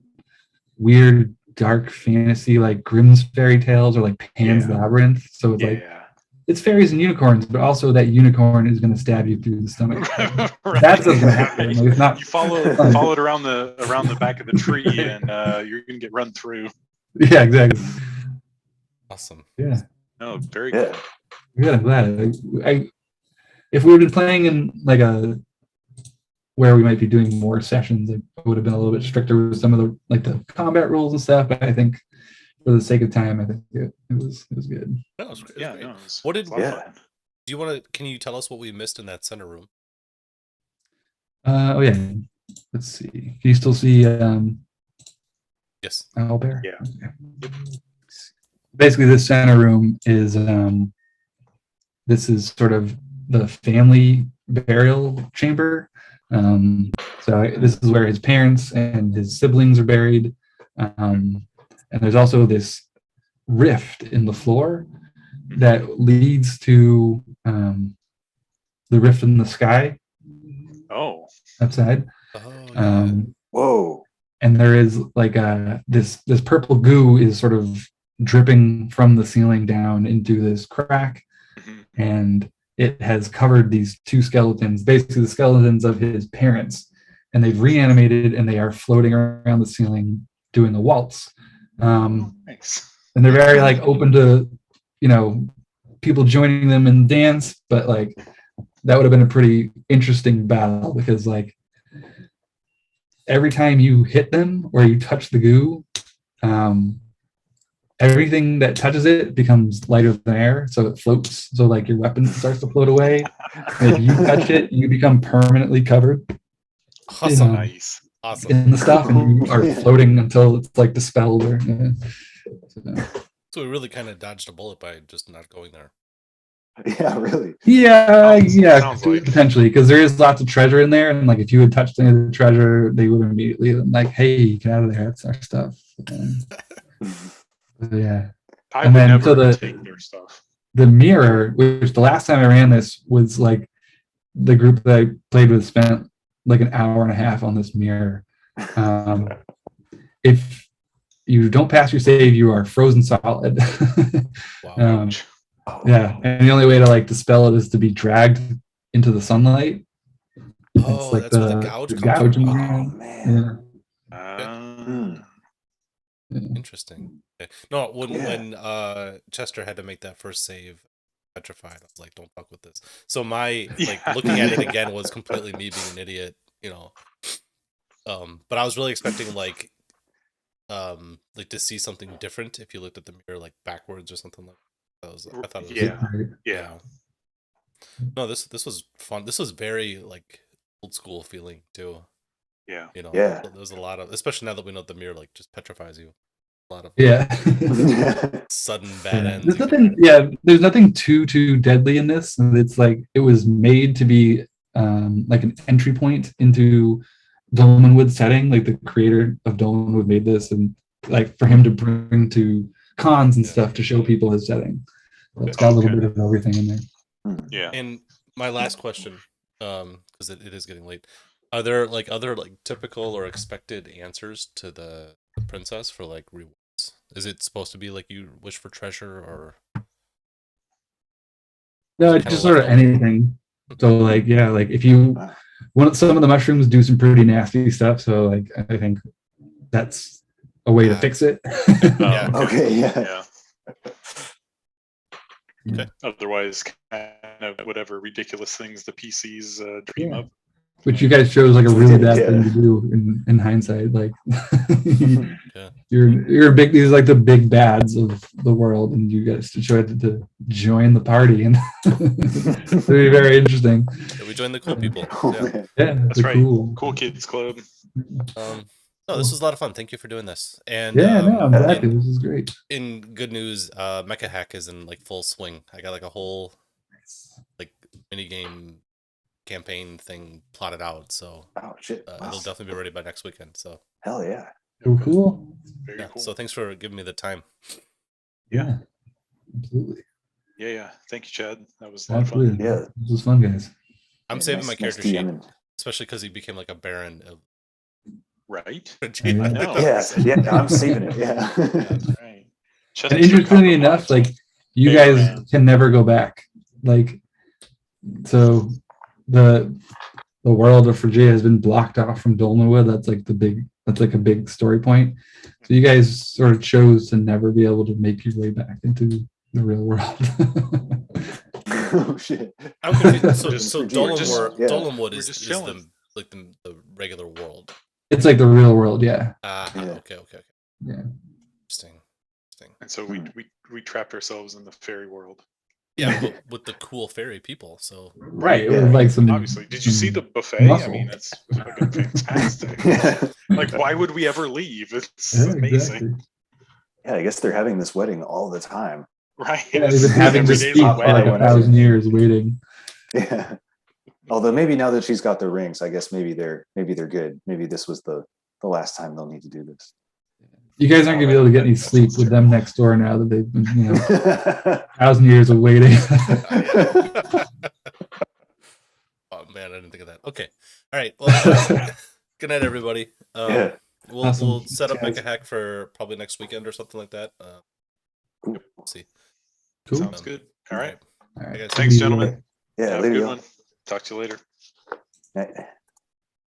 weird dark fantasy, like Grimm's fairy tales or like Pan's Yeah. Labyrinth. So it's like Yeah. it's fairies and unicorns, but also that unicorn is going to stab you through the stomach. Right. That's what's going to happen. Like, it's not. You follow it around the back of the tree, and you're gonna get run through. Yeah, exactly. Awesome. Yeah, No, very Yeah. cool. good. I'm glad. If we would have been playing in like where we might be doing more sessions, I would have been a little bit stricter with some of the combat rules and stuff. But I think for the sake of time, I think it was good. No, it was great. Yeah, Great. no, it was, What it did- was a lot of Yeah. fun. Do you want to? Can you tell us what we missed in that center room? Oh yeah. Let's see. Can you still see Yes. Owlbear? Yeah. Okay. Basically, this center room is this is sort of the family burial chamber. So this is where his parents and his siblings are buried. And there's also this rift in the floor that leads to the rift in the sky Oh, outside. Oh yeah. Whoa. And there is like this purple goo is sort of dripping from the ceiling down into this crack, Mhm. and it has covered these two skeletons, basically the skeletons of his parents, and they've reanimated and they are floating around the ceiling doing a waltz. Nice. And they're very like open to, people joining them in dance, but like that would have been a pretty interesting battle because like every time you hit them or you touch the goo, everything that touches it becomes lighter than air, so it floats. So like your weapon starts to float away. And if you touch it, you become permanently covered Awesome. Nice. Awesome. in the stuff, and you are floating until it's like dispelled. Or, So we really kind of dodged a bullet by just not going there. Yeah, really. Sounds like. Potentially, because there is lots of treasure in there, and like if you had touched any of the treasure, they would immediately like, "Hey, get out of there! That's our stuff." Yeah. I And would then, never so take their stuff. the mirror, which the last time I ran this was like the group that I played with spent like an hour and a half on this mirror. If you don't pass your save, you are frozen solid. Wow. Yeah, and the only way to like dispel it is to be dragged into the sunlight. Oh, It's like that's where the gouge the comes gouge in from. the Oh ground. man. Interesting. Okay. No, when Yeah. Chester had to make that first save, petrified. I was like, "Don't fuck with this." So my Yeah. looking at it again was completely me being an idiot, But I was really expecting like to see something different if you looked at the mirror like backwards or something like that. I thought it was Yeah. No, this was fun. This was very like old school feeling too. Yeah. Yeah. There's a lot of, especially now that we know the mirror like just petrifies you. A lot of sudden bad ends. There's nothing. There's nothing too deadly in this. It's like it was made to be like an entry point into Dolmenwood setting. Like the creator of Dolmenwood made this, and like for him to bring to cons and stuff to show people his setting. So it's got a little bit of everything in there. Yeah. And my last question, because it is getting late. Are there like other like typical or expected answers to the princess for like rewards? Is it supposed to be like you wish for treasure or? No, it's just sort of anything. So like like if you want some of the mushrooms do some pretty nasty stuff, so like I think that's a way to fix it. Yeah. Okay. Yeah. Okay. Otherwise, kind of whatever ridiculous things the PCs dream up. Which you guys chose like a really bad thing to do in hindsight. Like you're big. These are like the big bads of the world, and you guys tried to join the party, and it'll be very interesting. Yeah, we joined the cool people. Yeah, That's right. Cool Kids Club. No, this was a lot of fun. Thank you for doing this. And I'm glad. This is great. In good news, Mecha Hack is in like full swing. I got like a whole like mini game campaign thing plotted out, so it'll definitely be ready by next weekend. So hell yeah. Cool. Very cool. So thanks for giving me the time. Yeah, absolutely. Yeah. Thank you, Chad. That was a lot of fun. Yeah, this was fun, guys. I'm saving my character sheet, especially because he became like a baron of. Right? I know. Yeah, I'm saving it. Yeah. That's right. And interestingly enough, like you guys can never go back. Like, so the world of Phrygia has been blocked off from Dolmenwood. That's like a big story point. So you guys sort of chose to never be able to make your way back into the real world. Oh shit! I'm confused. So Dolmenwood is the regular world. It's like the real world, yeah. Okay. Yeah. Interesting. And so we trapped ourselves in the fairy world. Yeah, but with the cool fairy people. So right, it was like some. Obviously, did you see the buffet? Muscle. I mean, it's fucking fantastic. Like, why would we ever leave? It's amazing. Exactly. Yeah, I guess they're having this wedding all the time. Right. Yeah, they've been having this Every seat day's for like 1,000 years waiting. Yeah. Although maybe now that she's got the rings, I guess maybe they're good. Maybe this was the last time they'll need to do this. You guys aren't gonna be able to get any sleep with them next door now that they've been, 1,000 years of waiting. Oh man, I didn't think of that. Okay, all right. Well, Good night, everybody. Yeah. We'll Awesome. set up Guys. Mecha Hack for probably next weekend or something like that. Cool. We'll see. Cool. Sounds good. All right. All right. Hey, guys. Thanks, gentlemen. Yeah, Have a later, good y'all. one. Talk to you later. Night.